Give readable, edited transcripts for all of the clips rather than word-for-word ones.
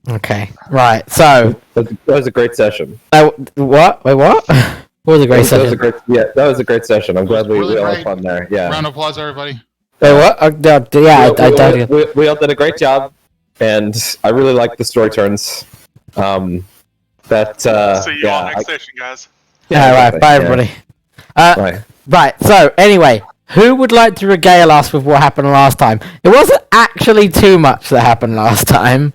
Okay, right. So That was a great session. what? Wait, what? What was a great session? That was a great session. I'm glad we all great. had fun there. Yeah. Round of applause, everybody. Wait, what? We all did a great job, and I really like the story turns. See you all next session, guys. Yeah, right. Bye, everybody. Right. So anyway, who would like to regale us with what happened last time? It wasn't actually too much that happened last time.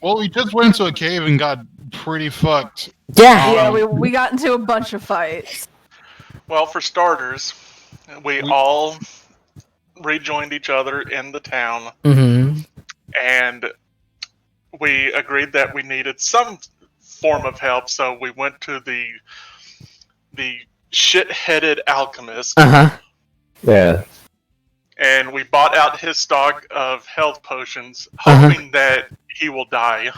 Well, we just went into a cave and got pretty fucked. Yeah. Yeah, we got into a bunch of fights. Well, for starters, we all rejoined each other in the town, and we agreed that we needed some form of help, so we went to the shit-headed alchemist. Yeah. And we bought out his stock of health potions, hoping that he will die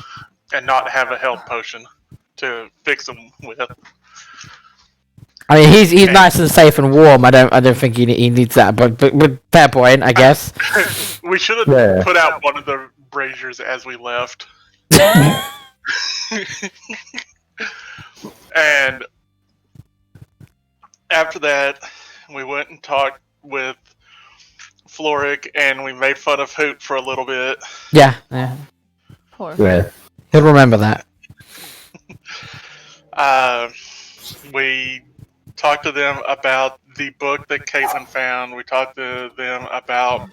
and not have a health potion to fix him with. I mean, he's nice and safe and warm. I don't think he needs that, but fair point, I guess. We should have put out one of the braziers as we left. And after that, we went and talked with Floric, and we made fun of Hoot for a little bit. Yeah. Poor. Yeah. He'll remember that. We talked to them about the book that Caitlin found. We talked to them about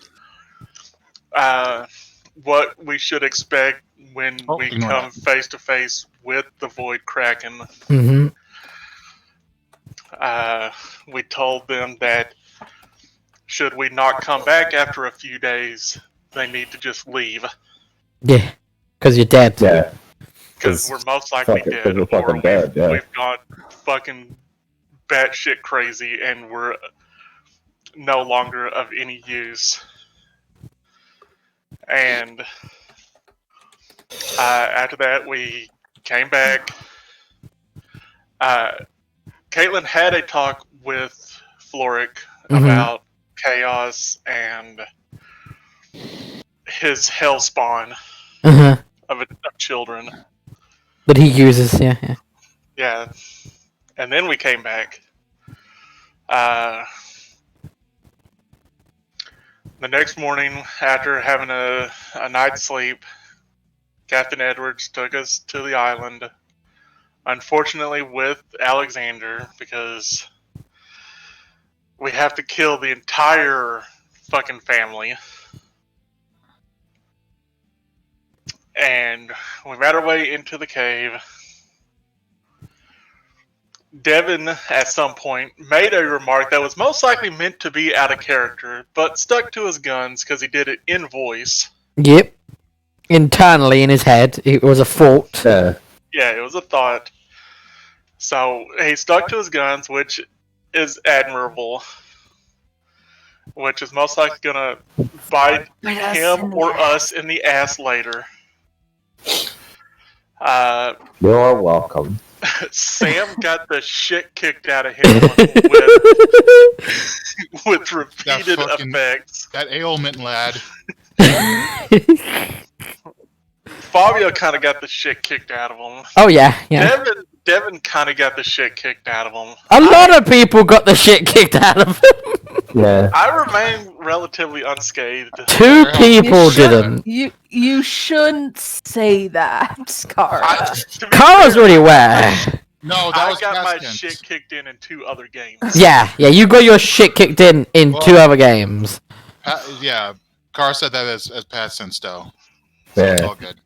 what we should expect when we come face to face with the Void Kraken. We told them that should we not come back after a few days, they need to just leave. Yeah, because you're dead. Yeah. Because we're most likely dead. We're fucking dead, yeah. We've gone fucking batshit crazy and we're no longer of any use. And after that, we came back. Caitlin had a talk with Floric about chaos and his hellspawn of children. That he uses, yeah. Yeah. And then we came back. The next morning, after having a night's sleep, Captain Edwards took us to the island. Unfortunately with Alexander, because we have to kill the entire fucking family. And we made our way into the cave. Devin, at some point, made a remark that was most likely meant to be out of character, but stuck to his guns because he did it in voice. Yep. Internally in his head, it was a thought. Yeah, it was a thought. So he stuck to his guns, which is admirable. Which is most likely gonna bite him or us in the ass later. You're welcome. Sam got the shit kicked out of him with repeated effects. That ailment lad. Fabio kind of got the shit kicked out of him. Oh yeah. Devin kind of got the shit kicked out of him. A lot of people got the shit kicked out of him. Yeah. I remain relatively unscathed. 2 people didn't. You shouldn't say that, Kara. Kara's already aware. No, that was I got my tense. shit kicked in 2 other games. Yeah, you got your shit kicked in 2 other games. Yeah, Carr said that as past tense, though. So Yeah. it's all good.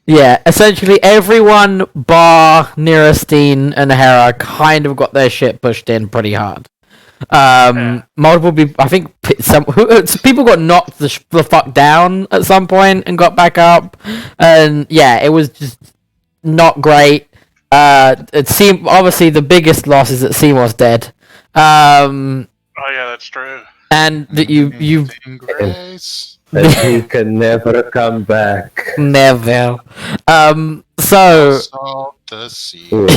Yeah, essentially everyone bar Nirastine and Hera kind of got their shit pushed in pretty hard. Multiple people, I think some people got knocked the fuck down at some point and got back up, and yeah, it was just not great. It seemed obviously the biggest loss is that Seymour's dead. Oh yeah, that's true. And that you Grace. And he can never come back. never. So Salt the sea. Ooh.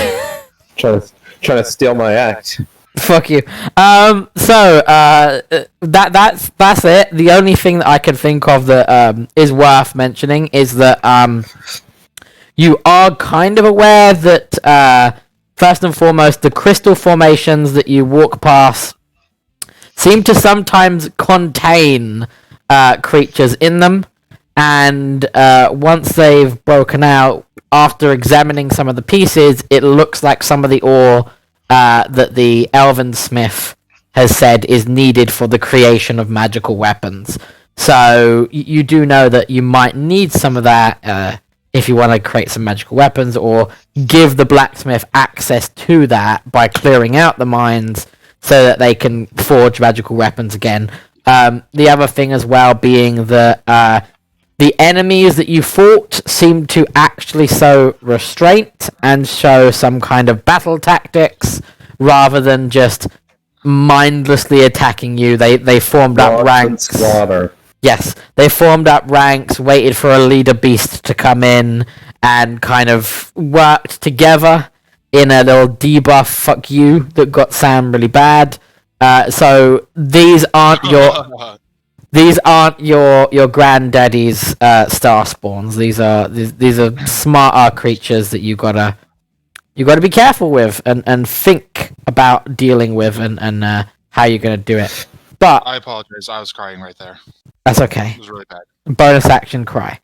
trying to steal my act. fuck you. So that's it. The only thing that I can think of that is worth mentioning is that You are kind of aware that, first and foremost, the crystal formations that you walk past seem to sometimes contain creatures in them, and once they've broken out, after examining some of the pieces, it looks like some of the ore that the Elven Smith has said is needed for the creation of magical weapons. So you do know that you might need some of that if you want to create some magical weapons, or give the blacksmith access to that by clearing out the mines so that they can forge magical weapons again. The other thing as well being that the enemies that you fought seem to actually show restraint and show some kind of battle tactics rather than just mindlessly attacking you. They formed up ranks. Yes, they formed up ranks, waited for a leader beast to come in, and kind of worked together in a little debuff fuck you that got Sam really bad. So these aren't your granddaddy's star spawns. These are smarter creatures that you gotta be careful with and think about dealing with and how you're gonna do it. But I apologize. I was crying right there. That's okay. It was really bad. Bonus action cry.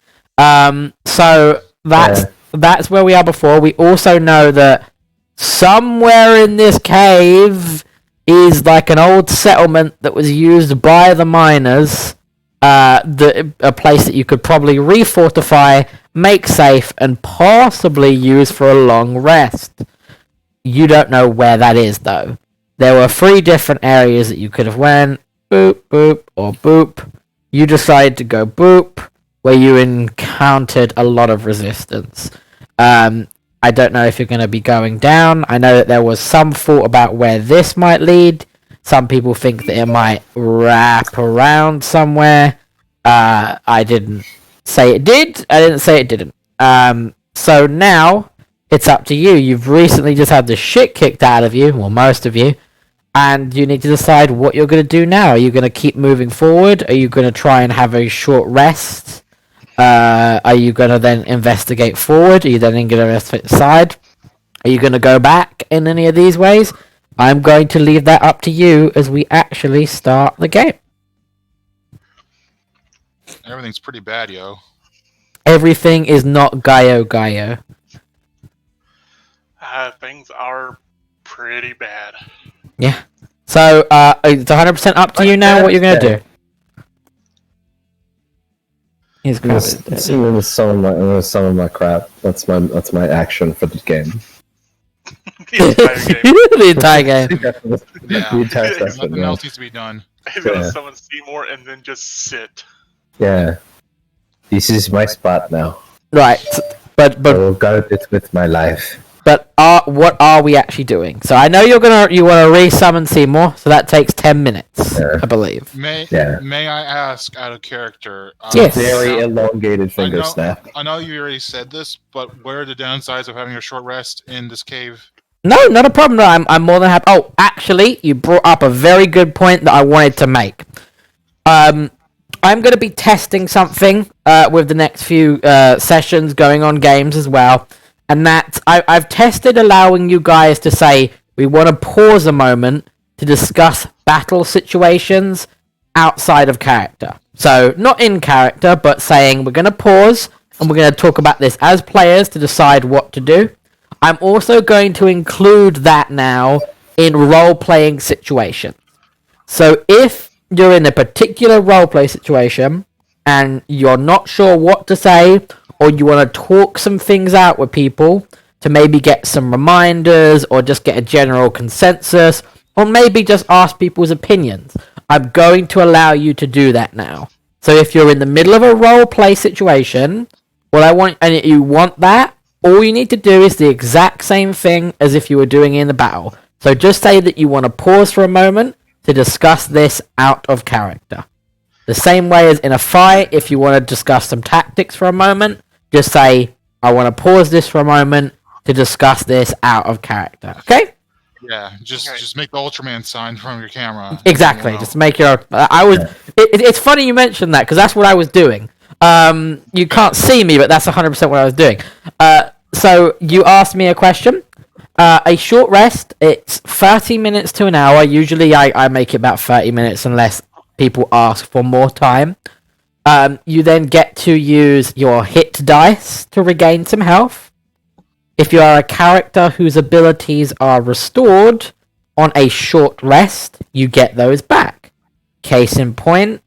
So that's where we are before. We also know that somewhere in this cave is like an old settlement that was used by the miners. A place that you could probably refortify, make safe, and possibly use for a long rest. You don't know where that is, though. There were 3 different areas that you could have went. Boop, boop, or boop. You decided to go boop, where you encountered a lot of resistance. I don't know if you're going to be going down. I know that there was some thought about where this might lead. Some people think that it might wrap around somewhere. I didn't say it did. I didn't say it didn't. So now, it's up to you. You've recently just had the shit kicked out of you, well, most of you. And you need to decide what you're going to do now. Are you going to keep moving forward? Are you going to try and have a short rest? Are you going to then investigate forward? Are you then going to investigate side? Are you going to go back in any of these ways? I'm going to leave that up to you as we actually start the game. Everything's pretty bad, yo. Everything is not Gaio. Things are pretty bad. Yeah. So, it's 100% up to you now what you're going to do. He's I'm gonna summon my crap. That's my action for the game. The entire game. The entire game. Yeah. The entire session, Nothing yeah. else needs to be done. He's gonna summon Seymour and then just sit. Yeah. This is my spot now. Right. But I will guard it with my life. But what are we actually doing? So I know you want to re-summon Seymour, so that takes 10 minutes, I believe. May I ask, out of character? Yes. Very elongated finger I know, snap. I know you already said this, but what are the downsides of having a short rest in this cave? No, not a problem. No, I'm more than happy. Oh, actually, you brought up a very good point that I wanted to make. I'm going to be testing something with the next few sessions going on games as well. And that I've tested allowing you guys to say, we want to pause a moment to discuss battle situations outside of character. So, not in character, but saying we're going to pause and we're going to talk about this as players to decide what to do. I'm also going to include that now in role-playing situations. So, if you're in a particular role-play situation and you're not sure what to say, or you want to talk some things out with people to maybe get some reminders or just get a general consensus, or maybe just ask people's opinions, I'm going to allow you to do that now. So if you're in the middle of a role play situation, and you want that, all you need to do is the exact same thing as if you were doing in the battle. So just say that you want to pause for a moment to discuss this out of character. The same way as in a fight, if you want to discuss some tactics for a moment, just say, I want to pause this for a moment to discuss this out of character. Okay? Yeah, just make the Ultraman sign from your camera. Exactly. Just make your... It's funny you mentioned that, because that's what I was doing. You can't see me, but that's 100% what I was doing. So you asked me a question. A short rest, it's 30 minutes to an hour. Usually I make it about 30 minutes unless people ask for more time. You then get to use your hit dice to regain some health. If you are a character whose abilities are restored on a short rest, you get those back. Case in point,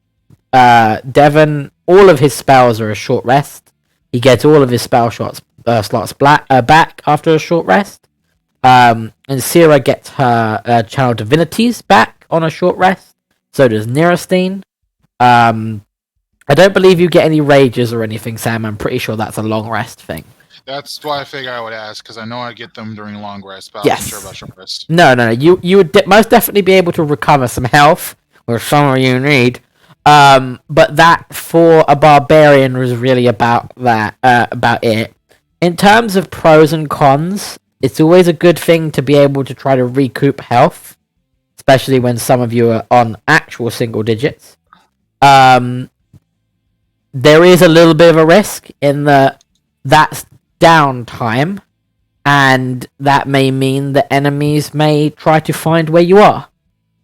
Devon, all of his spells are a short rest. He gets all of his spell slots back after a short rest. And Sierra gets her Channel Divinities back on a short rest. So does Nirostine. I don't believe you get any rages or anything, Sam. I'm pretty sure that's a long rest thing. That's why I figured I would ask, because I know I get them during long rest, but I Yes. wasn't sure about short rest. No. You would most definitely be able to recover some health, or some of you need. But that for a barbarian was really about it. In terms of pros and cons, it's always a good thing to be able to try to recoup health, especially when some of you are on actual single digits. There is a little bit of a risk in that's downtime, and that may mean that enemies may try to find where you are.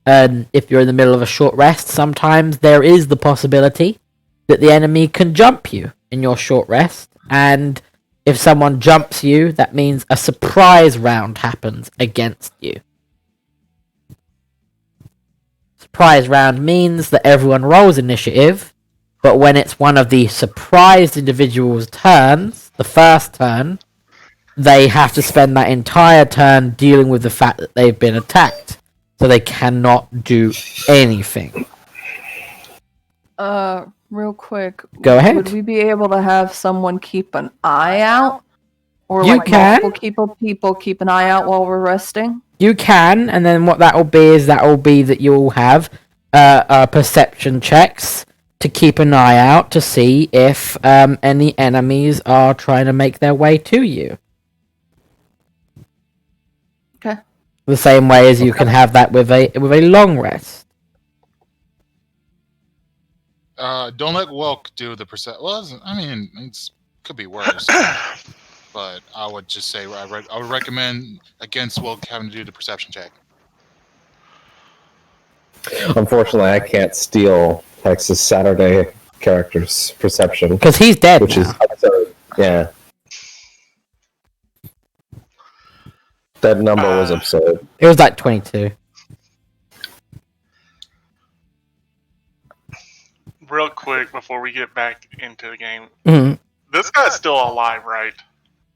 And if you're in the middle of a short rest, sometimes there is the possibility that the enemy can jump you in your short rest, and if someone jumps you, that means a surprise round happens against you. Surprise round means that everyone rolls initiative, but when it's one of the surprised individuals' turns, the first turn, they have to spend that entire turn dealing with the fact that they've been attacked. So they cannot do anything. Real quick. Go ahead. Would we be able to have someone keep an eye out? Or You like can. multiple people keep an eye out while we're resting? You can, and then what that will be that you'll have perception checks to keep an eye out to see if any enemies are trying to make their way to you. Okay. The same way as you can have that with a long rest. Don't let Welk do the percent. Well, I mean, it could be worse. But I would just say I would recommend against Welk having to do the perception check. Unfortunately, I can't steal Hex's Saturday character's perception, Because he's dead which now. is absurd. Yeah. That number was absurd. It was like 22. Real quick before we get back into the game, Mhm. this guy's still alive, right?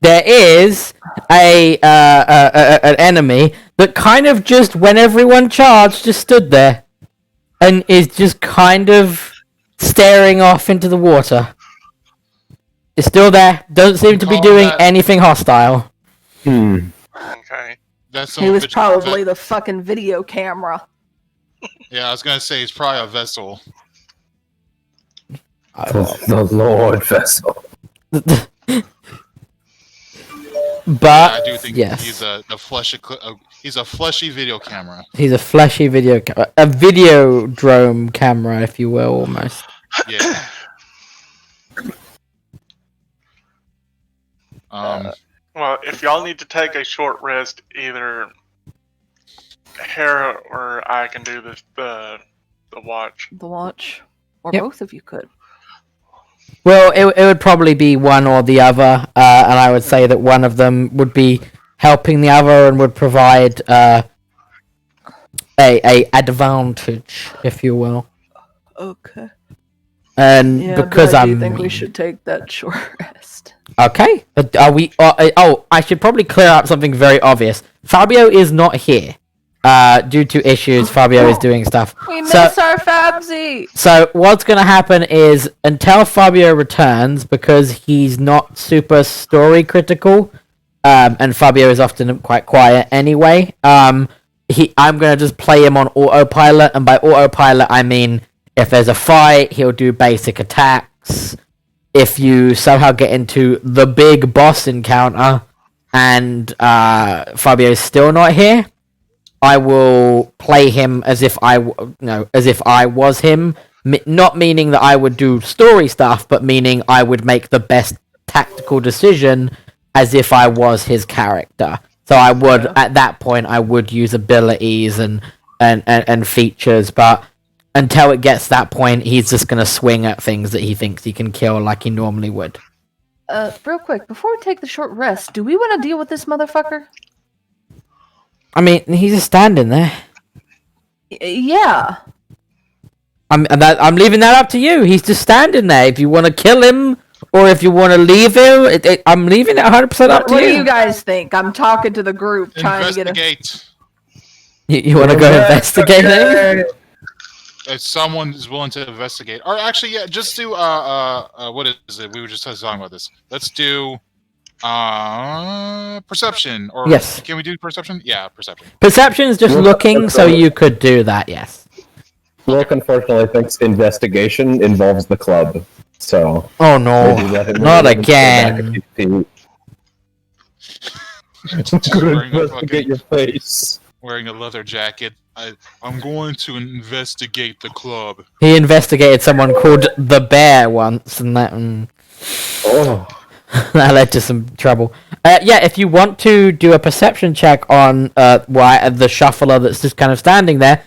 There is an enemy that kind of just, when everyone charged, just stood there and is just kind of staring off into the water. It's still there. Doesn't seem to be Call doing that- anything hostile. Okay. That's He was some- probably the fucking video camera. Yeah, I was gonna say it's probably a vessel. The Lord vessel. But I do think yes, he's he's a fleshy video camera. he's a fleshy video camera, a videodrome camera, if you will, almost. Yeah. Well, if y'all need to take a short rest, either Hera or I can do the watch. The watch. Or Yep. both of you could. Well, it would probably be one or the other, and I would say that one of them would be helping the other and would provide a advantage, if you will. Okay. And Yeah, because but I do I'm think we should take that short rest. okay, are we? Oh, I should probably clear up something very obvious. Fabio is not here. Due to issues, Fabio is doing stuff. We So- miss our Fabsy! So what's going to happen is until Fabio returns, because he's not super story critical, and Fabio is often quite quiet anyway. I'm going to just play him on autopilot, and by autopilot I mean if there's a fight, he'll do basic attacks. If you somehow get into the big boss encounter and Fabio's still not here, I will play him as if I was him, Not meaning that I would do story stuff, but meaning I would make the best tactical decision as if I was his character. So I would, at that point, I would use abilities and features, but until it gets to that point, he's just going to swing at things that he thinks he can kill like he normally would. Real quick, before we take the short rest, do we want to deal with this motherfucker? I mean, he's just standing there. Yeah. I'm leaving that up to you. He's just standing there. If you want to kill him, or if you want to leave him, I'm leaving it 100% up to you. What do you guys think? I'm talking to the group, trying to get Investigate. You want to go investigate him? If someone is willing to investigate, or actually, yeah, just do what is it? We were just talking about this. Let's do perception, or yes. Can we do perception? Yeah, perception. Perception is just looking, so you could do that. Yes. Rook unfortunately thinks investigation involves the club, so. Oh no! Not again! Investigate your face. Wearing a leather jacket. I'm going to investigate the club. He investigated someone called the Bear once, and that that led to some trouble. Yeah, if you want to do a perception check on the shuffler that's just kind of standing there,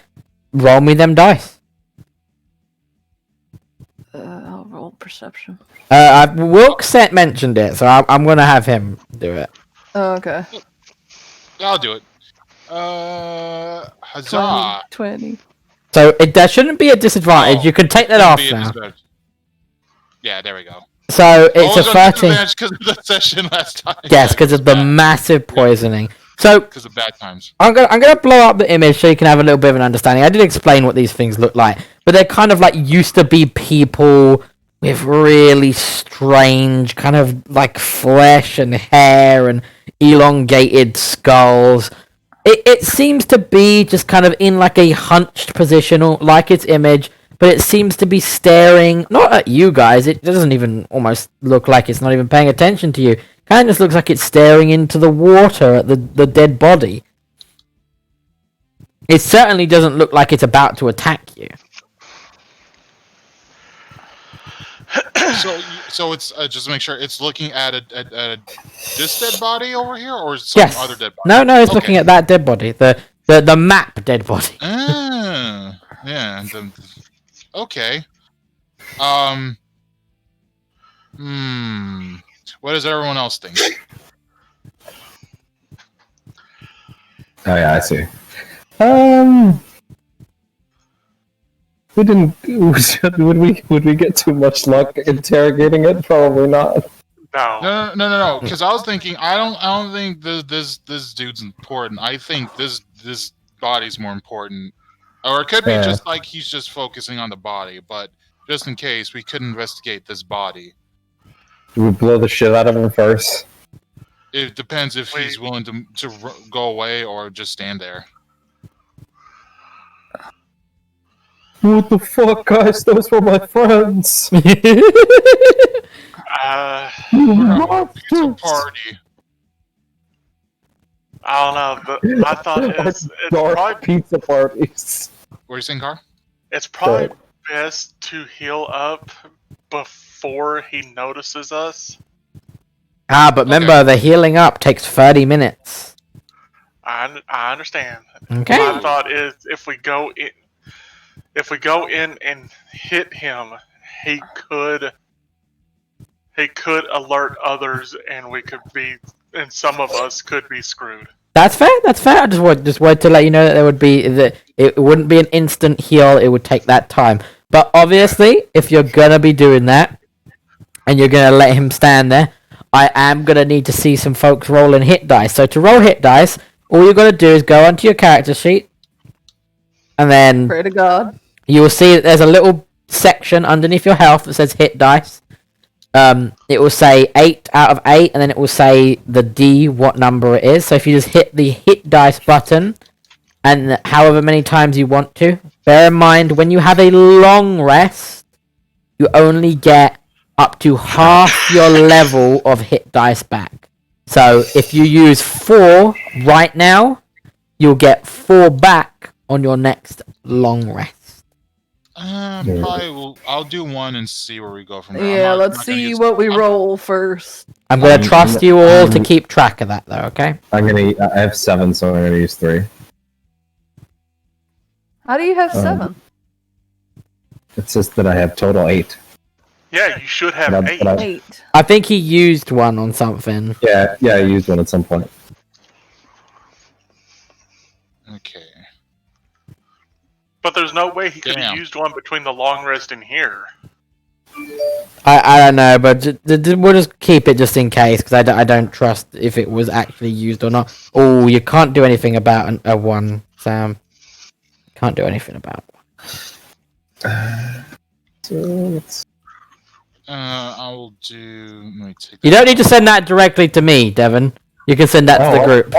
roll me them dice. I'll roll perception. Wilkes mentioned it, so I'm gonna have him do it. Oh, okay. I'll do it. Huzzah! 20. So there shouldn't be a disadvantage. You can take that off now. Yeah, there we go. So it's a 13. Because of the session last time. Yes, because of the massive poisoning. So because of bad times. I'm gonna blow up the image so you can have a little bit of an understanding. I did explain what these things look like, but they're kind of like used to be people with really strange kind of like flesh and hair and elongated skulls. It seems to be just kind of in like a hunched position, like its image, but it seems to be staring, not at you guys, it doesn't even almost look like it's not even paying attention to you. Kind of just looks like it's staring into the water at the dead body. It certainly doesn't look like it's about to attack you. So it's just to make sure it's looking at this dead body over here, or some other dead body? No, it's looking at that dead body, the map dead body. Yeah. Okay. What does everyone else think? Oh yeah, I see. We didn't. Would we get too much luck interrogating it? Probably not. No. Because I was thinking, I don't think this dude's important. I think this body's more important, or it could be just like he's just focusing on the body. But just in case, we could investigate this body. Do we blow the shit out of him first? It depends if he's willing to go away or just stand there. What the fuck, guys? Those were my friends. It's a party. I don't know, but I thought it's probably pizza parties. What are you saying, Car? It's probably best to heal up before he notices us. But remember, the healing up takes 30 minutes. I understand. Okay. My thought is if we go in and hit him, he could alert others, and some of us could be screwed. That's fair. I just wanted to let you know that it wouldn't be an instant heal. It would take that time. But obviously, if you're gonna be doing that, and you're gonna let him stand there, I am gonna need to see some folks rolling hit dice. So to roll hit dice, all you gotta do is go onto your character sheet, and then Pray to God. you will see that there's a little section underneath your health that says hit dice. It will say 8 out of 8, and then it will say the D, what number it is. So if you just hit the hit dice button, and however many times you want to, bear in mind, when you have a long rest, you only get up to half your level of hit dice back. So if you use 4 right now, you'll get 4 back on your next long rest. Probably I'll do one and see where we go from there. Yeah, I'm let's not gonna see use- what we I'm- roll first. I'm gonna trust you all to I'm- keep track of that, though. Okay. I have 7, so I'm gonna use 3. How do you have 7? It says that I have total 8. Yeah, you should have But 8. 8. I think he used one on something. Yeah, I used one at some point. Okay. But there's no way he could have Damn. used one between the long rest and here. I don't know, but we'll just keep it just in case, because I don't trust if it was actually used or not. Oh, you can't do anything about a 1, Sam. Can't do anything about it. So let's... I will do. Let me take. You don't need to send that directly to me, Devon. You can send that to the group.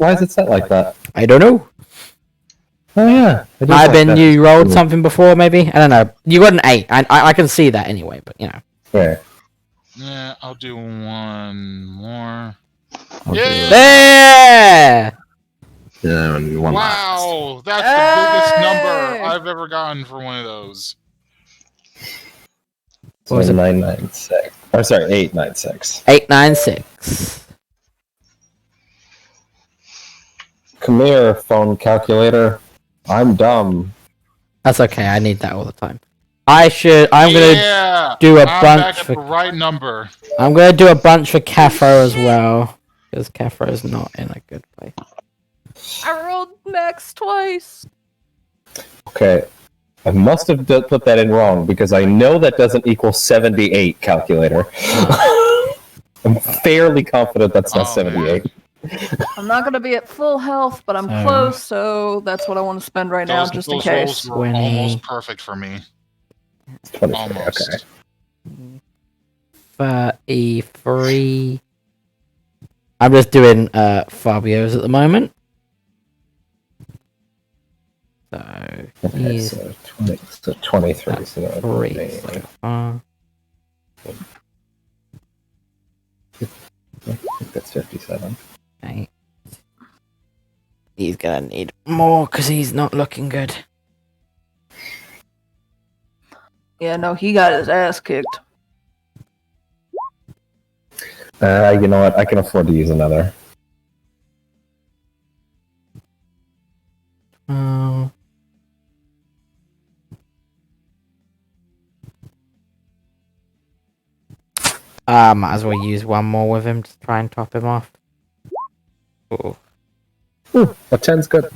Why is it set like that? I don't know. Oh yeah. I do Might have like been that. you rolled something before, maybe? I don't know. You got an 8. I can see that anyway, but you know. Yeah. Yeah, I'll do one more. I'll do Yeah. There! Yeah, and one last. Wow, that's the biggest Hey! number I've ever gotten for one of those. So What was it? 996. Oh, sorry, 896. 896. Come here, phone calculator. I'm dumb. That's okay. I need that all the time. I'm gonna Yeah, do a I'm bunch back at for. the right number. I'm gonna do a bunch for Caffro as well, because Caffro's not in a good place. I rolled max twice. Okay. I must have put that in wrong because I know that doesn't equal 78, calculator. I'm fairly confident that's not Oh, 78. I'm not gonna be at full health, but I'm So- close, so that's what I want to spend right now, just in those case. rolls were 20. almost perfect for me. 23, Almost. okay. 33. I'm just doing Fabio's at the moment. So Okay, he's so 23. So that would 3 be- so far. I think that's 57. Okay. He's gonna need more because he's not looking good. Yeah, no, he got his ass kicked. You know what? I can afford to use another. Oh. Might as well use one more with him to try and top him off. Ooh. A 10's good.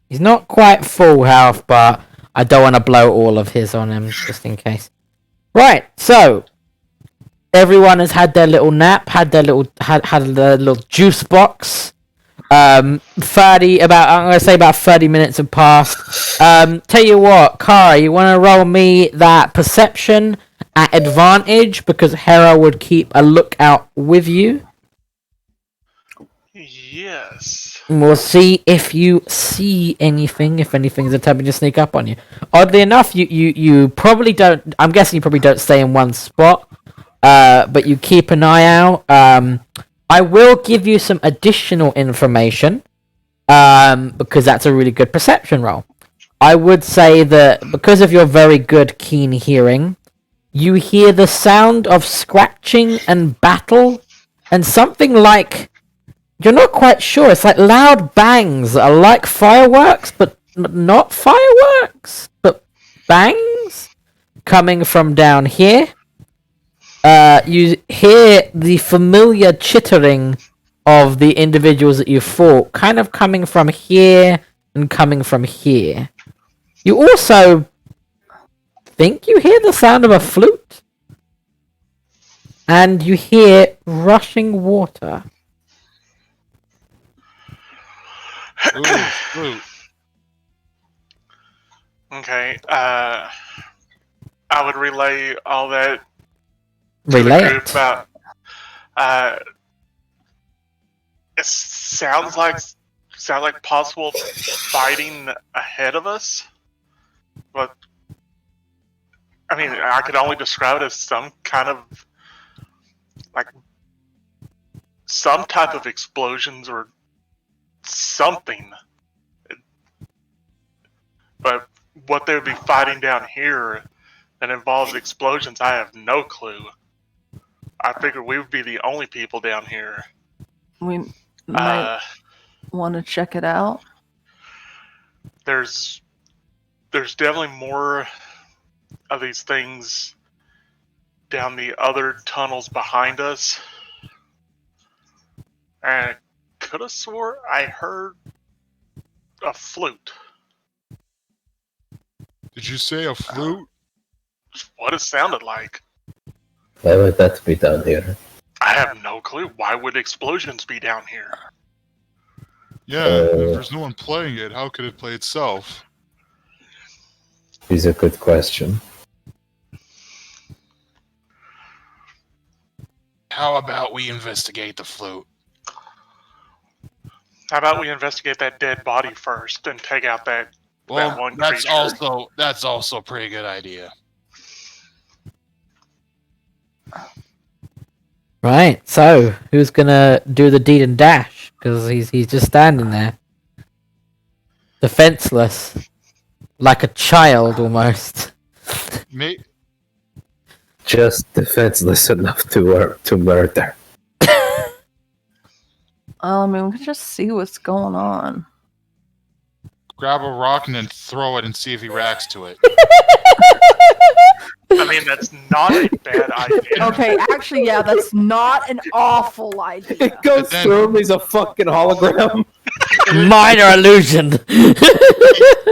He's not quite full health, but I don't want to blow all of his on him, just in case. Right, so everyone has had their little nap, had their little juice box. I'm gonna say about 30 minutes have passed. Tell you what, Kara, you want to roll me that perception at advantage because Hera would keep a lookout with you. Yes. And we'll see if you see anything, if anything's attempting to sneak up on you. Oddly enough, you probably don't. I'm guessing you probably don't stay in one spot, but you keep an eye out. I will give you some additional information, because that's a really good perception roll. I would say that because of your very good keen hearing, you hear the sound of scratching and battle, and something like. You're not quite sure. It's like loud bangs that are like fireworks, but not fireworks, but bangs coming from down here. You hear the familiar chittering of the individuals that you fought, kind of coming from here and coming from here. You also think you hear the sound of a flute, and you hear rushing water. Ooh. Okay. I would relay all that to Relay the group it. about. It sounds like possible fighting ahead of us, but I mean, I could only describe it as some kind of some type of explosions or something. But what they would be fighting down here that involves explosions, I have no clue. I figured we would be the only people down here. We might want to check it out. There's definitely more of these things down the other tunnels behind us. And I could have swore I heard a flute. Did you say a flute? What it sounded like. Why would that be down here? I have no clue. Why would explosions be down here? Yeah, if there's no one playing it, how could it play itself? Is a good question. How about we investigate the flute? How about we investigate that dead body first and take out that Well, one that's creature. also a pretty good idea. Right, so who's gonna do the deed and dash? Because he's just standing there, defenseless, like a child almost. Me? Just defenseless enough to murder. I mean, we can just see what's going on. Grab a rock and then throw it and see if he reacts to it. I mean, that's not a bad idea. Okay, actually, yeah, that's not an awful idea. It goes then- through him. He's a fucking hologram. Minor illusion.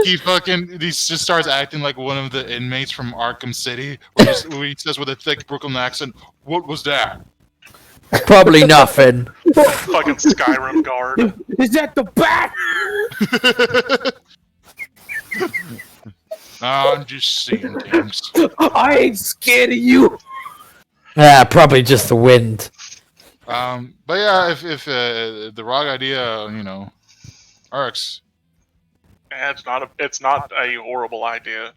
He just starts acting like one of the inmates from Arkham City. Where he says with a thick Brooklyn accent, "What was that?" Probably nothing. Fucking Skyrim guard. Is that the bat? I'm just seeing things. I ain't scared of you. Yeah, probably just the wind. But yeah, if the rock idea, works. It's not a horrible idea.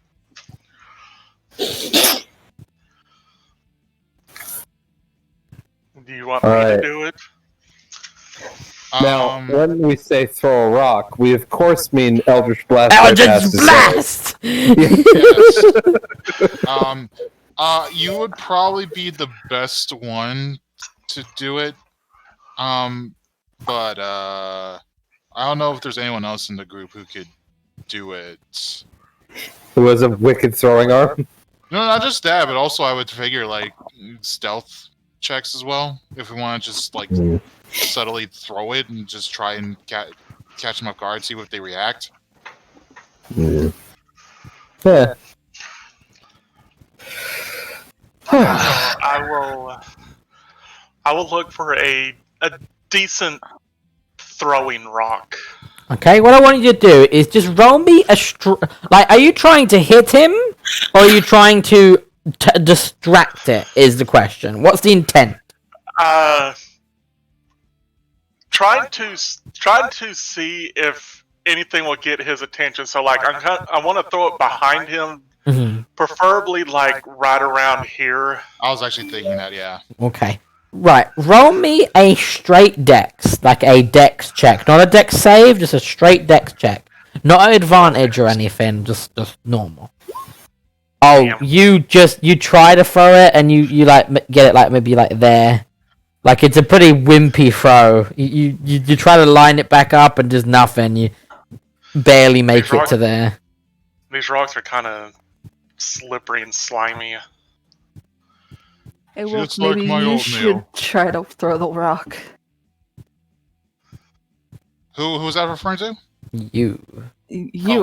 Do you want me to do it? Now, when we say throw a rock, we of course mean Eldritch Blast. Eldritch Blast! Yes. You would probably be the best one to do it. But I don't know if there's anyone else in the group who could do it. Who has a wicked throwing arm? No, not just that, but also I would figure like stealth checks as well. If we want to just like subtly throw it and just try and catch them off guard, see if they react. Yeah. I will look for a decent throwing rock. Okay, what I want you to do is just roll me a are you trying to hit him, or are you trying to distract it, is the question. What's the intent? Trying to see if anything will get his attention. So, like, I want to throw it behind him, preferably, like, right around here. I was actually thinking that, yeah. Okay. Right, roll me a straight dex, like a dex check. Not a dex save, just a straight dex check. Not an advantage or anything, just normal. Oh, Damn. you try to throw it and you like get it like maybe like there. Like it's a pretty wimpy throw. You try to line it back up and just nothing. You barely make it to there. These rocks are kind of slippery and slimy. Hey, well, Just like maybe my you old should meal. try to throw the rock. Who was that referring to? You.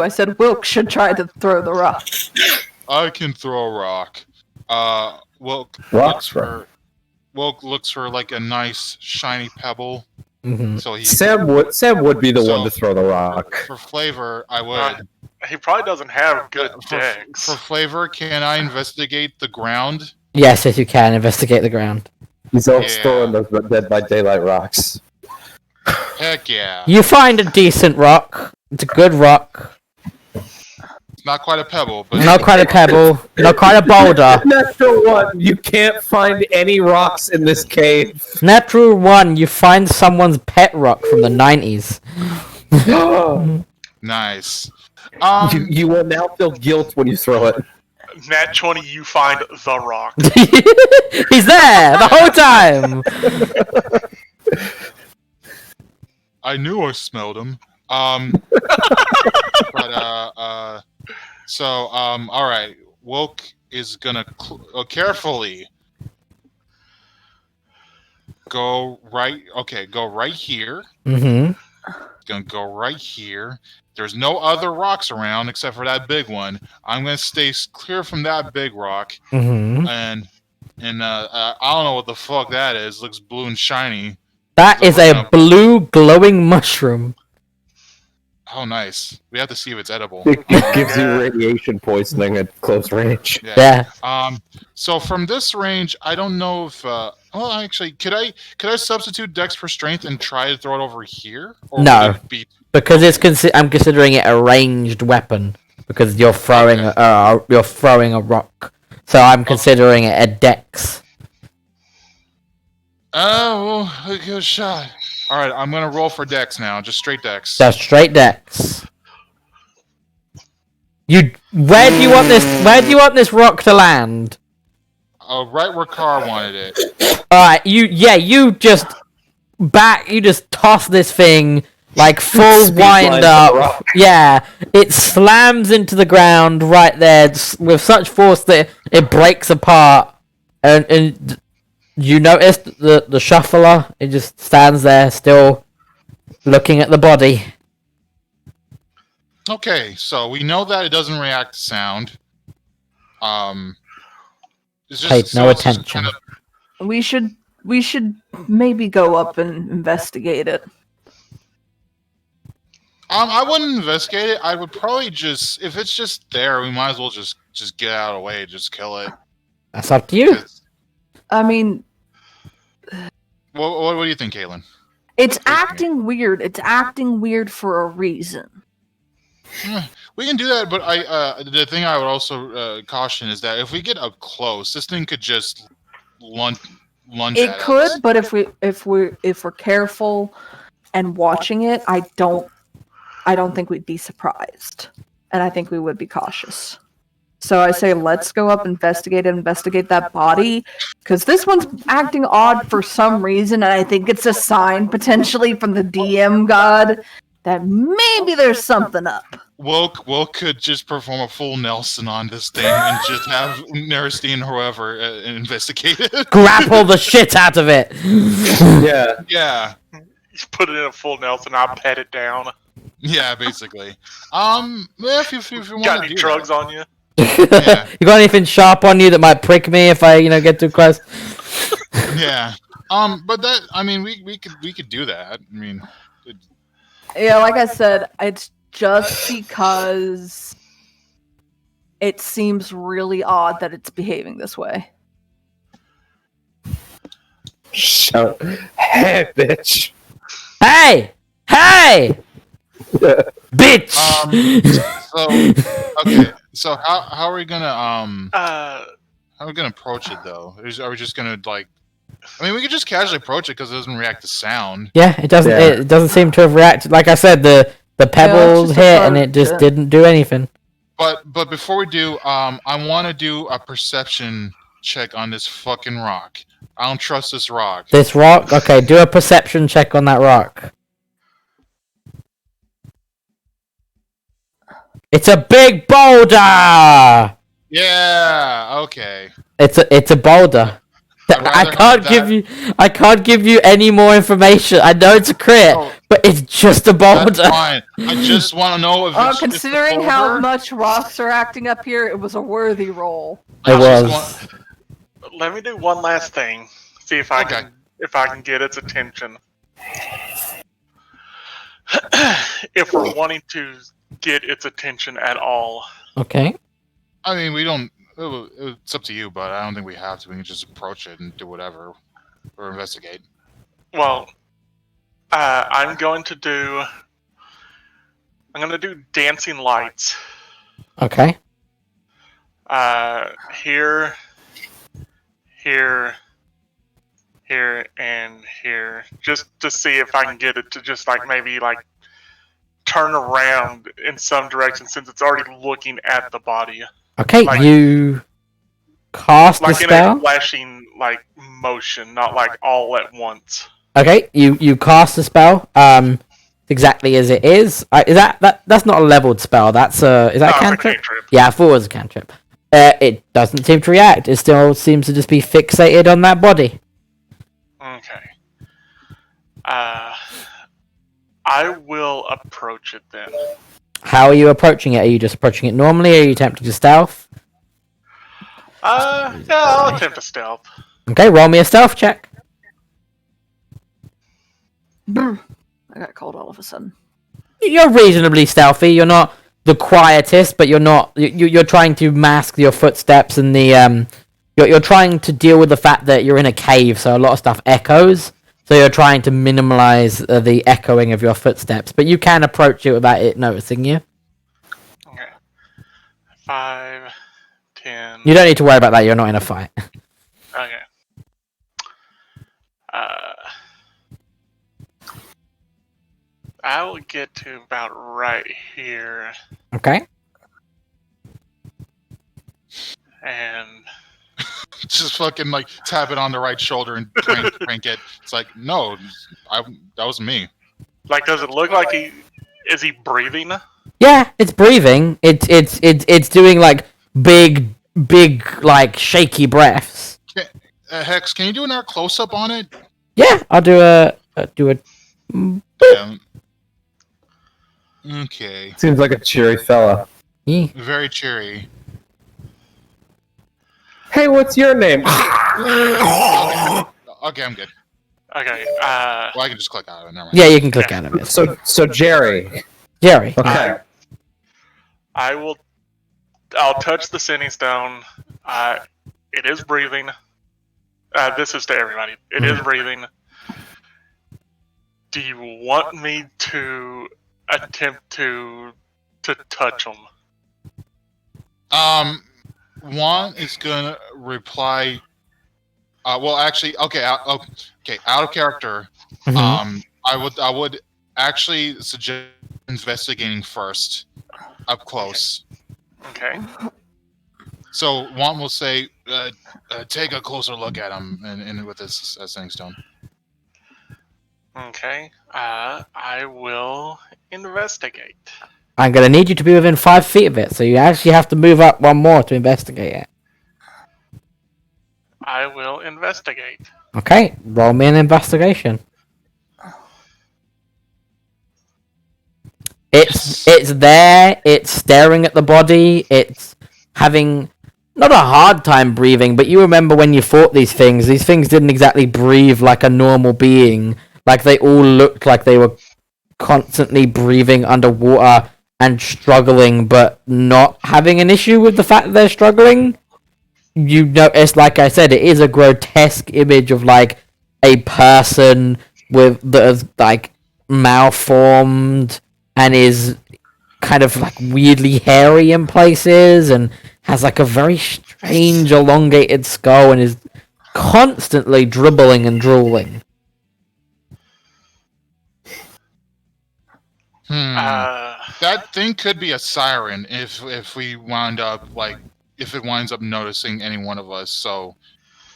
I said Wilk should try to throw the rock. I can throw a rock. Wilk Rocks looks for like a nice shiny pebble. Mm-hmm. So he Sam would be the one to throw the rock. for flavor. I would. He probably doesn't have good For decks. flavor, can I investigate the ground? Yes, you can investigate the ground. He's all Yeah. storing those Dead by Daylight rocks. Heck yeah. You find a decent rock. It's a good rock. It's not quite a pebble, but Not quite a pebble. Not quite a boulder. Natural one. You can't find any rocks in this cave. Natural one. You find someone's pet rock from the 90s. nice. You will now feel guilt when you throw it. Nat 20, you find the rock. He's there the whole time. I knew I smelled him. All right. Wilk is gonna carefully go right. Okay, go right here. Mm-hmm. Gonna go right here. There's no other rocks around except for that big one. I'm gonna stay clear from that big rock, Mm-hmm. and I don't know what the fuck that is. Looks blue and shiny. That So is we're a gonna- blue glowing mushroom. Oh, nice. We have to see if it's edible. It gives you radiation poisoning at close range. Yeah. So from this range, I don't know if. Well, actually, could I substitute Dex for Strength and try to throw it over here? Or No. would it be... Because I'm considering it a ranged weapon because you're throwing a rock. So I'm considering it a dex. Oh, well, a good shot. All right, I'm gonna roll for Dex now, just straight Dex. Just straight dex. Where do you want this rock to land? Right where Carr wanted it. All right, you just toss this thing like full Speed wind lines the up. rock. Yeah, it slams into the ground right there with such force that it breaks apart. And you notice the shuffler? It just stands there still looking at the body. Okay, so we know that it doesn't react to sound. It's just, Paid no it's just attention. kind of- We should maybe go up and investigate it. I wouldn't investigate it. I would probably just, if it's just there, we might as well just get out of the way, just kill it. That's up to you. I mean, What do you think, Caitlin? it's acting weird. It's acting weird for a reason. We can do that, but the thing I would also caution is that if we get up close, this thing could just lunge It at could, us. but if we're careful and watching it, I don't think we'd be surprised, and I think we would be cautious. So I say let's go up, investigate that body, because this one's acting odd for some reason, and I think it's a sign potentially from the DM god that maybe there's something up. Wilk could just perform a full Nelson on this thing and just have Neristine or whoever investigate it. Grapple the shit out of it. Yeah. Yeah. You put it in a full Nelson, I'll pet it down. Yeah, basically. If you want Got to any do drugs on you? Yeah. You got anything sharp on you that might prick me if I, get too close? Yeah. But that, I mean, we could do that. I mean, Yeah, like I said, it's just because it seems really odd that it's behaving this way. Shout, hey, bitch. Hey! Bitch! So how are we gonna how are we gonna approach it though? Are we just gonna like? I mean, we could just casually approach it because it doesn't react to sound. Yeah, it doesn't. Yeah. It doesn't seem to have reacted. Like I said, the pebbles just a hit and bug, it just yeah. didn't do anything. But before we do, I want to do a perception check on this fucking rock. I don't trust this rock. This rock. Okay, do a perception check on that rock. It's a big boulder. Yeah. Okay. It's a boulder. I'd rather I can't give you any more information. I know it's a crit, Oh. but it's just a boulder. That's fine. I just want to know if it's Considering just a how boulder. much rocks are acting up here, it was a worthy roll. It I just was. want- Let me do one last thing. See if I Okay. can get its attention. If we're wanting to get its attention at all. Okay. I mean, we don't. It's up to you, but I don't think we have to. We can just approach it and do whatever or investigate. Well, I'm going to do dancing lights. Okay. Here, and here, just to see if I can get it to just like maybe like turn around in some direction since it's already looking at the body, Okay, Like- you cast the like in a spell. flashing like motion, not like all at once. Okay, you cast the spell. Exactly as it is. Is that's not a leveled spell? That's is that No, a it's a cantrip? cantrip. Yeah, I thought it was a cantrip. It doesn't seem to react. It still seems to just be fixated on that body. Okay. I will approach it then. How are you approaching it? Are you just approaching it normally? Or are you attempting to stealth? Yeah, I'll attempt a stealth. Okay, roll me a stealth check. I got cold all of a sudden. You're reasonably stealthy. You're not the quietest, but you're not. You're trying to mask your footsteps and the You're trying to deal with the fact that you're in a cave, so a lot of stuff echoes. So you're trying to minimize the echoing of your footsteps, but you can approach it without it noticing you. Okay. 5, 10. You don't need to worry about that. You're not in a fight. Okay. I will get to about right here, Okay. and Just fucking like tap it on the right shoulder and crank it. It's like, no, that was me. like, does it look like is he breathing? Yeah, it's breathing. It's doing like big like shaky breaths. Hex, can you do another close up on it? Yeah, I'll do a. Yeah. Okay. Seems like a cheery fella. Yeah. Very cheery. Hey, what's your name? Okay, I'm good. Okay. Well, I can just click out of it. Never mind. Yeah, you can click out of it. So Jerry. Jerry. Okay. I'll touch the sending stone. It is breathing. This is to everybody. It is breathing. Do you want me to attempt to touch him? One is gonna reply. Well, actually, okay. Okay, out of character. Mhm. I would actually suggest investigating first, up close. Okay. So one will say, take a closer look at him, and with this sending stone. Okay. I will investigate. I'm gonna need you to be within 5 feet of it, so you actually have to move up one more to investigate it. I will investigate. Okay, roll me an investigation. It's there. It's staring at the body. It's having not a hard time breathing, but you remember when you fought these things. These things didn't exactly breathe like a normal being. Like they all looked like they were constantly breathing underwater and struggling, but not having an issue with the fact that they're struggling. You notice, like I said, it is a grotesque image of like a person that is like malformed and is kind of like weirdly hairy in places and has like a very strange elongated skull and is constantly dribbling and drooling. That thing could be a siren if we wound up if it winds up noticing any one of us. So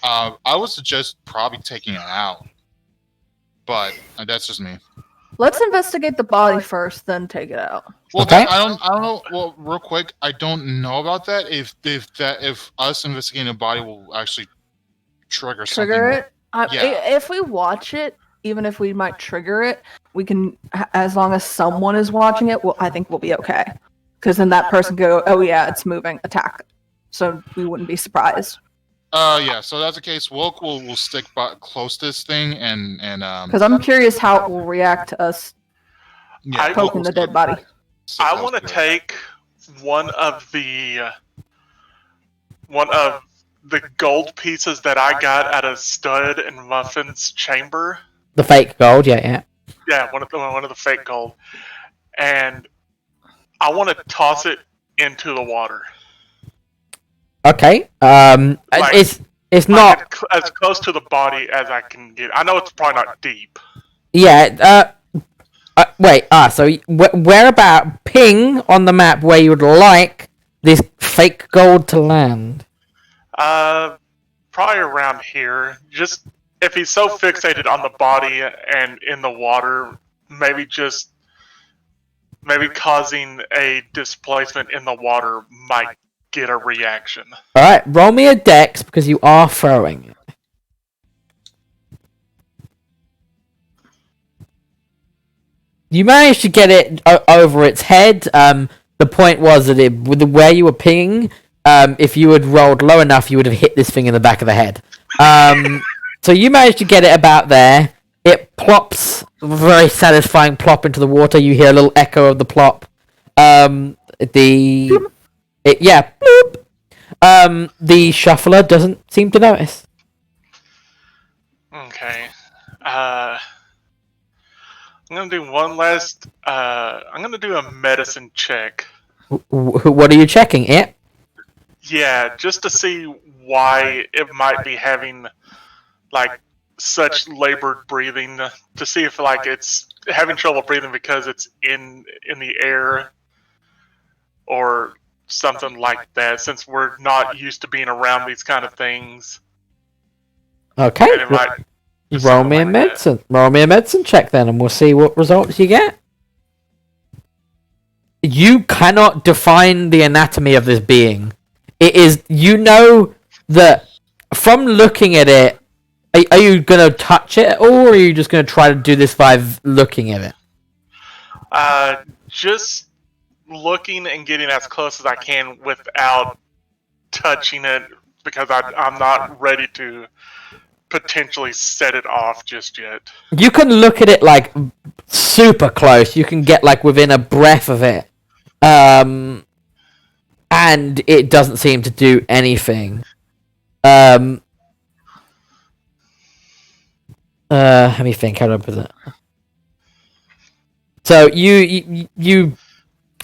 I would suggest probably taking it out. But that's just me. Let's investigate the body first, then take it out. Well, Okay. I don't know. Well, real quick, I don't know about that. If us investigating a body will actually trigger something. Trigger it? Yeah. If we watch it, even if we might trigger it, we can, as long as someone is watching it, I think we'll be okay. Because then that person can go, oh yeah, it's moving, attack. So we wouldn't be surprised. Yeah. So that's the case. We'll stick close to this thing and Because I'm curious how it will react to us yeah, poking the dead body. I want to take one of the gold pieces that I got at a Stud and Muffin's chamber. The fake gold, yeah. Yeah, one of the fake gold, and I want to toss it into the water. Okay. It's not. As close to the body as I can get. I know it's probably not deep. Yeah. Wait. So where about ping on the map where you would like this fake gold to land? Probably around here. Just if he's so fixated on the body and in the water, maybe causing a displacement in the water might get a reaction. All right. Roll me a dex because you are throwing it. You managed to get it over its head. The point was that with where you were pinging, if you had rolled low enough, you would have hit this thing in the back of the head. So you managed to get it about there. It plops, very satisfying plop into the water. You hear a little echo of the plop. Bloop. The shuffler doesn't seem to notice. Okay. I'm gonna do one last. I'm gonna do a medicine check. What are you checking? It? Yeah, just to see why it might be having like such labored breathing. To see if like it's having trouble breathing because it's in the air or something like that. Since we're not used to being around these kind of things. Okay. And it might Roll me a medicine. Roll me a medicine check then, and we'll see what results you get. You cannot define the anatomy of this being. It is, you know that from looking at it, are you going to touch it at all, or are you just going to try to do this by looking at it? Just looking and getting as close as I can without touching it, because I'm not ready to potentially set it off just yet. You can look at it like super close. You can get like within a breath of it. And it doesn't seem to do anything. Let me think. How do I put it? So you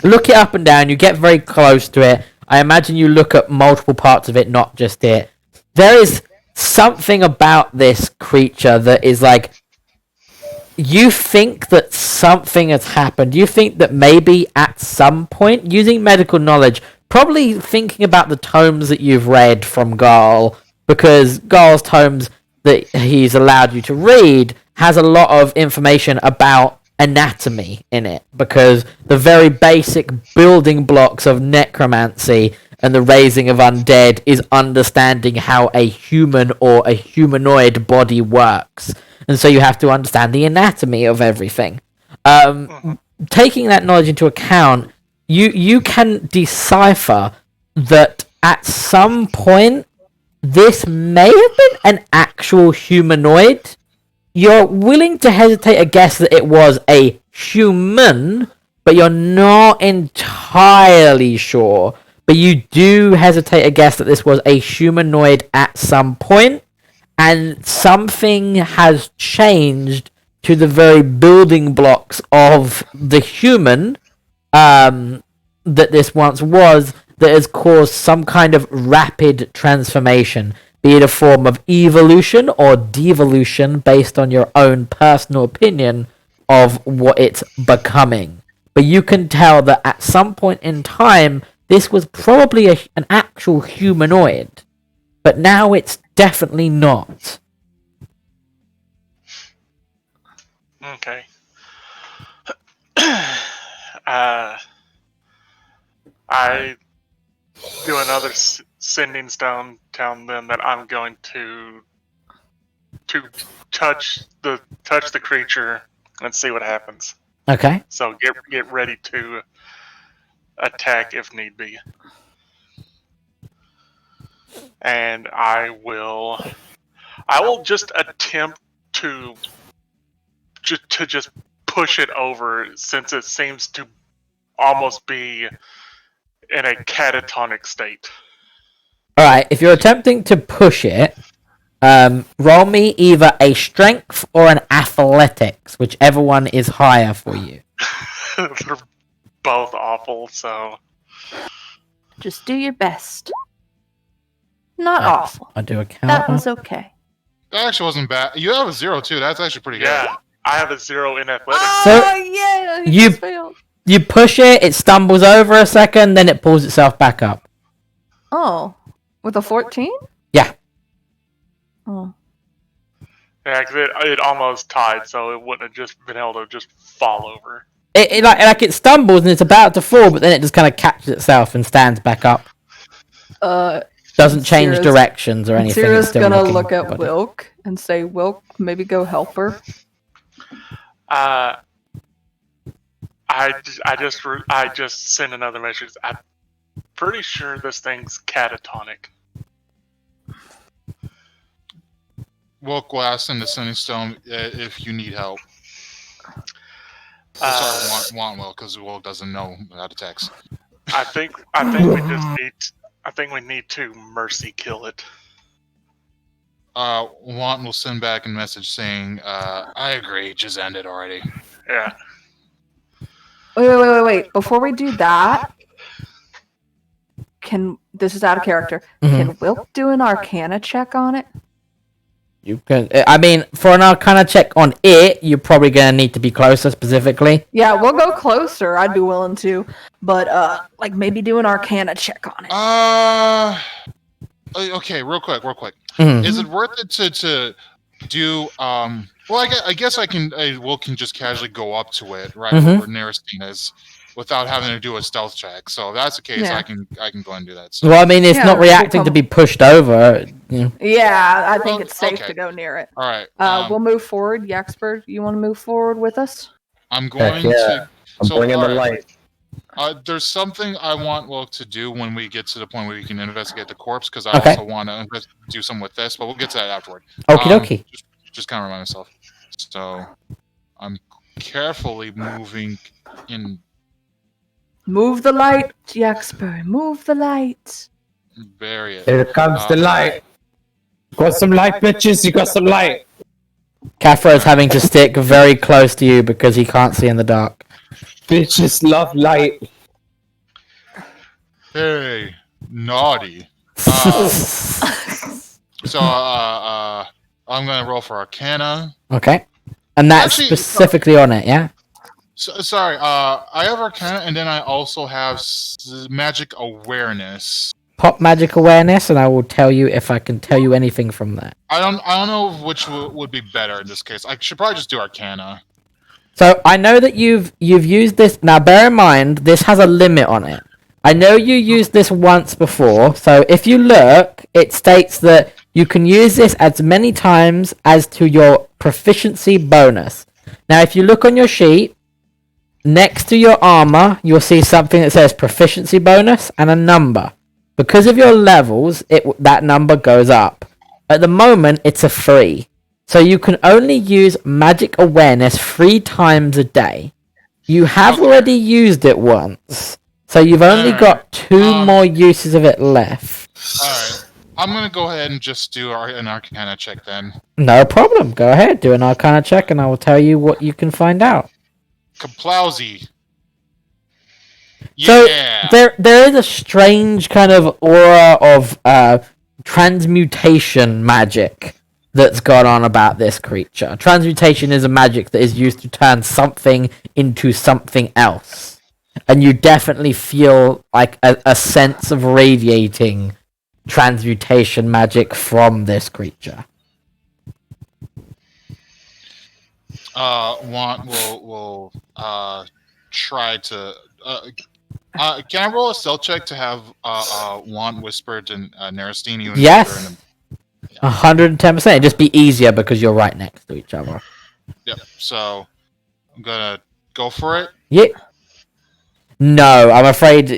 look it up and down. You get very close to it. I imagine you look at multiple parts of it, not just it. There is something about this creature that is like, you think that something has happened. You think that maybe at some point, using medical knowledge, probably thinking about the tomes that you've read from Garl, because Garl's tomes that he's allowed you to read has a lot of information about anatomy in it, because the very basic building blocks of necromancy and the raising of undead is understanding how a human or a humanoid body works. And so you have to understand the anatomy of everything. Taking that knowledge into account, you can decipher that at some point this may have been an actual humanoid. You're willing to hesitate a guess that it was a human, but you're not entirely sure. But you do hesitate a guess that this was a humanoid at some point, and something has changed to the very building blocks of the human that this once was, that has caused some kind of rapid transformation, be it a form of evolution or devolution based on your own personal opinion of what it's becoming. But you can tell that at some point in time, this was probably an actual humanoid, but now it's definitely not. Okay. I do another sending stone, telling them that I'm going to touch the creature and see what happens. Okay. So get ready to attack if need be. And I will just attempt to just push it over, since it seems to almost be in a catatonic state. Alright, if you're attempting to push it, roll me either a strength or an athletics, whichever one is higher for you. They're both awful, so... Just do your best. Not awful. I do a count. That was okay. That actually wasn't bad. You have a 0 too. That's actually pretty good. Yeah. I have a 0 in athletics. Oh yeah, he you- just failed. You push it, it stumbles over a second, then it pulls itself back up. Oh, with a 14? Yeah. Oh. Yeah, because it almost tied, so it wouldn't have just been able to just fall over. It stumbles and it's about to fall, but then it just kind of catches itself and stands back up. Doesn't change Sierra's- directions or anything. Sierra's It's still gonna looking look at body. Wilk and say, "Wilk, maybe go help her." I just sent another message. I'm pretty sure this thing's catatonic. Wilk will ask in the Sunny Stone if you need help. Uh, Want Wilk because Wilk doesn't know how to text. I think we need to mercy kill it. Want will send back a message saying, "I agree, just end it already." Yeah. Wait. Before we do that, this is out of character. Mhm. Can Wilk do an Arcana check on it? You can. I mean, for an Arcana check on it, you're probably gonna need to be closer specifically. Yeah, we'll go closer. I'd be willing to, but like maybe do an Arcana check on it. Okay, real quick. Mhm. Is it worth it to do? Well, I guess Will can just casually go up to it, right Mhm. where Neristeen is, without having to do a stealth check. So if that's the case, Yeah. I can go ahead and do that. So. Well, I mean, it's Yeah, not we'll reacting to come- be pushed over. You know. Yeah, I think it's safe Okay. to go near it. All right. We'll move forward. Yaxper, you want to move forward with us? I'm going yeah. to. I'm bringing the alright. light. There's something I want Will to do when we get to the point where we can investigate the corpse, because I Okay. also want to do something with this, but we'll get to that afterward. Okie dokie. Just kind of remind myself. So I'm carefully moving in Move the light, Yaxper. Move the light. very. Here comes the light. You got some light, bitches? You got some light? Cathro is having to stick very close to you because he can't see in the dark. Bitches love light. Hey, naughty. So I'm gonna roll for Arcana. Okay. And that's Actually, specifically on it, yeah? So, sorry, I have Arcana, and then I also have Magic Awareness. Pop magic awareness, and I will tell you if I can tell you anything from that. I don't know which would be better in this case. I should probably just do Arcana. So I know that you've used this. Now, bear in mind, this has a limit on it. I know you used this once before, so if you look, it states that you can use this as many times as to your proficiency bonus. Now, if you look on your sheet, next to your armor, you'll see something that says proficiency bonus and a number. Because of your levels, that number goes up. At the moment, it's a 3. So you can only use magic awareness 3 times a day. You have already used it once. So you've only got 2 more uses of it left. Alright. I'm gonna go ahead and just do an Arcana check then. No problem. Go ahead. Do an Arcana check and I will tell you what you can find out. Kaplowsy. So Yeah. there is a strange kind of aura of transmutation magic that's gone on about this creature. Transmutation is a magic that is used to turn something into something else. And you definitely feel like a sense of radiating transmutation magic from this creature. Want will try to. Can I roll a stealth check to have Want whisper to Neristeen? Even if Yes. they're in 110%. It'd just be easier because you're right next to each other. Yep. So I'm gonna go for it. Yeah. No, I'm afraid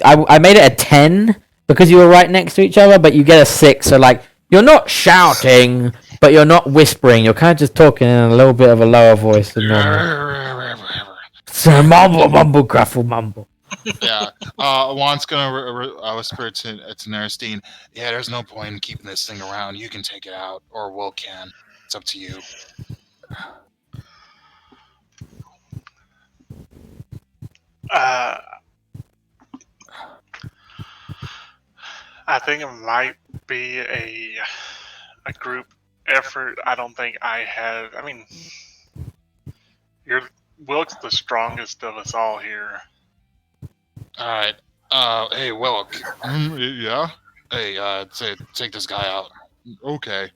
I made it a 10 because you were right next to each other, but you get a 6. So like you're not shouting, but you're not whispering. You're kind of just talking in a little bit of a lower voice than normal. So mumble, mumble, gruffle, mumble. Yeah. Want's gonna whisper to Neristeen. Yeah, there's no point in keeping this thing around. You can take it out, or Will can. It's up to you. I think it might be a group effort. I don't think I have. I mean, Wilk's the strongest of us all here. Alright. Hey, Willock. Yeah? Hey, take this guy out. Okay.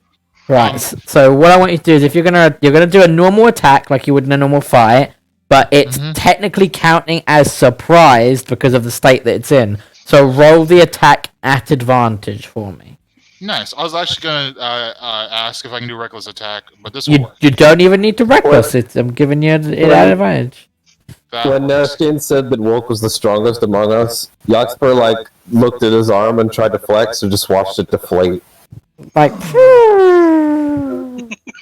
Right. So what I want you to do is, if you're gonna do a normal attack like you would in a normal fight, but it's technically counting as surprised because of the state that it's in. So roll the attack at advantage for me. Nice. I was actually gonna ask if I can do reckless attack, but this will work. You don't even need to reckless. I'm giving you an advantage. When Nerstein said that Wolk was the strongest among us, Yaxper looked at his arm and tried to flex and just watched it deflate. Like,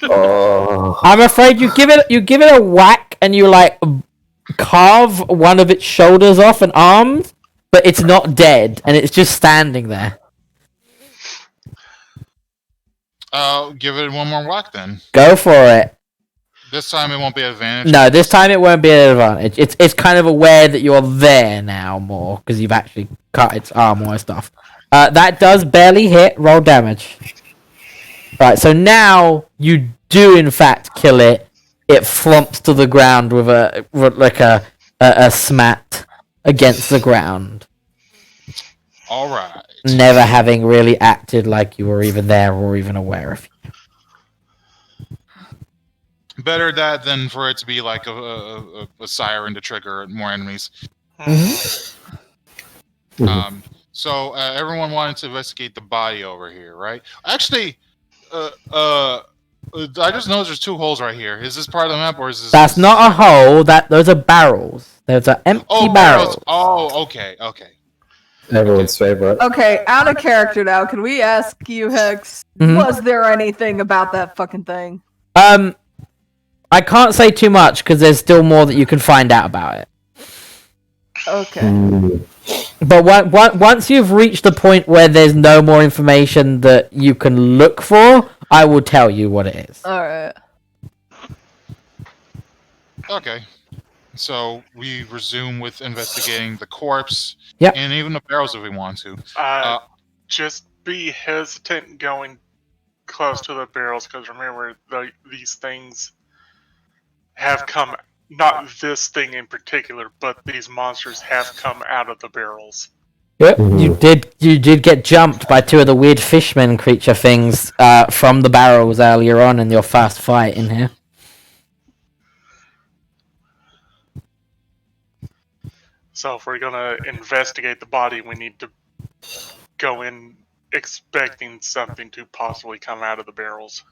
Oh. I'm afraid you give it a whack and you carve one of its shoulders off and arms, but it's not dead and it's just standing there. I'll give it one more whack then. Go for it. This time it won't be an advantage. No, this time it won't be an advantage. It's kind of aware that you're there now more because you've actually cut its arm or stuff. That does barely hit. Roll damage. Right, so now you do in fact kill it. It flumps to the ground with a smat against the ground. All right. Never having really acted like you were even there or even aware of you. Better that than for it to be like a siren to trigger more enemies. So everyone wanted to investigate the body over here, right? Actually, I just noticed there's 2 holes right here. Is this part of the map or is this? That's not a hole. Those are barrels. Those are empty barrels. Oh, okay. Everyone's favorite. Okay, out of character now. Can we ask you, Hex? Was there anything about that fucking thing? I can't say too much because there's still more that you can find out about it. Okay. But once you've reached the point where there's no more information that you can look for, I will tell you what it is. Alright. Okay. So we resume with investigating the corpse. Yep. And even the barrels if we want to. Just be hesitant going close to the barrels because remember, these things have come. Not this thing in particular, but these monsters have come out of the barrels. Yep, you did get jumped by 2 of the weird fishman creature things from the barrels earlier on in your first fight in here. So if we're gonna investigate the body, we need to go in expecting something to possibly come out of the barrels.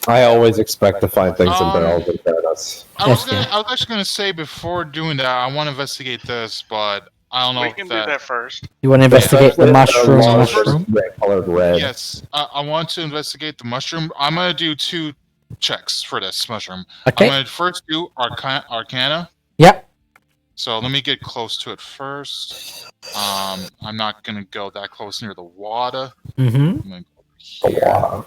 I always expect to find things in barrels in fairness. I was actually gonna say before doing that, I want to investigate this, but I don't know. We can do that first. You want to investigate the mushroom? Colored red. Yes, I want to investigate the mushroom. I'm gonna do 2 checks for this mushroom. Okay. I'm gonna first do Arcana. Yep. So let me get close to it first. I'm not gonna go that close near the water. I'm gonna go here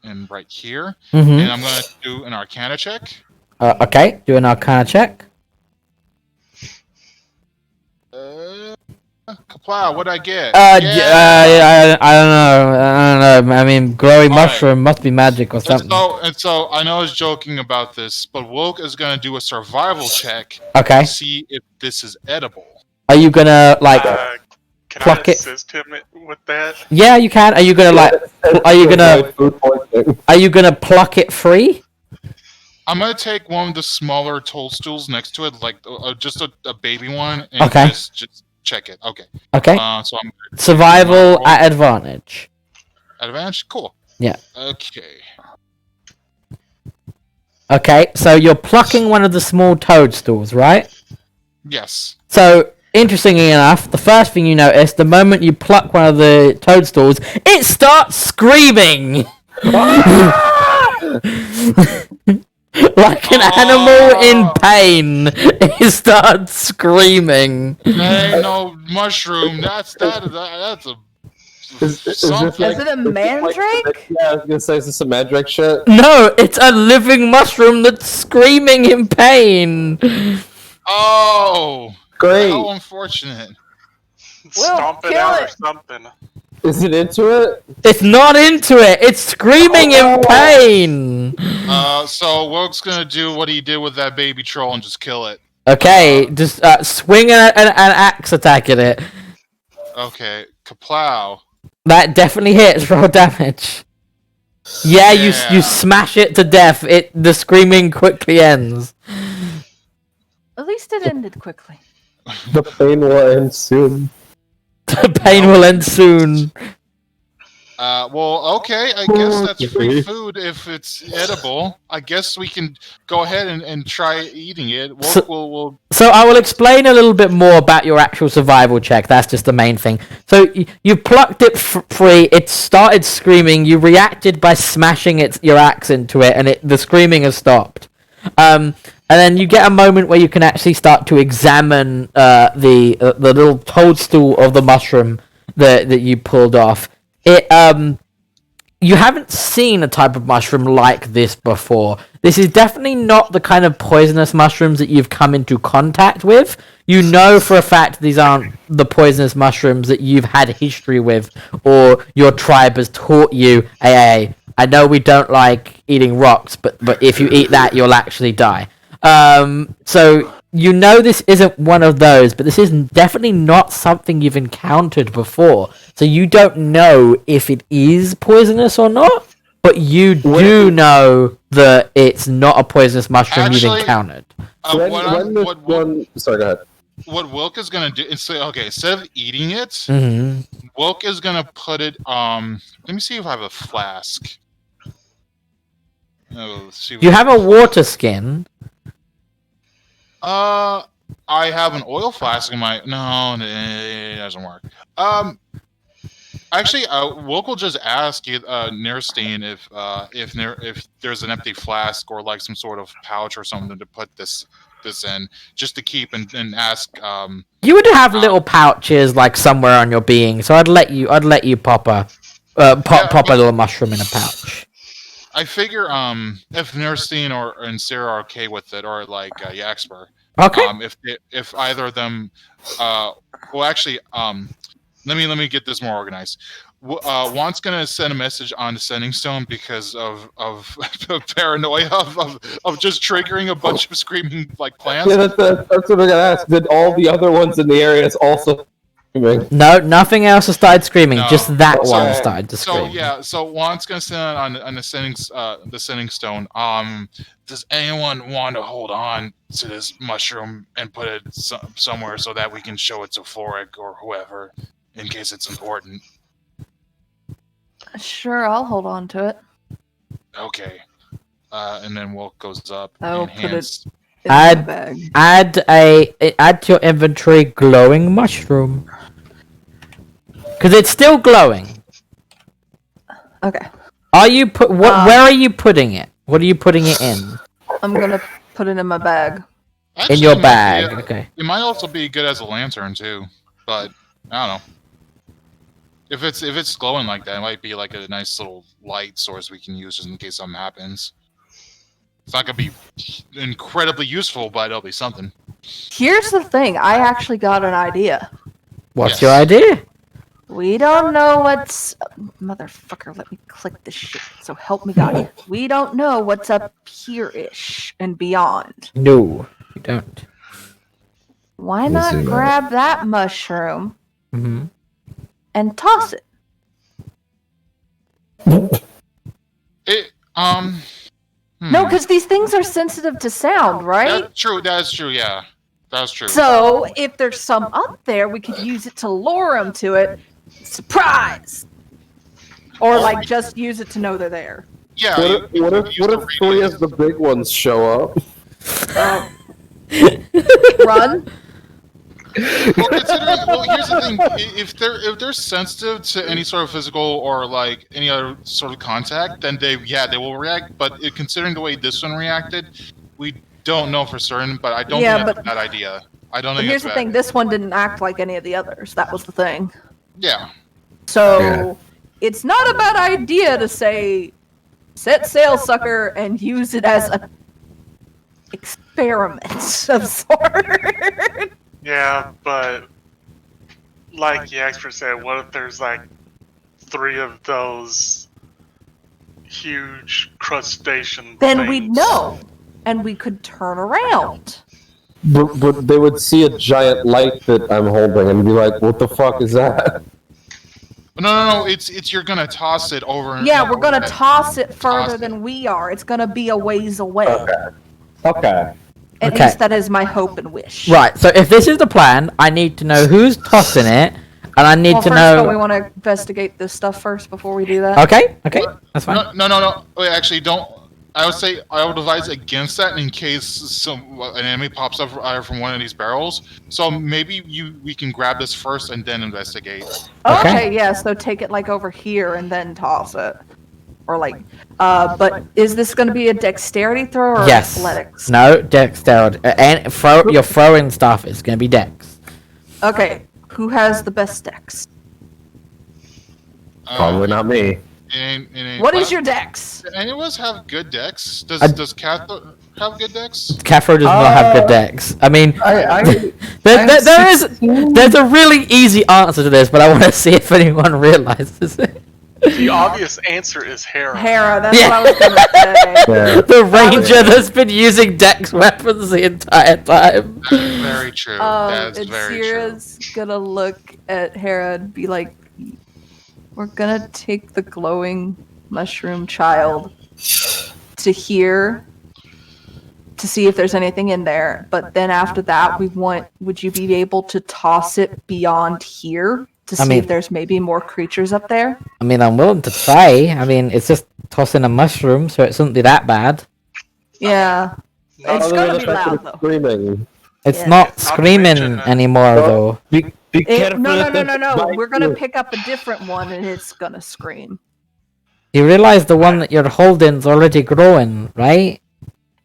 and right here, and I'm gonna do an Arcana check. Okay, do an Arcana check. Kaplow, what'd I get? I don't know. I mean, glowing mushroom must be magic or something. And so I know I was joking about this, but Woke is gonna do a survival check. Okay. To see if this is edible. Are you gonna Can pluck I it? assist him with that? Yeah, you can. Are you gonna Are you gonna pluck it free? I'm gonna take one of the smaller toadstools next to it, like just a baby one, and just check it. Okay. Okay. So I'm survival at advantage. At advantage, cool. Yeah. Okay. Okay, so you're plucking one of the small toadstools, right? Yes. So, interestingly enough, the first thing you notice, the moment you pluck one of the toadstools, it starts screaming! Like an animal in pain, it starts screaming. Hey, no mushroom. That's a. Is Is it a mandrake? Yeah, I was gonna say, is this a mandrake shit? No, it's a living mushroom that's screaming in pain. Oh, Great. how unfortunate. Well, Stomp it kill out or it. something. Is it into it? It's not into it. It's screaming in pain. So Wilk's gonna do what he did with that baby troll and just kill it. Okay, just swing an axe attack at it. Okay, kaplow. That definitely hits. Roll damage. Yeah, you smash it to death. The screaming quickly ends. At least it ended quickly. The pain will end soon. The pain will end soon. Well, okay, I guess that's free food if it's edible. I guess we can go ahead and try eating it. We'll So I will explain a little bit more about your actual survival check. That's just the main thing. So you plucked it free. It started screaming. You reacted by smashing your axe into it, and the screaming has stopped. And then you get a moment where you can actually start to examine the little toadstool of the mushroom that you pulled off. You haven't seen a type of mushroom like this before. This is definitely not the kind of poisonous mushrooms that you've come into contact with. You know for a fact these aren't the poisonous mushrooms that you've had history with, or your tribe has taught you, hey, I know we don't like eating rocks, but if you eat that, you'll actually die. So you know this isn't one of those, but this is definitely not something you've encountered before. So you don't know if it is poisonous or not, but you do know that it's not a poisonous mushroom you've encountered. Sorry, go ahead. What Wilk is gonna do instead of eating it, Wilk is gonna put it. Let me see if I have a flask. You have a water skin. I have an oil flask in my. No, it doesn't work. Actually, Wilk will just ask Nerstein if there's an empty flask or like some sort of pouch or something to put this in, just to keep and ask. You would have little pouches like somewhere on your being, so I'd let you pop a little mushroom in a pouch. I figure if Nerstein and Sarah are okay with it, or like Yaxper, okay. If either of them, let me get this more organized. Juan's gonna send a message on the sending stone because of paranoia of just triggering a bunch of screaming like plants. Yeah, that's what I'm gonna ask. Did all the other ones in the area also screaming? No, nothing else has started screaming. No. Just that one started to scream. So Juan's gonna send on the sending stone. Does anyone want to hold on to this mushroom and put it somewhere so that we can show it to Forik or whoever in case it's important? Sure, I'll hold on to it. Okay. And then Wilk goes up I'll and put hands... it in my bag. Add to your inventory glowing mushroom. Because it's still glowing. Okay. Where are you putting it? What are you putting it in? I'm gonna put it in my bag. Actually, in your bag, okay. It might also be good as a lantern too, but I don't know. If it's glowing like that, it might be like a nice little light source we can use just in case something happens. It's not gonna be incredibly useful, but it'll be something. Here's the thing, I actually got an idea. What's your idea? We don't know what's... Motherfucker, let me click this shit. So help me God. We don't know what's up here-ish and beyond. No, you don't. Why not grab that mushroom and toss it? No, because these things are sensitive to sound, right? That's true, yeah. That's true. So, if there's some up there, we could use it to lure them to it. Surprise! Or, just use it to know they're there. Yeah. What if 3 of the big ones show up? Run? Well, here's the thing. If they're sensitive to any sort of physical or, any other sort of contact, then they will react. But considering the way this one reacted, we don't know for certain, but I don't think that's a bad idea. I don't think here's the thing, this one didn't act like any of the others. That was the thing. Yeah. So, it's not a bad idea to say, set sail, sucker, and use it as an experiment of sort. Yeah, but like Yaxper said, what if there's 3 of those huge crustacean Then things. we'd know, and we could turn around. But they would see a giant light that I'm holding and be like, "What the fuck is that?" No. It's you're gonna toss it over. Yeah, we're gonna that- toss it further it. than we are. It's gonna be a ways away. Okay. At Okay. least that is my hope and wish. Right. So if this is the plan, I need to know who's tossing it, and I need Well, to first, know. don't we want to investigate this stuff first before we do that? Okay. That's fine. No. Wait, actually, don't. I would say I would advise against that in case an enemy pops up from one of these barrels. So maybe we can grab this first and then investigate. Okay. Okay, yeah, so take it like over here and then toss it. Or like, but is this going to be a dexterity throw or Yes. athletics? No, dexterity. And you're throwing stuff. It's gonna be dex. Okay, who has the best dex? Probably not me. It ain't, What is your dex? Do any of us have good decks? I- Does Kath have good decks? Caffro does not have good dex. I mean, there's a really easy answer to this, but I want to see if anyone realizes it. The obvious answer is Hera. Hera, that's Yeah. what I was going to say. Yeah. The ranger that's been using dex weapons the entire time. Very true. That's And very Sierra's gonna look at Hera and be like, we're gonna take the glowing mushroom child to here to see if there's anything in there. But then after that, would you be able to toss it beyond here to see mean- if there's maybe more creatures up there? I mean, I'm willing to try. I mean, it's just tossing a mushroom, so it shouldn't be that bad. Yeah. Not It's Other gonna than be the fact loud, that though. it's screaming. It's Yeah. not Not to screaming mention that- anymore, though. Be careful. No. with the- We're gonna pick up a different one and it's gonna scream. You realize the one that you're holding's already growing, right?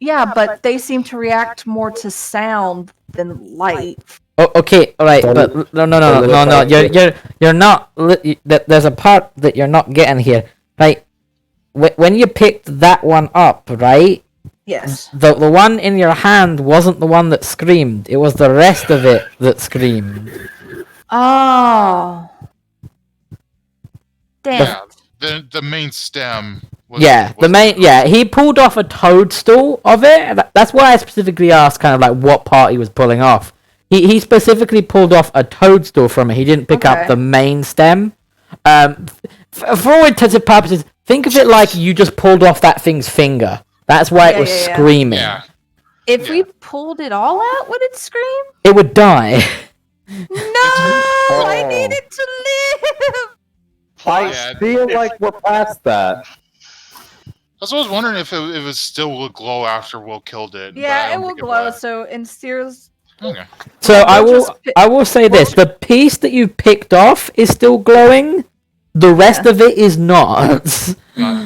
Yeah, but they seem to react more to sound than light. Oh, okay, all right, Then- but no. then You're not. There's a part that you're not getting here, right? When you picked that one up, right? Yes. The one in your hand wasn't the one that screamed. It was the rest of it that screamed. Oh. Damn. Yeah, the main stem. Was, Yeah, was he pulled off a toadstool of it. That's why I specifically asked kind of like what part he was pulling off. He specifically pulled off a toadstool from it. He didn't pick Okay. up the main stem. For all intents and purposes, think of it like you just pulled off that thing's finger. That's why it Yeah, was yeah, yeah. screaming. Yeah. If we pulled it all out, would it scream? It would die. No! I Oh. need it to live! I Yeah, feel if- like we're past that. I was wondering if it still will glow after Will killed it. but I Yeah, it don't will think glow, will. so in Sears... Okay. So We'll just pi- I will say this: the piece that you picked off is still glowing. The rest of it is not.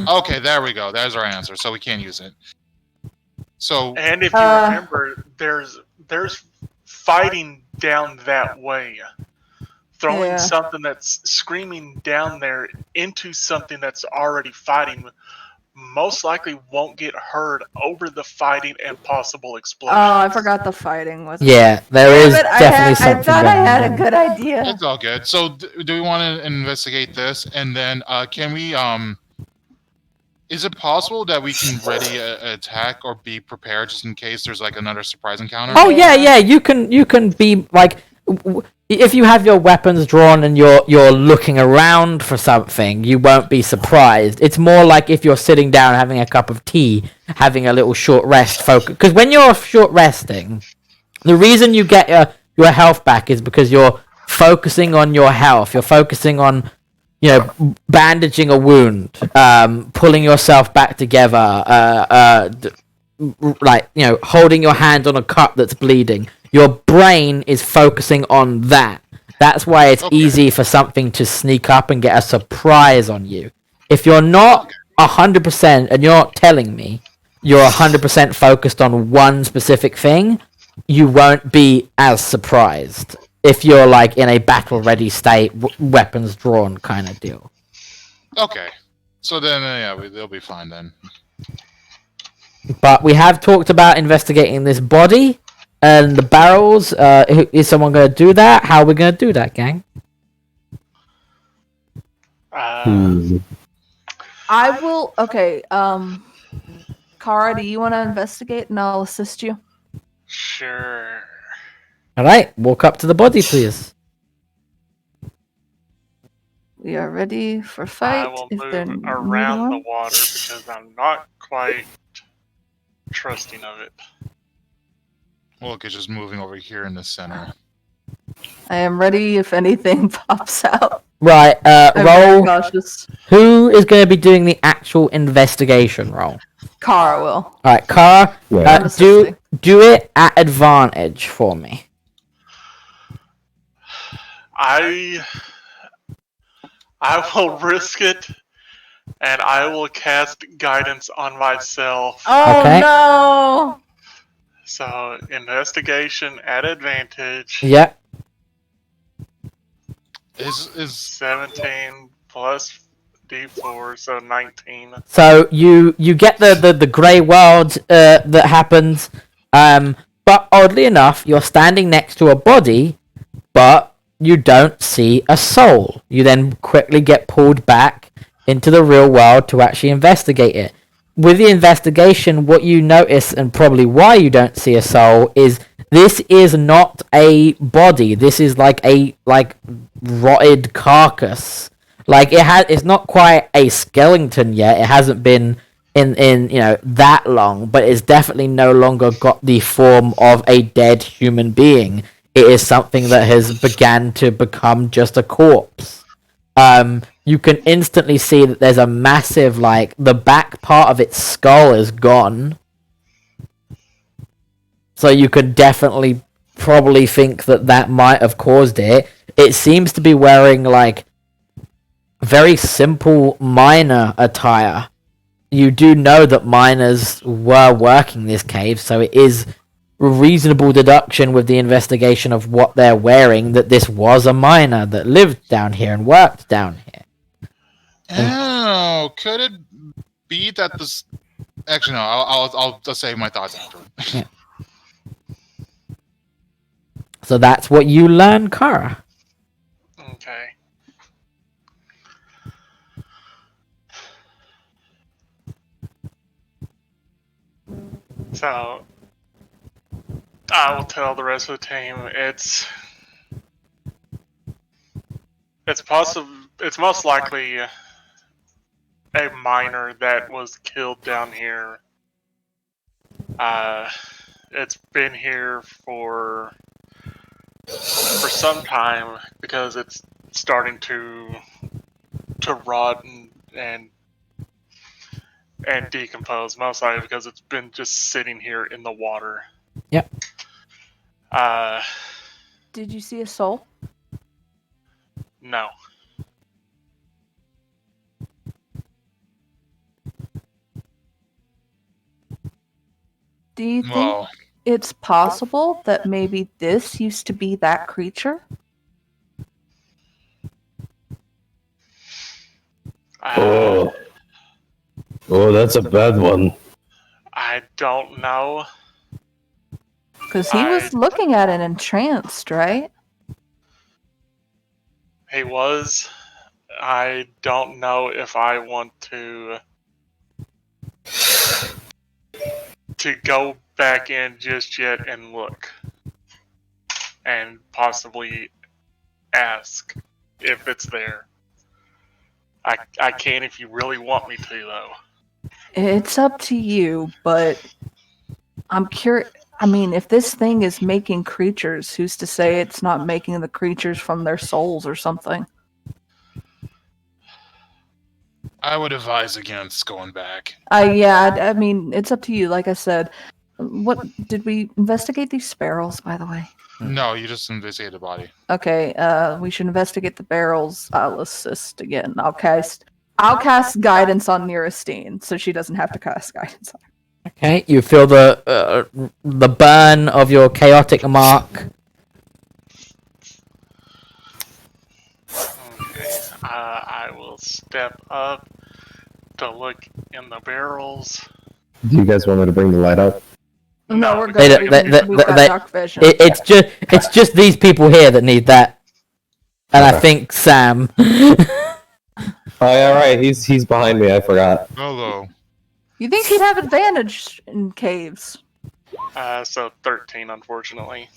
Okay, there we go. There's our answer. So we can't use it. So And if you remember, there's fighting down that way. Throwing Yeah. something that's screaming down there into something that's already fighting most likely won't get heard over the fighting and possible explosion. Oh, I forgot the fighting was... Yeah, there Damn is it, definitely I something. thought I going had a on. good idea. it's all good. So do we want to investigate this? And then can we is it possible that we can ready a attack or be prepared just in case there's like another surprise encounter? Oh yeah. You can be like, if you have your weapons drawn and you're looking around for something, you won't be surprised. It's more like if you're sitting down having a cup of tea, having a little short rest. Focus, because when you're short resting, the reason you get your health back is because you're focusing on your health. You're focusing on, bandaging a wound, pulling yourself back together, holding your hand on a cut that's bleeding. Your brain is focusing on that. That's why it's easy for something to sneak up and get a surprise on you. If you're not 100% and you're not telling me you're 100% focused on one specific thing, you won't be as surprised. If you're like in a battle ready state, weapons drawn kind of deal. Okay. So then they'll be fine then. But we have talked about investigating this body and the barrels. Is someone going to do that? How are we going to do that, gang? I will. Okay. Kara, do you want to investigate, and I'll assist you? Sure. All right, walk up to the body, please. We are ready for I fight. will If they're move needing around the one. water because I'm not quite trusting of it. Look, it's just moving over here in the center. I am ready if anything pops out. Right, I'm very roll. cautious. Who is going to be doing the actual investigation roll? Kara will. All right, Kara, Yeah. I'm assisting. do it at advantage for me. I will risk it, and I will cast guidance on myself. Oh Okay. no! So investigation at advantage. Yeah. Is 17 plus D4, so 19. So you get the grey world that happens, but oddly enough, you're standing next to a body, but you don't see a soul. You then quickly get pulled back into the real world to actually investigate it. With the investigation, what you notice, and probably why you don't see a soul, is this is not a body. This is like a rotted carcass. Like it's not quite a skeleton yet. It hasn't been in that long, but it's definitely no longer got the form of a dead human being. It is something that has began to become just a corpse. You can instantly see that there's a massive, the back part of its skull is gone. So you could definitely probably think that might have caused it. It seems to be wearing, very simple miner attire. You do know that miners were working this cave, so it is reasonable deduction with the investigation of what they're wearing that this was a miner that lived down here and worked down here. Oh, could it be that this? Actually, no. I'll just save my thoughts after. So that's what you learn, Kara. Okay. So, I will tell the rest of the team it's possible. It's most likely a miner that was killed down here. It's been here for some time because it's starting to rot and decompose, most likely because it's been just sitting here in the water. Yep. Did you see a soul? No. Do you think Well, it's possible that maybe this used to be that creature? Oh, that's a bad one. I don't know. Because he was looking at it entranced, right? He was. I don't know if I want to go back in just yet and look. And possibly ask if it's there. I can if you really want me to, though. It's up to you, but I'm curious. I mean, if this thing is making creatures, who's to say it's not making the creatures from their souls or something? I would advise against going back. Yeah, I mean, it's up to you. Like I said, what did we investigate these barrels, by the way? No, you just investigate the body. Okay, we should investigate the barrels. I'll assist again. I'll cast guidance on Nearestine, so she doesn't have to cast guidance on her. Okay, you feel the burn of your chaotic mark. Okay. I will step up to look in the barrels. Do you guys want me to bring the light up? No, we're They- good. We've got they- dark vision. It's just these people here that need that, and I Okay. think Sam. Oh yeah, right. He's behind me. I forgot. Hello. You think he'd have advantage in caves? So 13, unfortunately.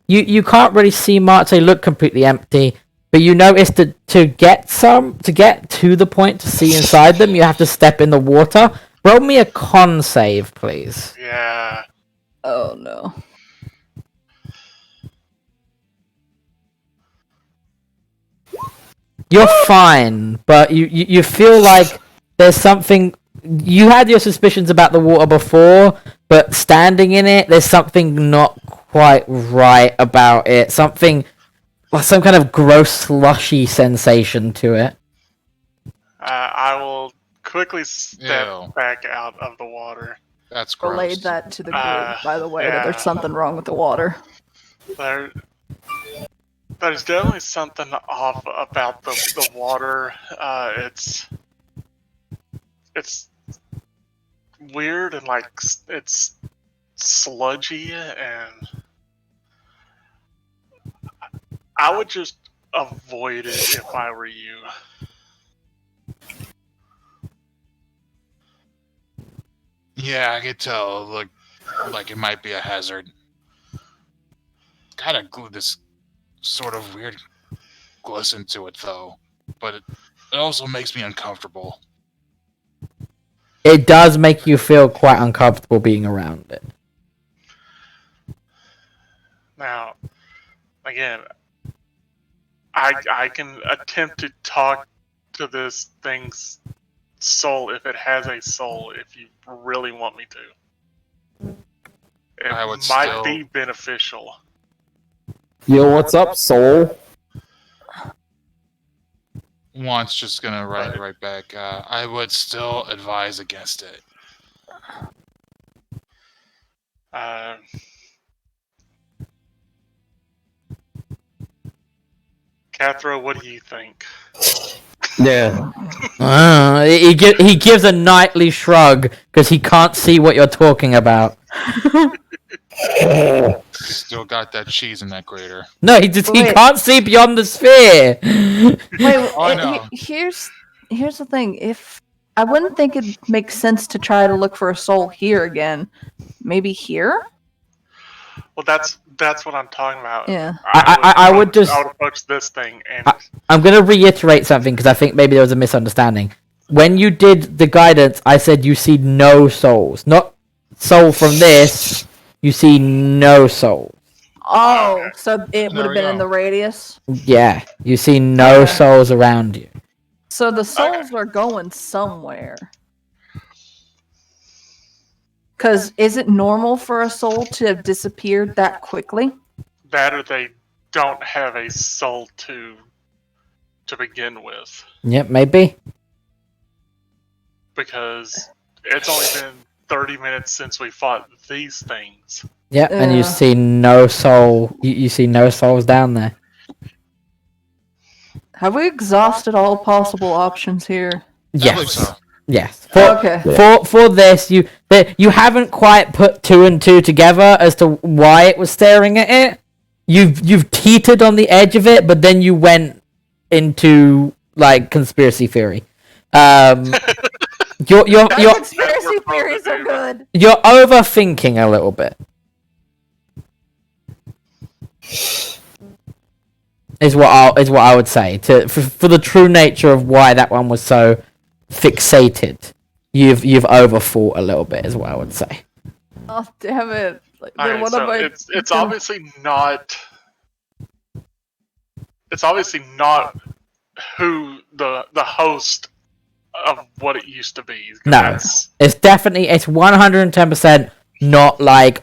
You can't really see much. They look completely empty. But you notice that to get to the point to see inside them, you have to step in the water. Roll me a con save, please. Yeah. Oh no. You're fine, but you feel like there's something. You had your suspicions about the water before, but standing in it, there's something not quite right about it. Some kind of gross slushy sensation to it. I will quickly step Ew. back out of the water. That's gross. Relayed that to the group, by the way, that yeah. there's something wrong with the water. There's definitely something off about the water. It's weird and like it's sludgy, and I would just avoid it if I were you. Yeah, I could tell. Look, like it might be a hazard. Gotta glue this sort of weird glisten to it, though. But it also makes me uncomfortable. It does make you feel quite uncomfortable being around it. Now, again, I can attempt to talk to this thing's soul if it has a soul, if you really want me to. It I would might still- be beneficial. Yo, what's up, soul? Juan's just gonna write right back. I would still advise against it. Cathro, what do you think? Yeah. He gives a knightly shrug because he can't see what you're talking about. Still got that cheese in that grater. No, he Wait. can't see beyond the sphere. Wait, I know. here's the thing. If I wouldn't think it'd make sense to try to look for a soul here again. Maybe here? Well, that's what I'm talking about. Yeah. I would approach this thing and I'm going to reiterate something because I think maybe there was a misunderstanding. When you did the guidance, I said you see no souls. Not soul from this, you see no souls. Oh, so it There would have we been in go. the radius. Yeah, you see no souls around you. So the souls are going somewhere. Because is it normal for a soul to have disappeared that quickly? that or they don't have a soul to begin with. Yep, maybe. Because it's only been 30 minutes since we fought these things. Yep, and you Yeah. see no soul. You see no souls down there. Have we exhausted all possible options here? I believe Yes. so. Yes. Okay. For this, you haven't quite put two and two together as to why it was staring at it. You've teetered on the edge of it, but then you went into like conspiracy theory. You're Conspiracy theories are good. you're overthinking a little bit. Is what I would say for the true nature of why that one was so fixated. You've overthought a little bit, is what I would say. Oh damn it! Like, then Alright, what so am I? it's obviously not. It's obviously not who the host of what it used to be. 'Cause No. that's- It's 110% not like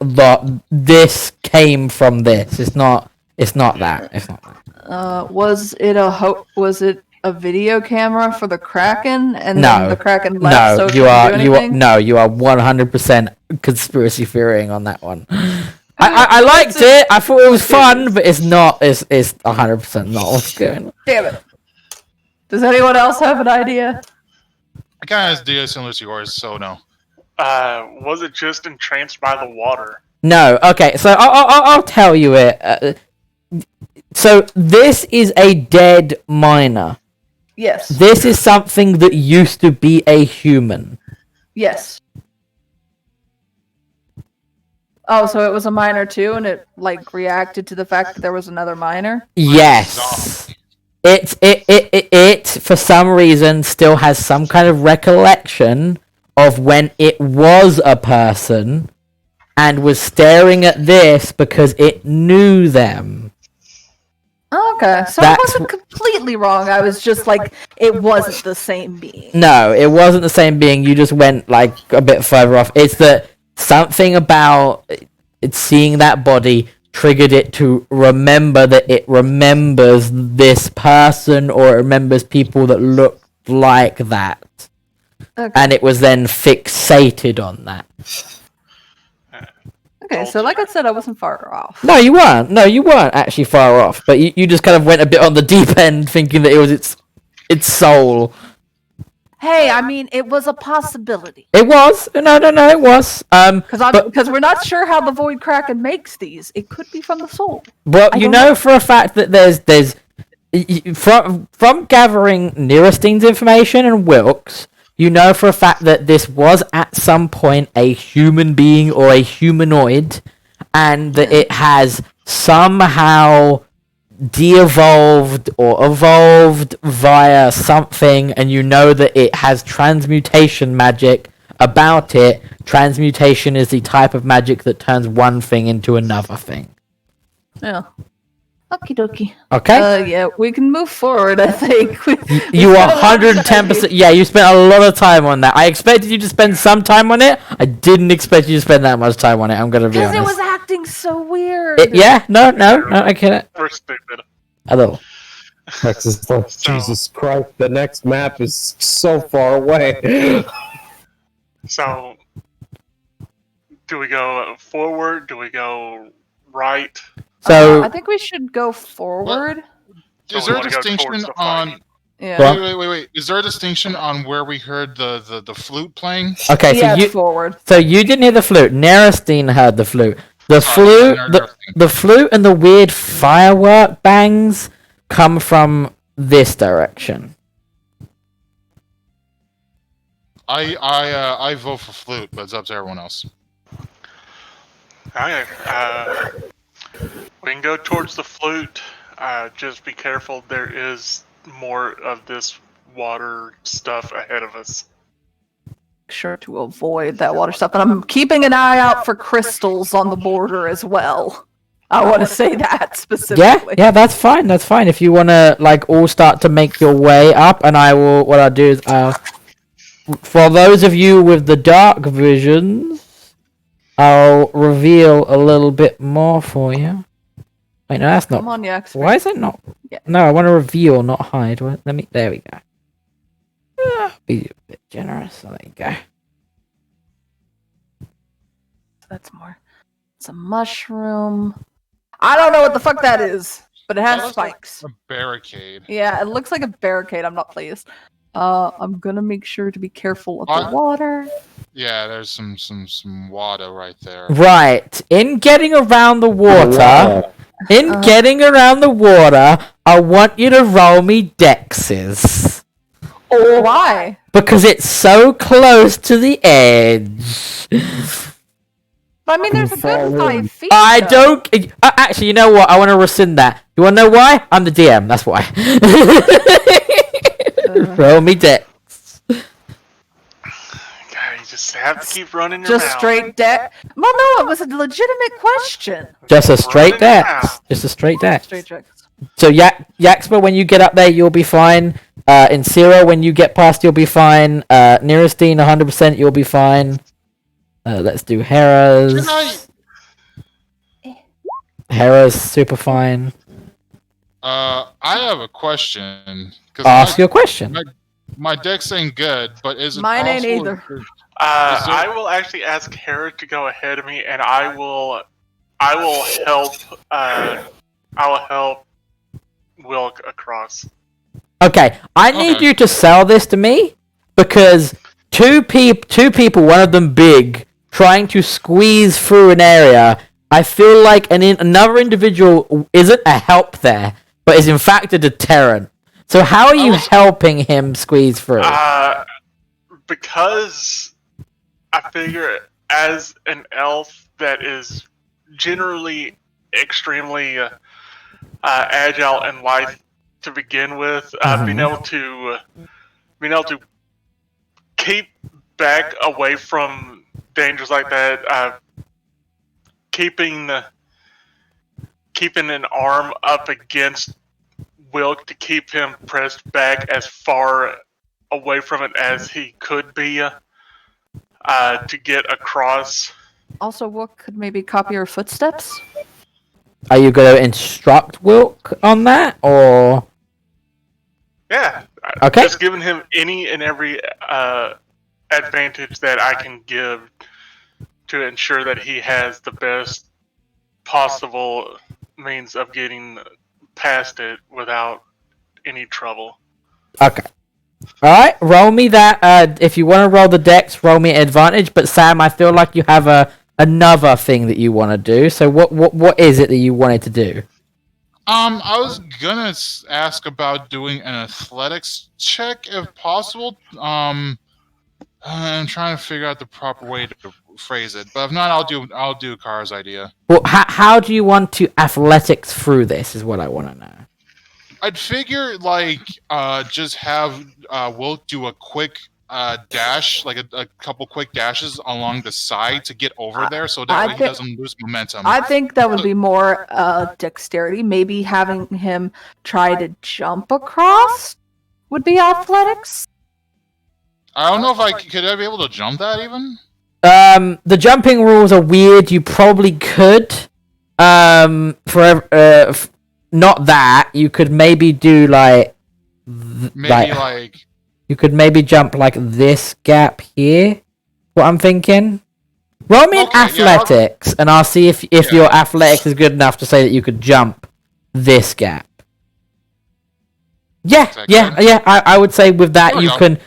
this came from this. It's not that. It's not that. Was it a video camera for the Kraken, and No. then the Kraken left? No, so it you couldn't do are anything? you are 100% conspiracy theorying on that one. I liked it. I thought it was fun, but it's not. It's 100% not what's going on. Damn it! Does anyone else have an idea? I kind of do similar to yours, so no. Was it just entranced by the water? No. Okay. So I'll tell you it. So this is a dead miner. Yes. This is something that used to be a human. Yes. Oh, so it was a minor too, and it like reacted to the fact that there was another minor? Yes. It for some reason still has some kind of recollection of when it was a person and was staring at this because it knew them. Okay, so I wasn't completely wrong. I was just like, it wasn't the same being. No, it wasn't the same being. You just went like a bit further off. It's that something about it seeing that body triggered it to remember that it remembers this person or it remembers people that look like that. Okay. And it was then fixated on that. Okay, so like I said, I wasn't far off. No, you weren't. No, you weren't actually far off. But you just kind of went a bit on the deep end thinking that it was its soul. Hey, I mean, it was a possibility. It was. No, it was. Because we're not sure how the Void Kraken makes these. It could be from the soul. Well, I you don't know know. for a fact that there's from gathering Neurostein's information and Wilkes, you know for a fact that this was at some point a human being or a humanoid, and that it has somehow de-evolved or evolved via something, and you know that it has transmutation magic about it. Transmutation is the type of magic that turns one thing into another thing. Yeah. Okie dokie. Okay? Yeah, we can move forward, I think. You are 110%. Yeah, you spent a lot of time on that. I expected you to spend some time on it. I didn't expect you to spend that much time on it. I'm gonna be Because honest. it was acting so weird. Yeah, no, I get it. We're stupid. Hello. Rex is like, Jesus Christ, the next map is so far away. So, do we go forward? Do we go right? So, I think we should go forward. Is So there we a wanna go distinction towards the on? fight. Yeah. Well- Wait. Is there a distinction on where we heard the flute playing? okay, Yeah, so it's forward. you didn't hear the flute. Nerestein heard the flute. The Sorry, flute, I heard the, everything. the flute and the weird firework bangs come from this direction. I vote for flute, but it's up to everyone else. Okay. We can go towards the flute. Just be careful. There is more of this water stuff ahead of us. Sure to avoid that water stuff, and I'm keeping an eye out for crystals on the border as well. I want to say that specifically. Yeah, that's fine. That's fine. If you wanna like all start to make your way up, and I will. What I'll do is, for those of you with the dark visions, I'll reveal a little bit more for you. Wait, no, that's not. Come on, Yax. Why is it not? Yeah. No, I want to reveal, not hide. Let me. There we go. Be a bit generous. So there you go. That's more. It's a mushroom. I don't know what the fuck that is, but it That has looks like spikes. A barricade. Yeah, it looks like a barricade. I'm not pleased. I'm gonna make sure to be careful of the What? water. Yeah, there's some water right there. Right. In getting around the water, getting around the water, I want you to roll me dexes. Why? Because it's so close to the edge. But I mean, there's a good 5 feet. I though. don't. Actually, you know what? I want to rescind that. You want to know why? I'm the DM. That's why. Roll me dex. God, you just have to keep running your Just mouth. straight deck. Well, no, it was a legitimate question. Just a straight Running your dex. mouth. Just a straight dex. Straight deck. So Yaxpa, when you get up there, you'll be fine. In Zero, when you get past, you'll be fine. Nearestine, 100%, you'll be fine. Let's do Hera's. Can I- Hera's super fine. I have a question. 'Cause Ask your question. My dex ain't good, but is it Mine ain't possible either. Is there- I will actually ask Hera to go ahead of me, and I will help. I will help Wilk across. Okay, I need Okay. you to sell this to me because two people, one of them big, trying to squeeze through an area. I feel like another individual isn't a help there, but is in fact a deterrent. So how are you was- helping him squeeze through? Because I figure as an elf that is generally extremely agile and lithe to begin with, being able to keep back away from dangers like that, keeping an arm up against Wilk to keep him pressed back as far away from it as he could be to get across. Also, what could maybe copy your footsteps? Are you going to instruct Wilk on that, or? Yeah. Okay. Just giving him any and every advantage that I can give to ensure that he has the best possible means of getting past it without any trouble. Okay. Alright, roll me that. If you want to roll the dex, roll me advantage. But Sam, I feel like you have another thing that you want to do. So what is it that you wanted to do? I was gonna ask about doing an athletics check if possible. I'm trying to figure out the proper way to phrase it, but if not, I'll do Kara's idea. Well, how do you want to athletics through this? Is what I want to know. I'd figure just have Wilk do a quick dash, like a couple quick dashes along the side to get over there, so that he doesn't lose momentum. I think that would be more dexterity. Maybe having him try to jump across would be athletics. I don't know if could I be able to jump that even. The jumping rules are weird. You probably could. Not that. You could maybe do you could maybe jump like this gap here. What I'm thinking. Roll me an athletics, and I'll see if your athletics is good enough to say that you could jump this gap. Yeah. I would say with that you're gonna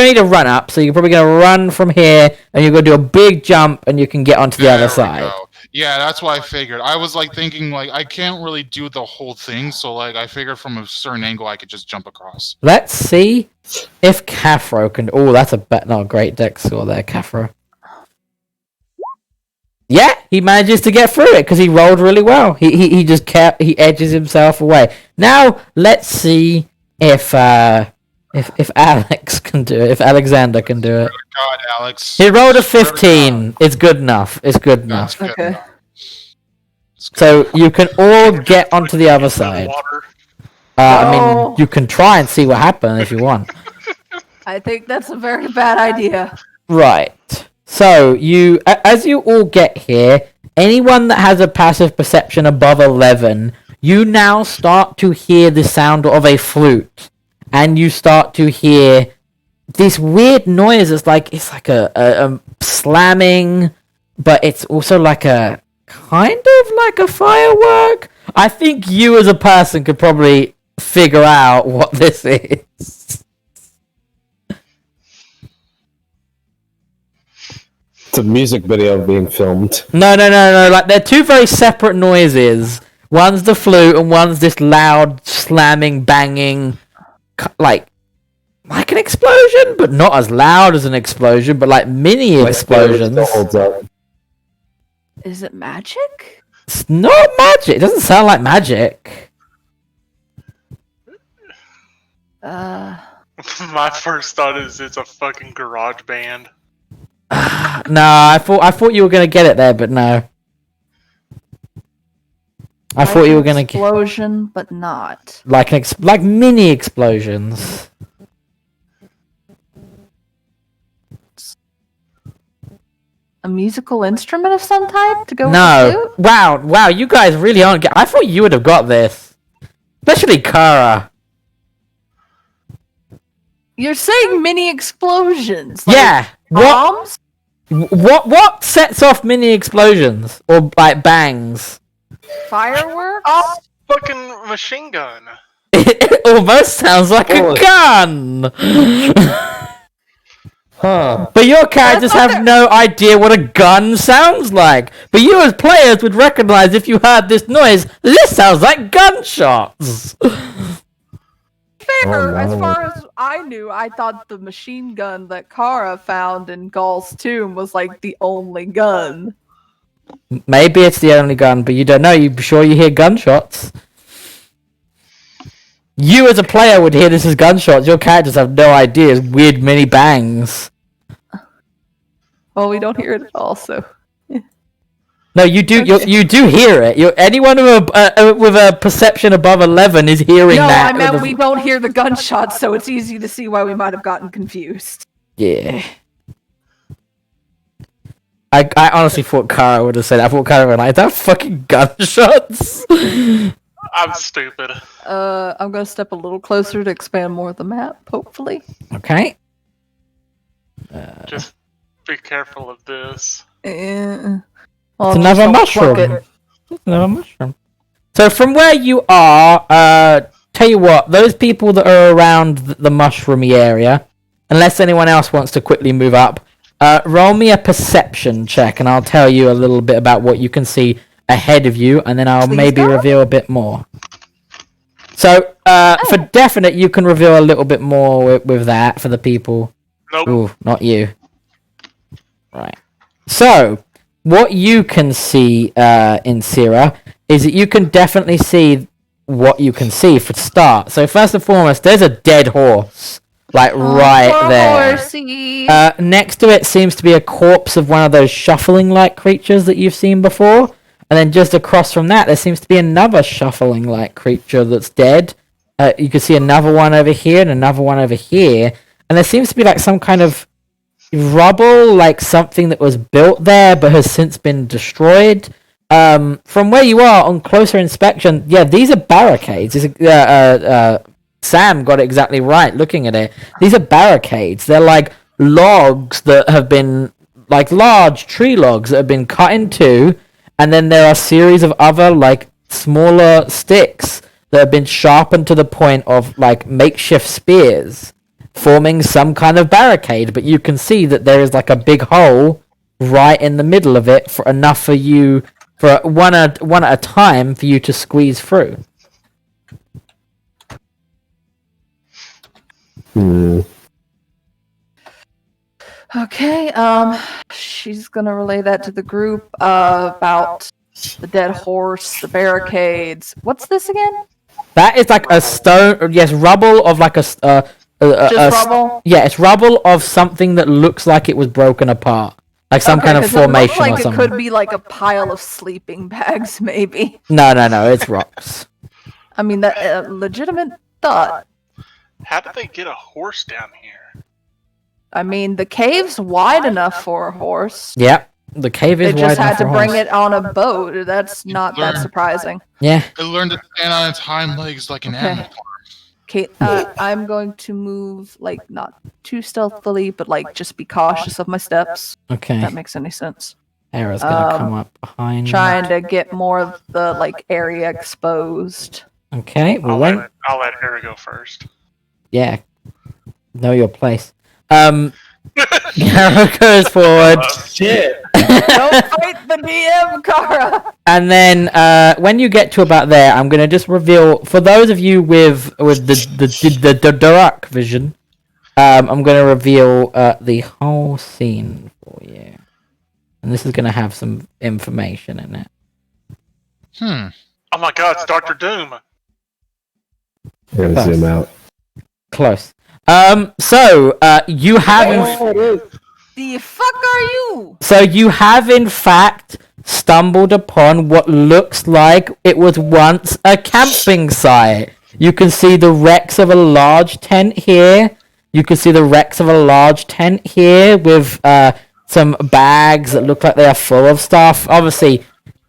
need to run up, so you're probably gonna run from here, and you're gonna do a big jump, and you can get onto the other side. Go. Yeah, that's what I figured. I was thinking I can't really do the whole thing, so I figured from a certain angle I could just jump across. Let's see if Cathro can. Oh, that's not a great dex score there, Cathro. Yeah, he manages to get through it because he rolled really well. He just he edges himself away. Now let's see if Alex can do it. If Alexander can do it. God, Alex. He rolled a 15. It's good enough. It's good enough. That's good Okay. enough. So you can all get onto the other side. Water. I No. mean, you can try and see what happens if you want. I think that's a very bad idea. Right. So as you all get here, anyone that has a passive perception above 11, you now start to hear the sound of a flute, and you start to hear this weird noise. It's like a slamming, but it's also like a kind of like a firework. I think you as a person could probably figure out what this is. It's a music video being filmed. No. Like, they're two very separate noises. One's the flute, and one's this loud, slamming, banging, like an explosion, but not as loud as an explosion, but like mini explosions. Still holds up. Is it magic? It's not magic. It doesn't sound like magic. My first thought is it's a fucking garage band. No, I thought you were gonna get it there, but no. I thought you were gonna get explosion, but not. like mini explosions. A musical instrument of some type to go with the No. flute? Wow, you guys really aren't I thought you would have got this. Especially Kara. You're saying mini explosions. Like Yeah. bombs? What sets off mini explosions? Or like bangs? Fireworks? Oh, fucking machine gun. It almost sounds like Oh. a gun. Huh. But your characters That's what have no idea what a gun sounds like. But you as players would recognize if you heard this noise, this sounds like gunshots. fair, Oh, as no. far as I knew, I thought the machine gun that Kara found in Gaul's tomb was like the only gun. Maybe it's the only gun, but you don't know. You sure you hear gunshots? You as a player would hear this as gunshots. Your characters have no idea. It's weird mini bangs. Well, we don't hear it at all, so. No, you do. Okay. You do hear it. Anyone with a perception above 11 is hearing No, that. I meant we don't hear the gunshots, so it's easy to see why we might have gotten confused. Yeah. I honestly thought Kara would have said that. I thought Kara would like, that fucking gunshots. I'm stupid. I'm gonna step a little closer to expand more of the map, hopefully. Okay. Just be careful of this. Well, It's another just don't pluck mushroom. it. Another mushroom. So from where you are, tell you what, those people that are around the mushroomy area, unless anyone else wants to quickly move up, roll me a perception check, and I'll tell you a little bit about what you can see ahead of you, and then I'll Please maybe don't. reveal a bit more. So, for definite, you can reveal a little bit more with that for the people. Nope. Ooh, not you. Right. So, what you can see in Sierra is that you can definitely see what you can see for start. So, first and foremost, there's a dead horse. Like, right there. Horsey. Next to it seems to be a corpse of one of those shuffling-like creatures that you've seen before. And then just across from that, there seems to be another shuffling-like creature that's dead. You can see another one over here and another one over here. And there seems to be like some kind of rubble, like something that was built there but has since been destroyed. From where you are, on closer inspection, yeah, these are barricades. Sam got it exactly right looking at it. These are barricades. They're like logs that have been, like large tree logs that have been cut in two, and then there are a series of other, like, smaller sticks that have been sharpened to the point of, like, makeshift spears, forming some kind of barricade. But you can see that there is, like, a big hole right in the middle of it for enough for you, for one at a time, for you to squeeze through. Okay, she's gonna relay that to the group about the dead horse, the barricades. What's this again? That is like a stone, yes, rubble of like Just rubble? Yeah, it's rubble of something that looks like it was broken apart. Like some kind of 'cause it looks formation like or it something. could be like a pile of sleeping bags, maybe. No, it's rocks. I mean, that legitimate thought. How did they get a horse down here? I mean, the cave's wide enough for a horse. Yep, the cave is They wide just had enough to for bring horse. it on a boat. That's not that surprising. Yeah, It learned to stand on its hind legs like an Okay. animal. Okay, I'm going to move, like, not too stealthily, but, like, just be cautious of my steps. If okay. that makes any sense. Hera's gonna come up behind. Trying to get more of the, like, area exposed. Okay, I'll wait. let Harry go first. Yeah, know your place. Hera goes forward. Shit. Don't fight the DM, Kara! And then when you get to about there, I'm gonna just reveal for those of you with the dark vision. I'm gonna reveal the whole scene for you, and this is gonna have some information in it. Oh my god, it's Dr. Doom. I'm gonna zoom out. Close. So you have The fuck are you? So you have in fact stumbled upon what looks like it was once a camping site. You can see the wrecks of a large tent here. You can see the wrecks of a large tent here with some bags that look like they are full of stuff. Obviously,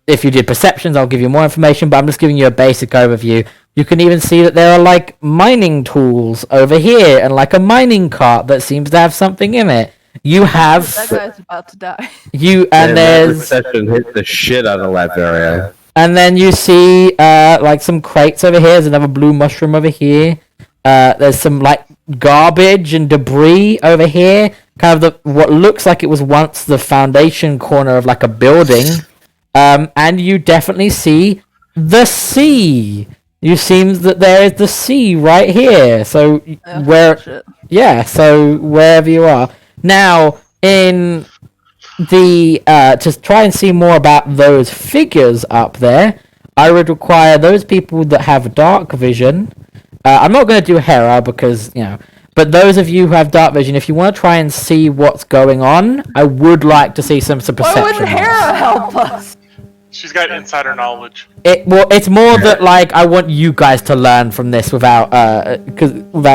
if you did perceptions, I'll give you more information, but I'm just giving you a basic overview. You can even see that there are like mining tools over here and like a mining cart that seems to have something in it. You have That guy's about to die. and there's Perception hit the shit out of Latveria. and then you see like some crates over here. There's another blue mushroom over here. There's some like garbage and debris over here. Kind of what looks like it was once the foundation corner of like a building. And you definitely see the sea. You seems that there is the sea right here. So Shit. so wherever you are. Now, in the to try and see more about those figures up there, I would require those people that have dark vision. I'm not going to do Hera because, but those of you who have dark vision, if you want to try and see what's going on, I would like to see some perception. Why wouldn't Hera help us? She's got insider knowledge. It's more that I want you guys to learn from this without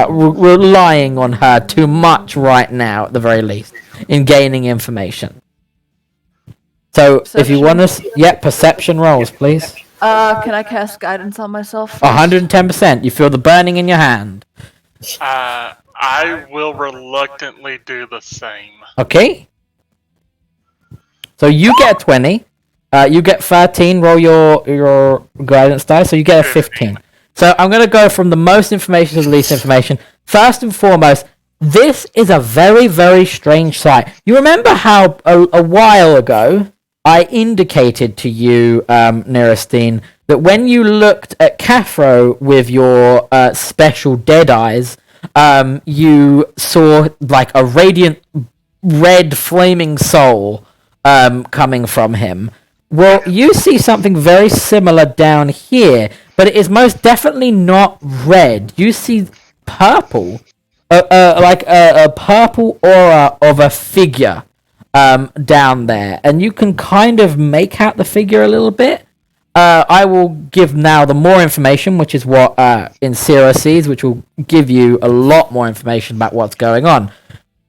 relying on her too much right now, at the very least, in gaining information. So if you want to, perception rolls, please. Can I cast guidance on myself? 110%. You feel the burning in your hand. I will reluctantly do the same. Okay. So you get a 20. You get 13. Roll your guidance die. So you get a 15. So I'm going to go from the most information to the least information. First and foremost, this is a very, very strange sight. You remember how a while ago I indicated to you, Neristine, that when you looked at Cathro with your special dead eyes, you saw like a radiant red flaming soul coming from him. Well, you see something very similar down here, but it is most definitely not red. You see purple, like a purple aura of a figure down there, and you can kind of make out the figure a little bit. I will give now the more information, which is what Insira sees, which will give you a lot more information about what's going on.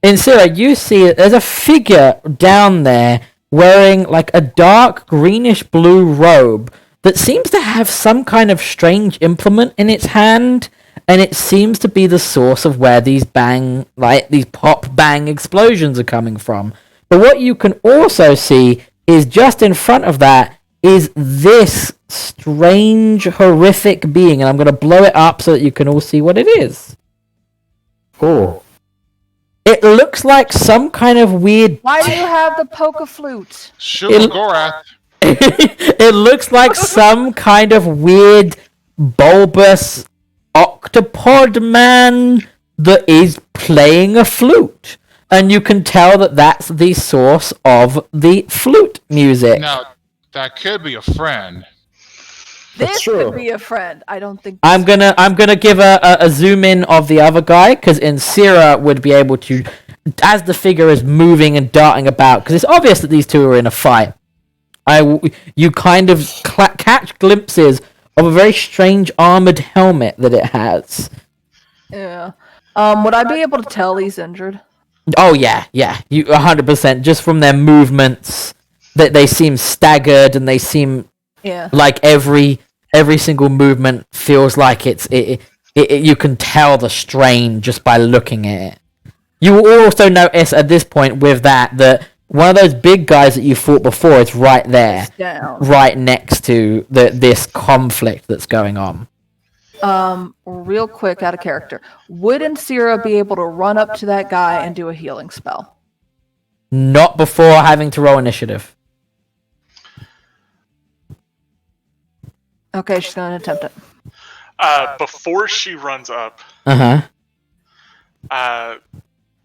Insira, you see there's a figure down there wearing like a dark greenish blue robe that seems to have some kind of strange implement in its hand, and it seems to be the source of where these pop bang explosions are coming from. But what you can also see is just in front of that is this strange, horrific being, and I'm going to blow it up so that you can all see what it is. Cool. It looks like some kind of weird... Why do you have the poker flute? Shoot Gorath. It looks like some kind of weird, bulbous octopod man that is playing a flute. And you can tell that that's the source of the flute music. Now, that could be a friend. This true. could be a friend. I don't think. I'm gonna give a zoom in of the other guy, because Insira would be able to, as the figure is moving and darting about, because it's obvious that these two are in a fight. You kind of catch glimpses of a very strange armored helmet that it has. Yeah. Would I be able to tell he's injured? Oh yeah, you 100%. Just from their movements, that they seem staggered, and they seem like every single movement feels like it. You can tell the strain just by looking at it. You will also notice at this point with that one of those big guys that you fought before is right there, right next to this conflict that's going on. Real quick, out of character, would Insira be able to run up to that guy and do a healing spell? Not before having to roll initiative. Okay, she's going to attempt it. Before she runs up, I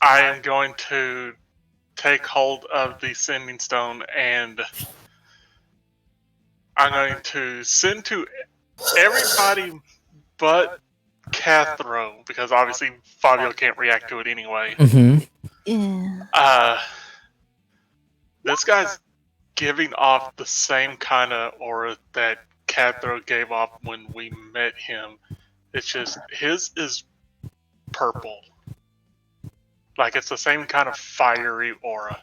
am going to take hold of the sending stone, and I'm going to send to everybody but Cathro, because obviously Fabio can't react to it anyway. Yeah. This guy's giving off the same kind of aura that Cathro gave off when we met him. It's just, his is purple. Like, it's the same kind of fiery aura.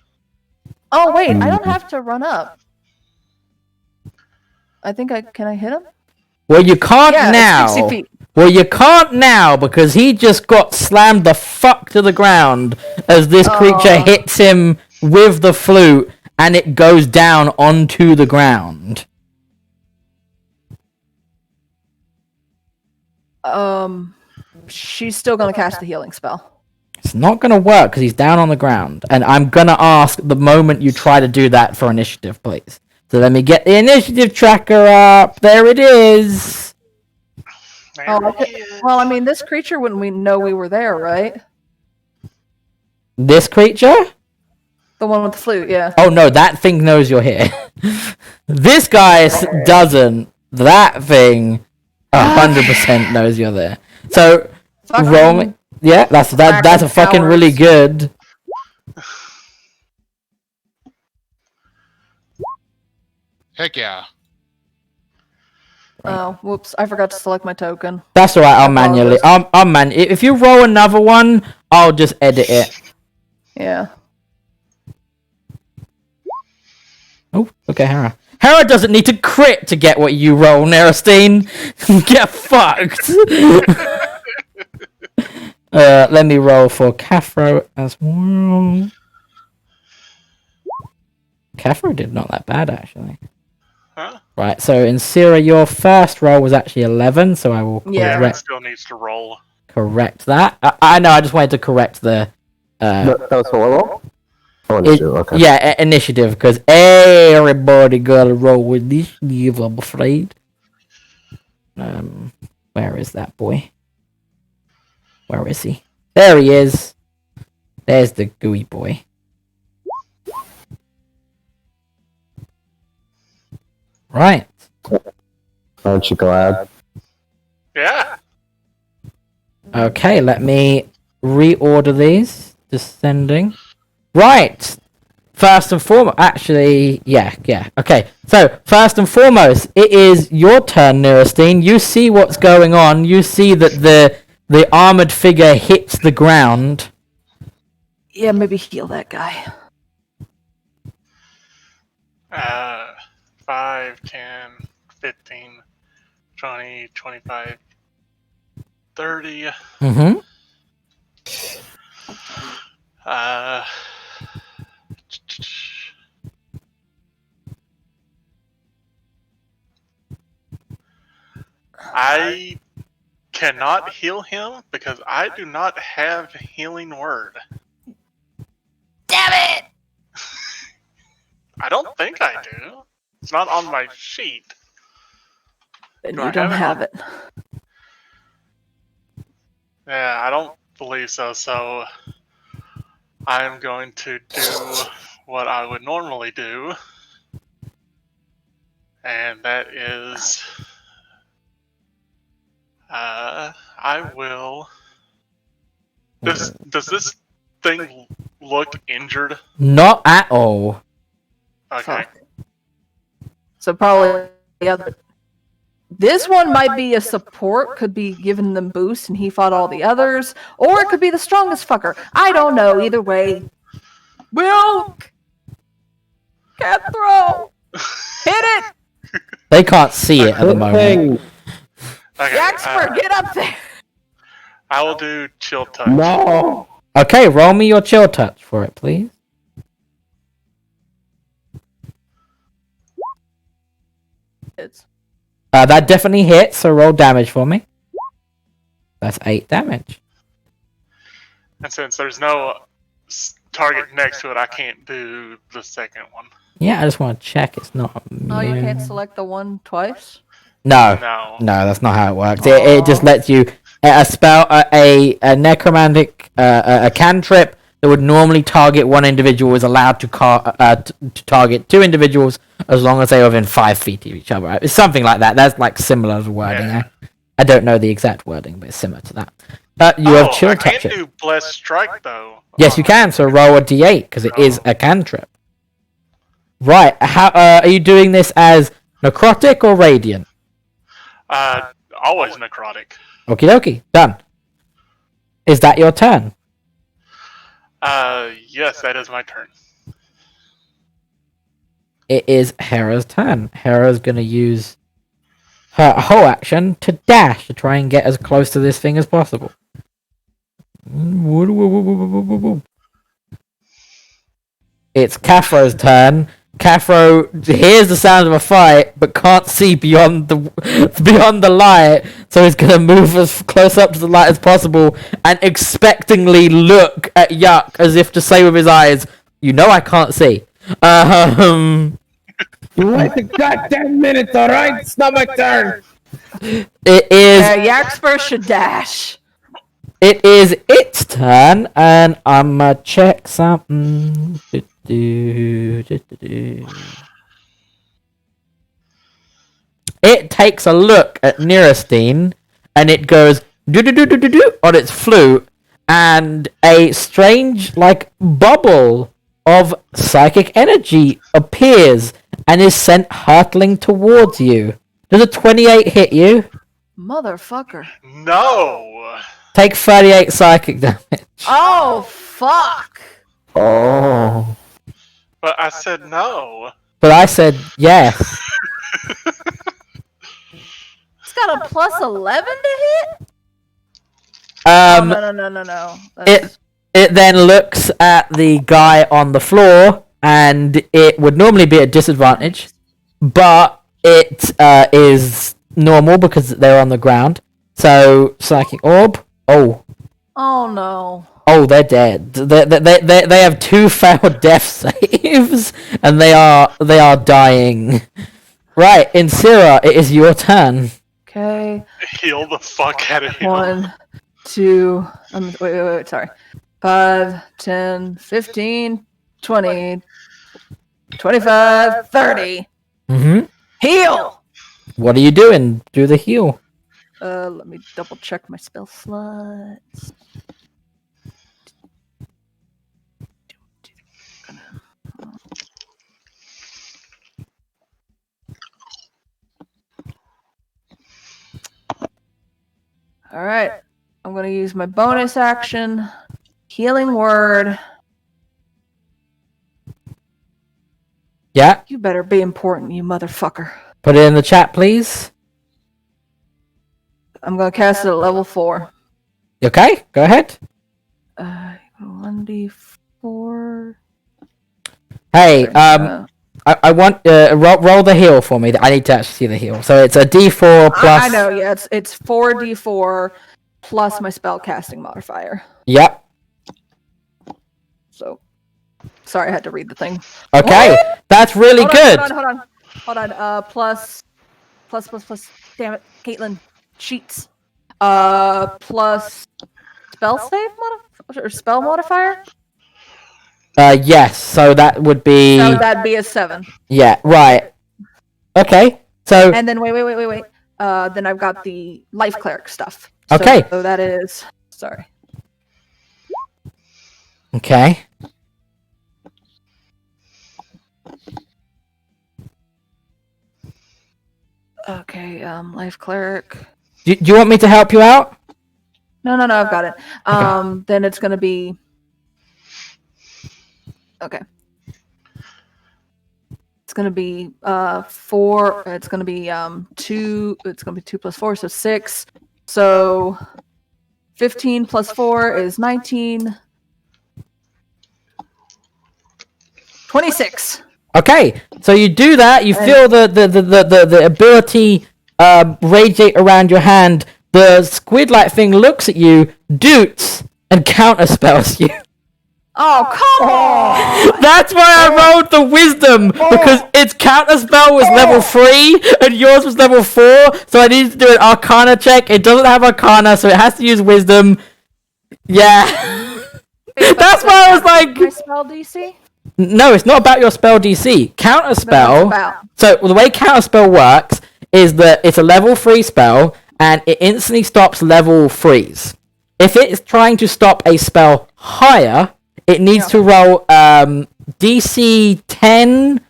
Oh, wait, I don't have to run up. I think can I hit him? Well, you can't now. It's 60 feet. Well, you can't now because he just got slammed the fuck to the ground as this creature hits him with the flute, and it goes down onto the ground. She's still gonna cast the healing spell. It's not gonna work because he's down on the ground, and I'm gonna ask the moment you try to do that for initiative, please. So let me get the initiative tracker up. There it is. There Oh, he is. well, I mean, this creature wouldn't we know we were there, right? This creature? The one with the flute, yeah. Oh no, that thing knows you're here. This guy doesn't. That thing 100% knows you're there. So Fucking roll me. Yeah, that's a fucking really good. Heck yeah. Oh, whoops! I forgot to select my token. That's alright. I'll manually. apologize. I'll If you roll another one, I'll just edit it. Yeah. Oh, okay, Hera. Hera doesn't need to crit to get what you roll, Nerastine. Get fucked. Let me roll for Caffro as well. Caffro did not that bad, actually. Huh? Right, so in Sierra, your first roll was actually 11, so I will Yeah. It correct, still needs to roll. correct that. I know, I just wanted to correct the... That was for what roll? Oh, initiative, okay. Yeah, initiative, because everybody gotta roll with initiative, I'm afraid. Where is that boy? Where is he? There he is. There's the gooey boy. Right. Aren't you glad? Yeah. Okay, let me reorder these. Descending. Right. First and foremost, actually, yeah. Okay, so first and foremost, it is your turn, Nerastine. You see what's going on. You see that the armored figure hits the ground. Yeah, maybe heal that guy. 5, 10, 15, 20, 25, 30. Mm-hmm. I cannot heal him because I do not have healing word. Damn it! I don't think I do. It's not on my sheet. And Do you I don't have have it. Yeah, I don't believe so. So I'm going to do what I would normally do, and that is, I will. Does this thing look injured? Not at all. Okay. Fuck. So probably the other. This one might be a support, could be giving them boost, and he fought all the others, or it could be the strongest fucker. I don't know. Either way, Wilk, can't throw. Hit it, They can't see it at the moment. Okay. Jaxper, get up there. I will do chill touch. No! Okay, roll me your chill touch for it, please. It's That definitely hits, so roll damage for me. That's 8 damage. And since there's no target next to it, I can't do the second one. Yeah, I just want to check it's not oh, you immune. can't select the one twice. No, No. that's not how it works. It just lets you a spell, a necromantic, a cantrip that would normally target one individual is allowed to target 2 individuals as long as they're within 5 feet of each other. It's something like that. That's like similar wording. Yeah. I don't know the exact wording, but it's similar to that. You have chill I touch can't it. do blessed strike though. Yes, you can. So roll a d8 because it is a cantrip. Right. How are you doing this as necrotic or radiant? Always necrotic. Okie dokie. Done. Is that your turn? Yes, that is my turn. It is Hera's turn. Hera's gonna use her whole action to dash to try and get as close to this thing as possible. It's Caffro's turn. Caffro hears the sound of a fight, but can't see beyond the light, so he's gonna move as close up to the light as possible and expectingly look at Yuck as if to say with his eyes, "You know I can't see." You wait a goddamn minute, alright? It's not my turn! It is. Yaxper should dash. It is its turn, and I'ma check something. It takes a look at Nirestein, and it goes do do do do do do on its flute, and a strange like bubble of psychic energy appears and is sent hurtling towards you. Does a 28 hit you? Motherfucker. No. Take 38 psychic damage. Oh, fuck. Oh. But I said no. But I said yes. It's got a plus 11 to hit? No. It then looks at the guy on the floor, and it would normally be at disadvantage, but it is normal because they're on the ground. So psychic orb. Oh no. Oh, they're dead. They have 2 failed death saves, and they are dying. Right, Insira, it is your turn. Okay. Heal the fuck out of him. 1, 2, wait, sorry. 5, 10, 15, 20, 25, 30. Mm-hmm. Heal! What are you doing? Do the heal. Let me double check my spell slots. Alright. I'm gonna use my bonus action. Healing word. Yeah, You better be important, you motherfucker. put it in the chat, please. I'm gonna cast it at level 4. You okay? Go ahead. 1d4. Hey, I want roll the heal for me. I need to actually see the heal. So it's a D4 plus. I know, yeah, it's 4d4 plus my spellcasting modifier. Yep. So, sorry, I had to read the thing. Okay, that's really good. Hold on. Plus. Damn it, Caitlin. Sheets. Plus spell save or spell modifier. Yes. So that would be. So that'd be a 7. Yeah. Right. Okay. So. And then wait. Then I've got the life cleric stuff. Okay. So that is. Sorry. Okay. Okay. Life cleric. Do you want me to help you out? No, I've got it. Okay. Then it's gonna be. Okay. It's gonna be 4. It's gonna be 2. It's gonna be 2 plus 4, so 6. So 15 plus 4 is 19. 26. Okay. So you do that. You feel the ability radiate around your hand. The squid-like thing looks at you, doots, and counterspells you. Oh, come on! That's why I rolled the wisdom, because its counterspell was level 3 and yours was level 4, so I needed to do an arcana check. It doesn't have arcana, so it has to use wisdom. Yeah. That's why I was like... My spell DC? No, it's not about your spell DC. Counterspell... So the way counterspell works is that it's a level 3 spell, and it instantly stops level 3s. If it is trying to stop a spell higher... It needs to roll DC 10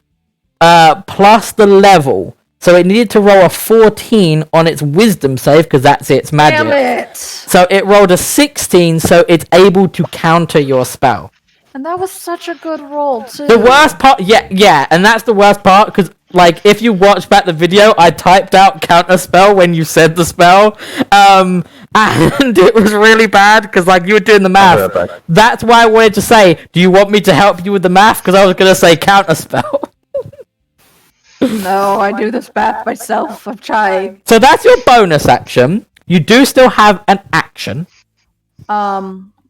plus the level. So it needed to roll a 14 on its wisdom save, because that's its magic. Damn it! So it rolled a 16, so it's able to counter your spell. And that was such a good roll, too. The worst part, yeah, and that's the worst part, because, like, if you watch back the video, I typed out counter spell when you said the spell, and it was really bad, because, like, you were doing the math. That's why I wanted to say, do you want me to help you with the math? Because I was going to say counter spell. No, I do this math myself. I've tried. So that's your bonus action. You do still have an action.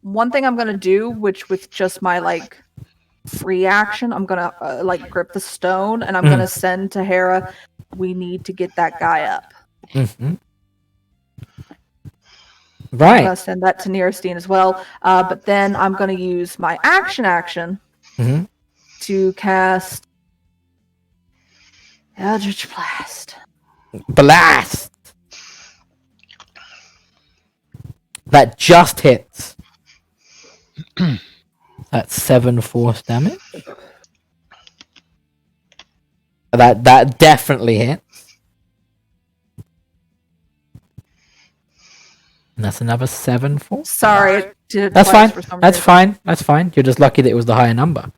One thing I'm gonna do, which with just my like free action, I'm gonna like grip the stone, and I'm gonna send to Hera. We need to get that guy up. Mm-hmm. I'm Right. gonna send that to Nearestine as well. But then I'm gonna use my action Mm-hmm. to cast Eldritch Blast. Blast. That just hits. That's 7 force damage. That definitely hits. And that's another 7 force. Sorry, it did it That's twice fine. for some That's reason. fine. That's fine. You're just lucky that it was the higher number.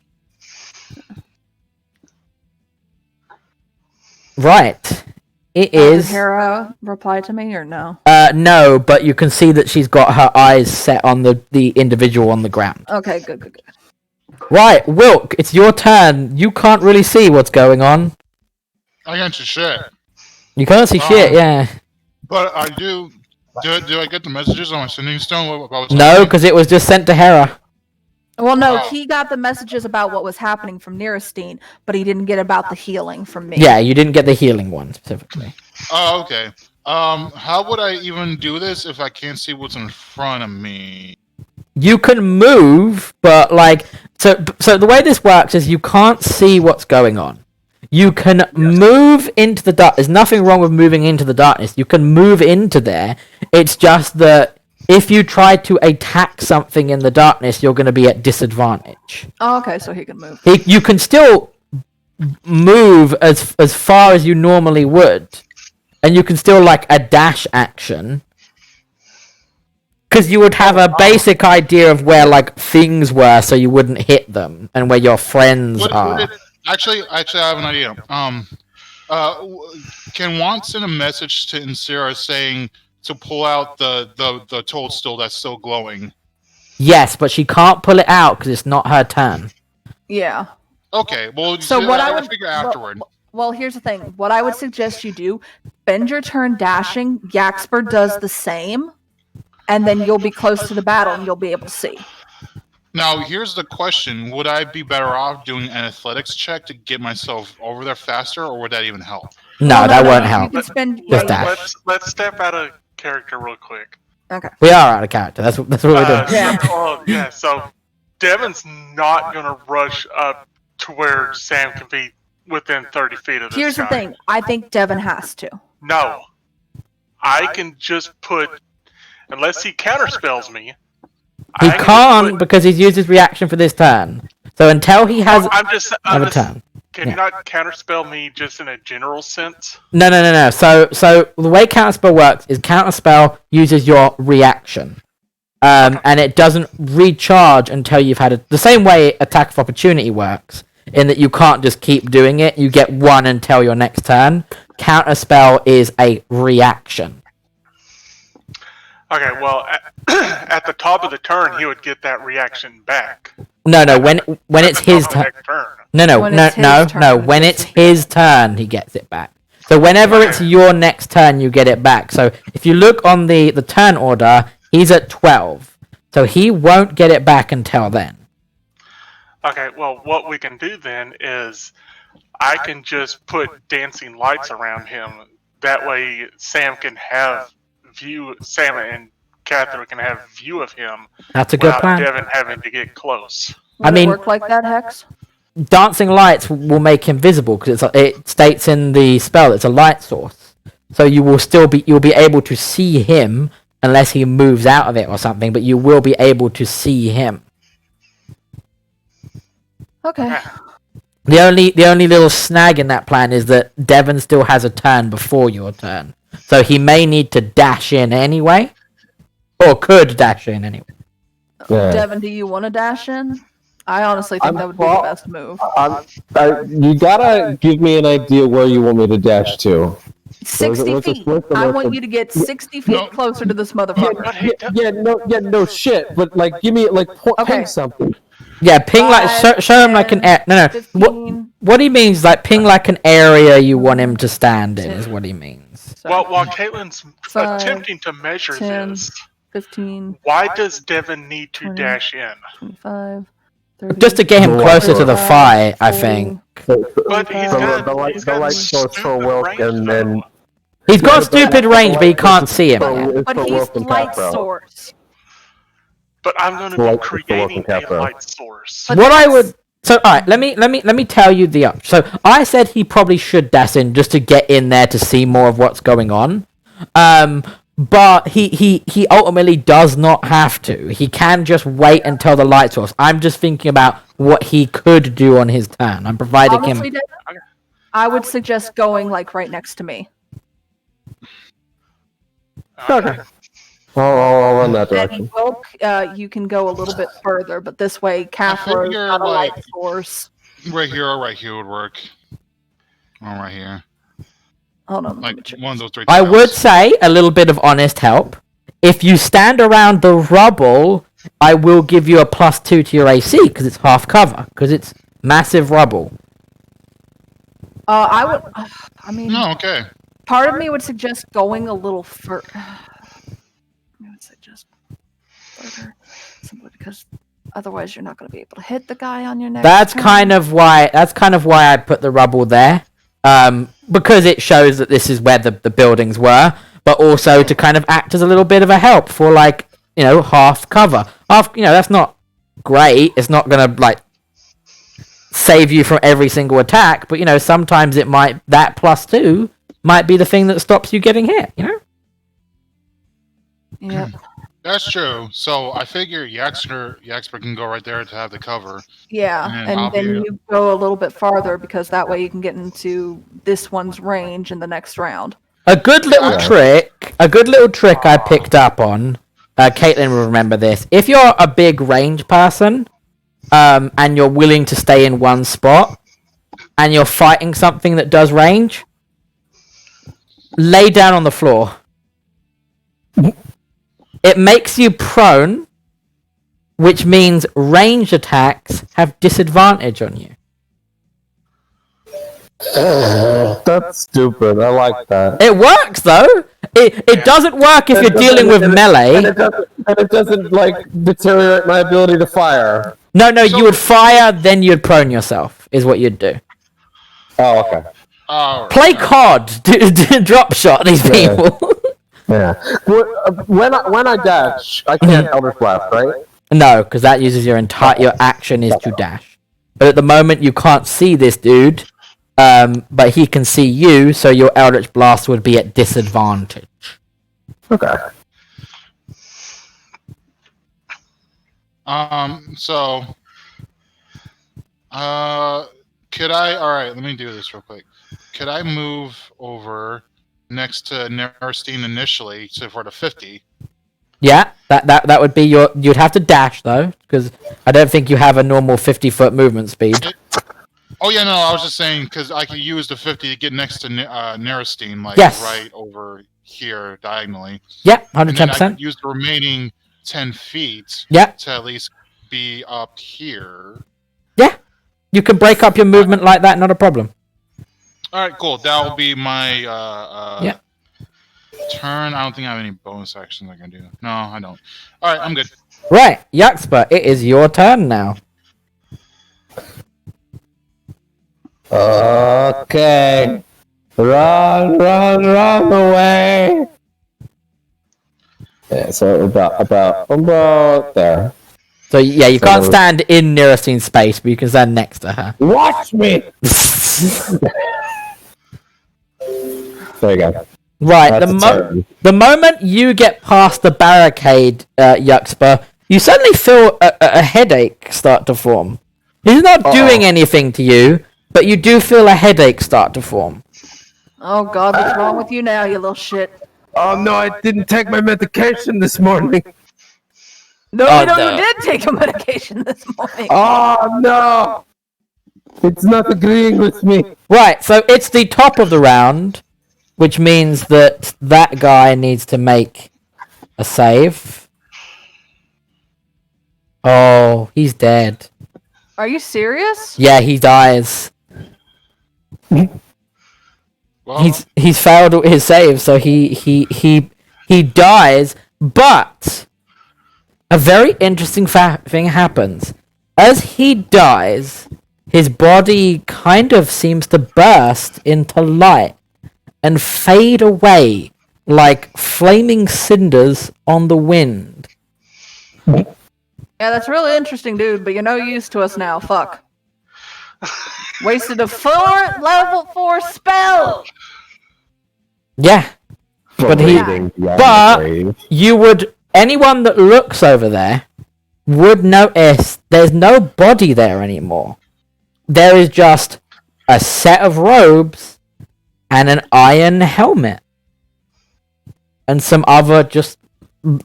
Right. It Did is. Hera reply to me or no? No, but you can see that she's got her eyes set on the individual on the ground. Okay, good. Right, Wilk, it's your turn. You can't really see what's going on. I got your shit. You can't see shit, yeah. But I do. Do I get the messages on my sending stone? What was No, happening? because it was just sent to Hera. Well, no, Oh. he got the messages about what was happening from Nearestine, but he didn't get about the healing from me. Yeah, you didn't get the healing one specifically. Oh, okay. How would I even do this if I can't see what's in front of me? You can move, but so the way this works is you can't see what's going on. You can move into the dark. There's nothing wrong with moving into the darkness. You can move into there. It's just that if you try to attack something in the darkness, you're going to be at disadvantage. Oh, okay, so he can move. You can still move as far as you normally would, and you can still a dash action. Because you would have a basic idea of where things were, so you wouldn't hit them, and where your friends are. Actually, I have an idea. Can Juan send a message to Insira saying to pull out the toadstool that's still glowing? Yes, but she can't pull it out because it's not her turn. Yeah. Okay, well, So what I I'll would figure afterward. Well, here's the thing. What I would suggest you do: spend your turn dashing. Yaxper does the same, and then you'll be close to the battle and you'll be able to see. Now, here's the question. Would I be better off doing an athletics check to get myself over there faster, or would that even help? No, that won't You help. can spend. Just yeah, dash. Let's step out of character real quick. Okay. We are out of character. That's what we're doing. Yeah. So Devin's not gonna rush up to where Sam can be within 30 feet of this Here's guy. the thing. I think Devin has to. No. I can just put, unless he counterspells me. He I can can't put- because he's used his reaction for this turn. So until he has I'm just another turn. Can you not counterspell me just in a general sense? No. So the way counterspell works is counterspell uses your reaction, and it doesn't recharge until you've had the same way attack of opportunity works, in that you can't just keep doing it. You get one until your next turn. Counterspell is a reaction. Okay, well, at the top of the turn, he would get that reaction back. No. When it's At the his top of the turn. next turn. No. When it's his turn, When it's his turn, he gets it back. So whenever it's your next turn, you get it back. So if you look on the turn order, he's at 12. So he won't get it back until then. Okay, well, what we can do then is I can just put dancing lights around him. That way, Sam and Catherine can have view of him That's a good without plan. Devin having to get close. Would I mean- it work like that, Hex? Dancing lights will make him visible because it states in the spell it's a light source. So you'll be able to see him unless he moves out of it or something, but you will be able to see him. Okay. The only little snag in that plan is that Devon still has a turn before your turn. So he may need to dash in anyway. Or could dash in anyway. Yeah. Devin, do you want to dash in? I honestly think that would be the best move. You gotta give me an idea where you want me to dash to. 60 what's the feet. split I from want the- you to get 60 feet No. closer to this motherfucker. No shit. But give me Okay. ping something. Yeah, ping show him like an 10, no. 15. What he means ping like an area you want him to stand in is what he means. Sorry. While Caitlin's 5, attempting to measure 10, this, 15, why does Devin need to 20. dash in? 25, 30. Just to get him closer to the 35, fight, I 40. think. But he's So got the light source for stupid Wilk range and though. He's got stupid range, but you can't see him. But he's light source. But I'm going to Well, be it's the creating working cap, a though. light source. But What I that's- would so all right, let me tell you the up. So I said he probably should dash in just to get in there to see more of what's going on. But he ultimately does not have to. He can just wait until the light source. I'm just thinking about what he could do on his turn. I'm providing Honestly, him. Dad, I would suggest going like right next to me. Okay. I'll run that direction. And Wilk, you can go a little bit further, but this way, Cathro's figure, got a light like- source. Right here or right here would work. Or right here. Hold on, let me Like check. one of those three. I tiles. would say a little bit of honest help. If you stand around the rubble, I will give you a +2 to your AC because it's half cover because it's massive rubble. I would. I mean, No, okay. part of me would suggest going a little further. I would suggest further, simply because otherwise you're not going to be able to hit the guy on your next. That's turn. kind of why I put the rubble there, because it shows that this is where the buildings were, but also to kind of act as a little bit of a help for like half cover. That's not great. It's not gonna like save you from every single attack, but sometimes it might that +2 might be the thing that stops you getting hit. Yep. That's true. So I figure Yaxper can go right there to have the cover. Yeah, And I'll and then be- you go a little bit farther because that way you can get into this one's range in the next round. A good little trick I picked up on. Caitlin will remember this. If you're a big range person, and you're willing to stay in one spot, and you're fighting something that does range, lay down on the floor. It makes you prone, which means ranged attacks have disadvantage on you. That's stupid. I like that. It works though. It doesn't work if you're dealing with melee. And it doesn't like deteriorate my ability to fire. No, you would fire, then you'd prone yourself, is what you'd do. Oh, okay. Oh, Play COD, drop shot these Yeah. people. Yeah. When I dash, I can't Elder Blast, right? No, because that uses your action is to dash. But at the moment, you can't see this dude, but he can see you, so your Eldritch Blast would be at disadvantage. Okay. So, could I? All right, let me do this real quick. Could I move over next to Nerstein initially, so for the 50? Yeah, that would be you'd have to dash though, because I don't think you have a normal 50-foot movement speed. Oh yeah, no, I was just saying because I could use the 50 to get next to Nerstein, like Yes. right over here diagonally. Yeah, And then I 110%. could use the remaining 10 feet Yeah, to at least be up here. you can break up your movement like that, not a problem. All right, cool. That will be my Yeah. turn. I don't think I have any bonus actions I can do. No, I don't. All right, I'm good. Right, Yaxper, it is your turn now. Okay. Run away. Yeah, so about there. So yeah, you can't So- stand in Nerstein's space, but you can stand next to her. Watch me. There you go. Right, That's a turn. the moment you get past the barricade, Yuxpa, you suddenly feel a headache start to form. He's not doing anything to you, but you do feel a headache start to form. Oh God, what's wrong with you now, you little shit? Oh no, I didn't take my medication this morning. No, Oh, no, no. you did take your medication this morning. Oh no. It's not agreeing with me. Right, so it's the top of the round, which means that that guy needs to make a save. Oh, he's dead. Are you serious? Yeah, he dies. Well, He's failed his save, so he dies. But a very interesting thing happens. As he dies, his body kind of seems to burst into light, and fade away like flaming cinders on the wind. Yeah, that's really interesting, dude, but you're no use to us now. Fuck. Wasted a level 4 spell! Yeah, But he- Parading beyond but- the grave. you would. Anyone that looks over there would notice there's no body there anymore. There is just a set of robes and an iron helmet. And some other just.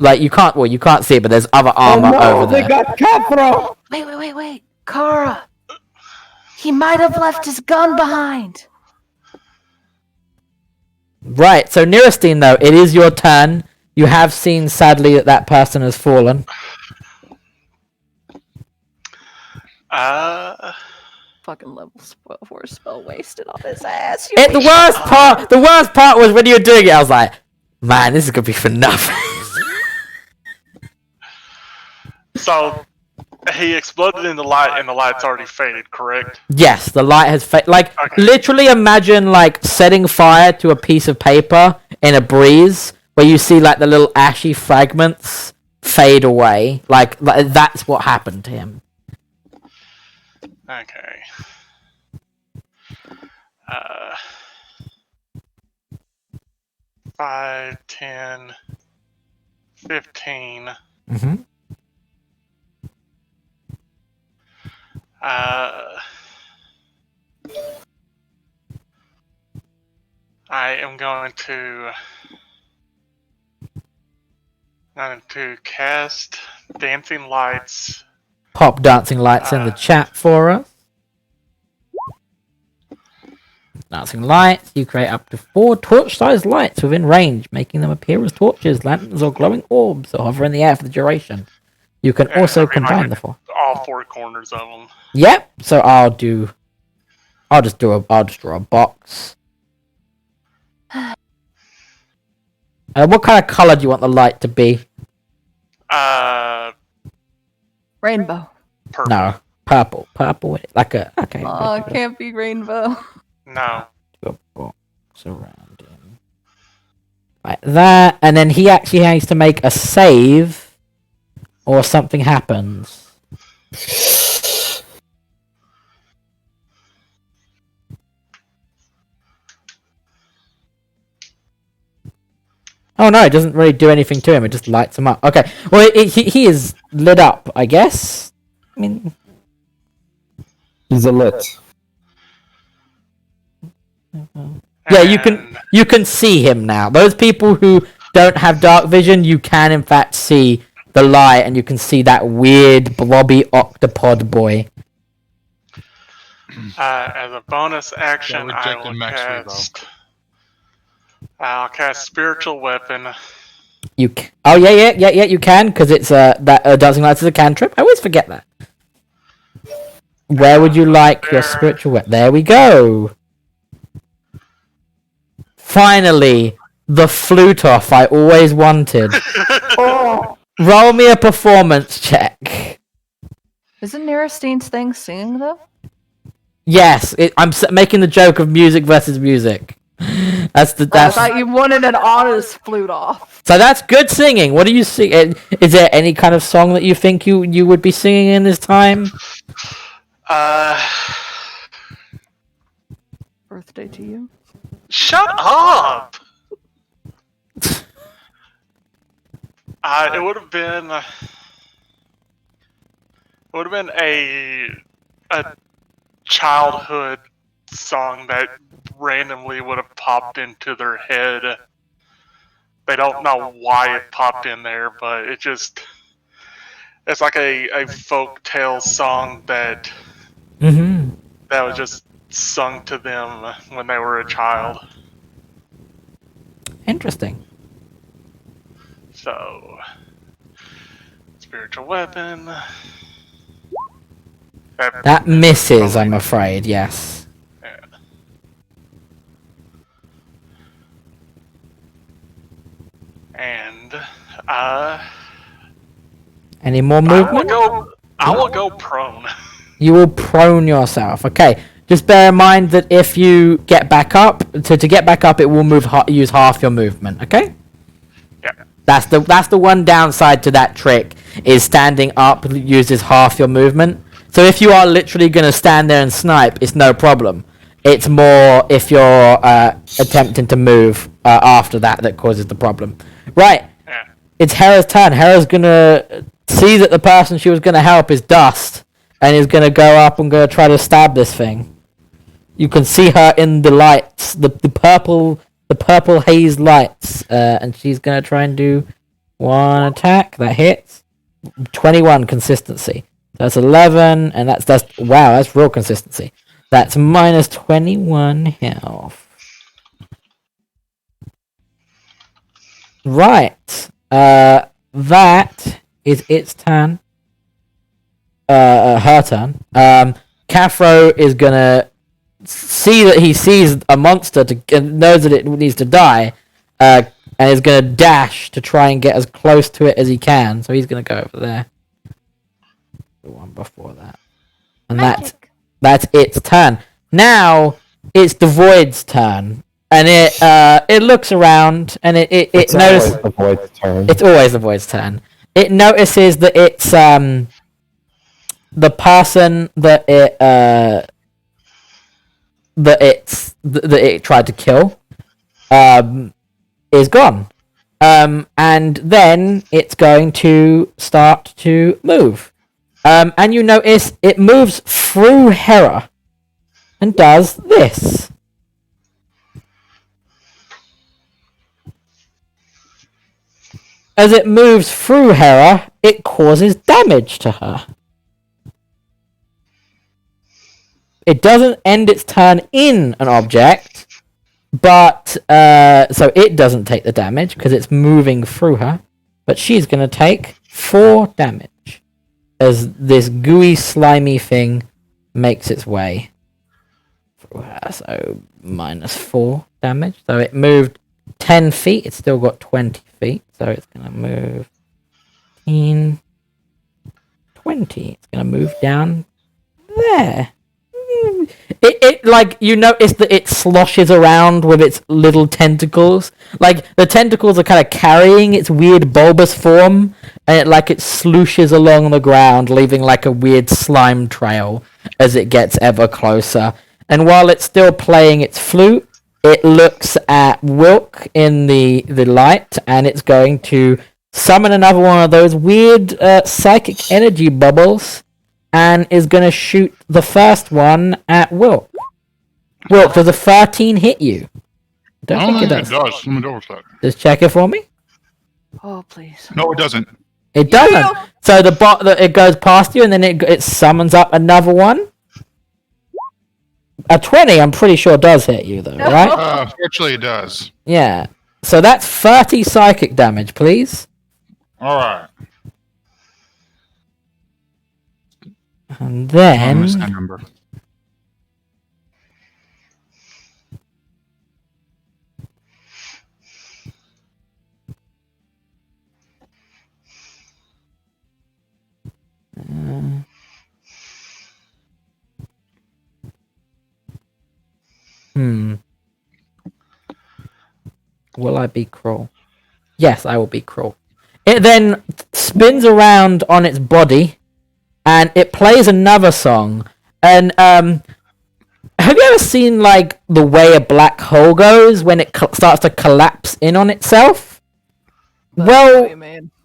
Like, you can't see it, but there's other armor over They there. got Cathro! Wait. Kara! He might have left his gun behind! Right, so Niristine, though, it is your turn. You have seen, sadly, that person has fallen. Fucking level 4 spell wasted on his ass. The worst part was when you were doing it, I was like, man, this is gonna be for nothing. So he exploded in the light, and the light's already faded. Correct? Yes, the light has like Okay. literally imagine like setting fire to a piece of paper in a breeze where you see like the little ashy fragments fade away. Like that's what happened to him. Okay. 5, 10, 15. Mm-hmm. I am going to cast Dancing Lights. Pop dancing lights in the chat for us. Dancing lights. You create up to 4 torch-sized lights within range, making them appear as torches, lanterns, or glowing orbs that hover in the air for the duration. You can Yeah, also I mean, combine like the 4. All 4 corners of them. Yep. So I'll just draw a box. What kind of color do you want the light to be? Rainbow. Purple. No, purple. Purple. Like a okay. Oh, it can't be rainbow. No. A box around him. Like that, and then he actually has to make a save, or something happens. Oh no, it doesn't really do anything to him. It just lights him up. Okay, well he is lit up, I guess. I mean, He's a lit. yeah, And you can see him now. Those people who don't have dark vision, you can in fact see the light, and you can see that weird blobby octopod boy. As a bonus action, Yeah, I rejected will Max Free, though. cast. I'll cast Spiritual Weapon. Oh yeah, you can, because it's that dancing lights is a cantrip. I always forget that. Where would you like your There. spiritual weapon? There we go. Finally, the flute off I always wanted. Roll me a performance check. Isn't Neristine's thing singing, though? Yes, I'm making the joke of music versus music. I thought you wanted an honest flute off. So that's good singing. What do you sing? Is there any kind of song that you think you would be singing in this time? Birthday to you. Shut up! It would have been. It would have been a childhood song that randomly would have popped into their head. They don't know why it popped in there, but it's like a folk tale song that was just sung to them when they were a child. Interesting. So, Spiritual Weapon. That misses, I'm afraid. Yes. Yeah. And Any more I movement? will go prone. You will prone yourself. Okay. Just bear in mind that if you get back up, to get back up, it will use half your movement. Okay. Yeah. That's the one downside to that trick, is standing up uses half your movement. So if you are literally going to stand there and snipe, it's no problem. It's more if you're attempting to move after that causes the problem. Right. Yeah. It's Hera's turn. Hera's going to see that the person she was going to help is dust, and is going to go up and go try to stab this thing. You can see her in the lights, the purple haze lights, and she's going to try and do one attack that hits. 21 consistency. That's 11, and that's wow, that's real consistency. That's minus 21 health. Right. That is its turn. Her turn. Cathro is gonna see that he sees a monster and knows that it needs to die, and is gonna dash to try and get as close to it as he can. So he's gonna go over there. The one before that, and that's its turn. Now it's the Void's turn, and it looks around and it notices. Always the Void's turn. It's always the Void's turn. It notices that it's the person that it tried to kill is gone, and then it's going to start to move, and you notice it moves through Hera and does this. As it moves through Hera, it causes damage to her. It doesn't end its turn in an object, but so it doesn't take the damage because it's moving through her. But she's going to take 4 damage as this gooey, slimy thing makes its way through her. So minus 4 damage. So it moved 10 feet. It's still got 20 feet. So it's going to move 15, 20. It's going to move down there. It like, you notice that it sloshes around with its little tentacles. Like, the tentacles are kind of carrying its weird bulbous form, and it slooshes along the ground, leaving like a weird slime trail as it gets ever closer. And while it's still playing its flute, it looks at Wilk in the light, and it's going to summon another one of those weird psychic energy bubbles, and is going to shoot the first one at Wilk. Wilk, does a 13 hit you? I don't think it does. Let me double check. Just check it for me. Oh, please. No, it doesn't. It doesn't. So the bot that it goes past you, and then it summons up another one. A 20, I'm pretty sure does hit you though, right? Fortunately, it does. Yeah. So that's 30 psychic damage, please. All right. And I missed that then number. Will I be cruel? Yes, I will be cruel. It then spins around on its body, and it plays another song. And have you ever seen like the way a black hole goes when it starts to collapse in on itself? Well,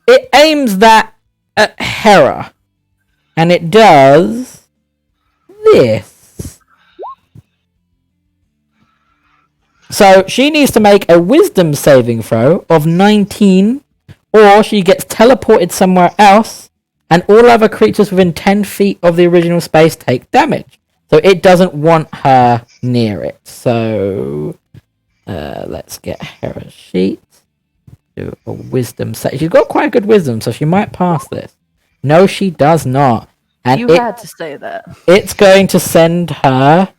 it aims that at Hera, and it does this. So she needs to make a wisdom saving throw of 19, or she gets teleported somewhere else, and all other creatures within 10 feet of the original space take damage. So it doesn't want her near it. So let's get Hera's sheet. Do a wisdom save. She's got quite a good wisdom, so she might pass this. No, she does not. And You had to say that. It's going to send her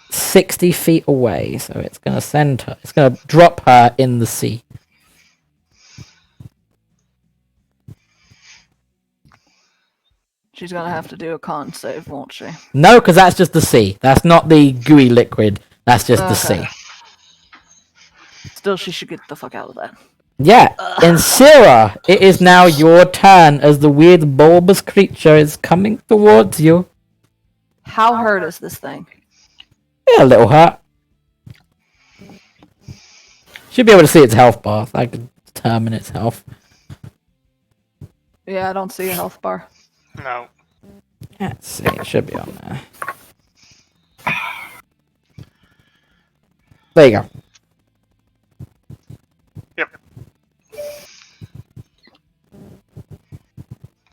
60 feet away. So it's going to send her. It's going to drop her in the sea. She's gonna have to do a con save, won't she? No, because that's just the sea. That's not the gooey liquid. That's just the sea. Okay. Still, she should get the fuck out of that. Yeah. And Syrah, it is now your turn as the weird bulbous creature is coming towards you. How hurt is this thing? Yeah, a little hurt. Should be able to see its health bar. I can determine its health. Yeah, I don't see a health bar. No. Let's see. It should be on there. There you go. Yep.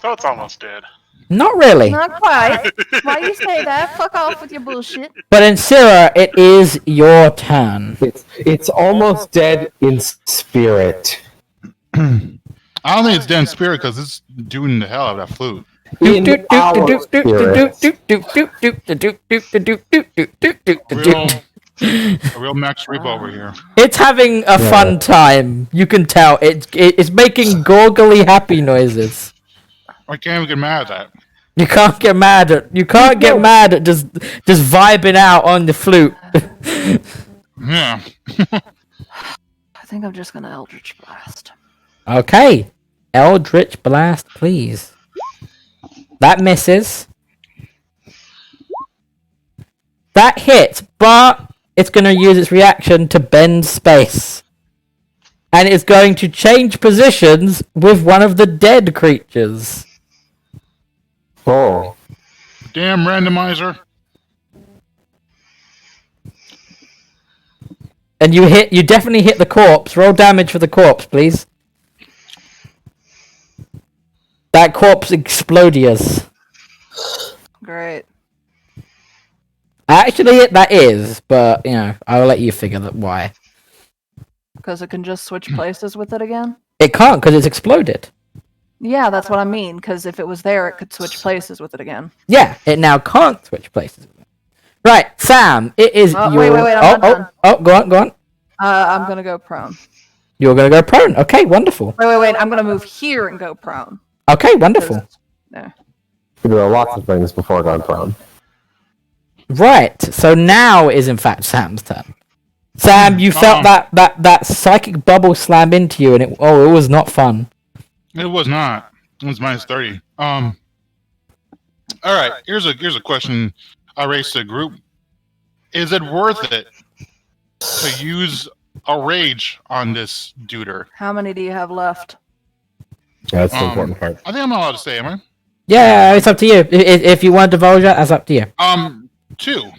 So it's almost dead. Not really. Not quite. Why you say that? Fuck off with your bullshit. But in Syrah, it is your turn. It's almost dead in spirit. I don't think it's dead in spirit because it's doing the hell out of that flute. In our spirit. A real Max Rip over here. It's having a fun time. You can tell. It's making gorgly happy noises. I can't even get mad at that. You can't get mad at just vibing out on the flute. Yeah. I think I'm just gonna Eldritch Blast. Okay. Eldritch Blast, please. That misses. That hits, but it's going to use its reaction to bend space. And it's going to change positions with one of the dead creatures. Oh. Damn randomizer. And you definitely hit the corpse. Roll damage for the corpse, please. That corpse explodious. Great. Actually, that is, but, I'll let you figure that why. Because it can just switch places with it again? It can't, because it's exploded. Yeah, that's what I mean. Because if it was there, it could switch places with it again. Yeah, it now can't switch places. Right, Sam, it is Oh, your... wait, I'm not done. Go on. I'm gonna go prone. You're going to go prone. Okay, wonderful. Wait. I'm gonna move here and go prone. Okay, wonderful. Yeah. There are lots of things before going prone. Right, so now is in fact Sam's turn. Sam, you felt that psychic bubble slam into you, and it was not fun. It was not. It was minus 30. All right. Here's a question I raised to the group. Is it worth it to use a rage on this duder? How many do you have left? That's the important part. I think I'm not allowed to say, am I? Yeah, it's up to you. If you want to divulge that, that's up to you. 2.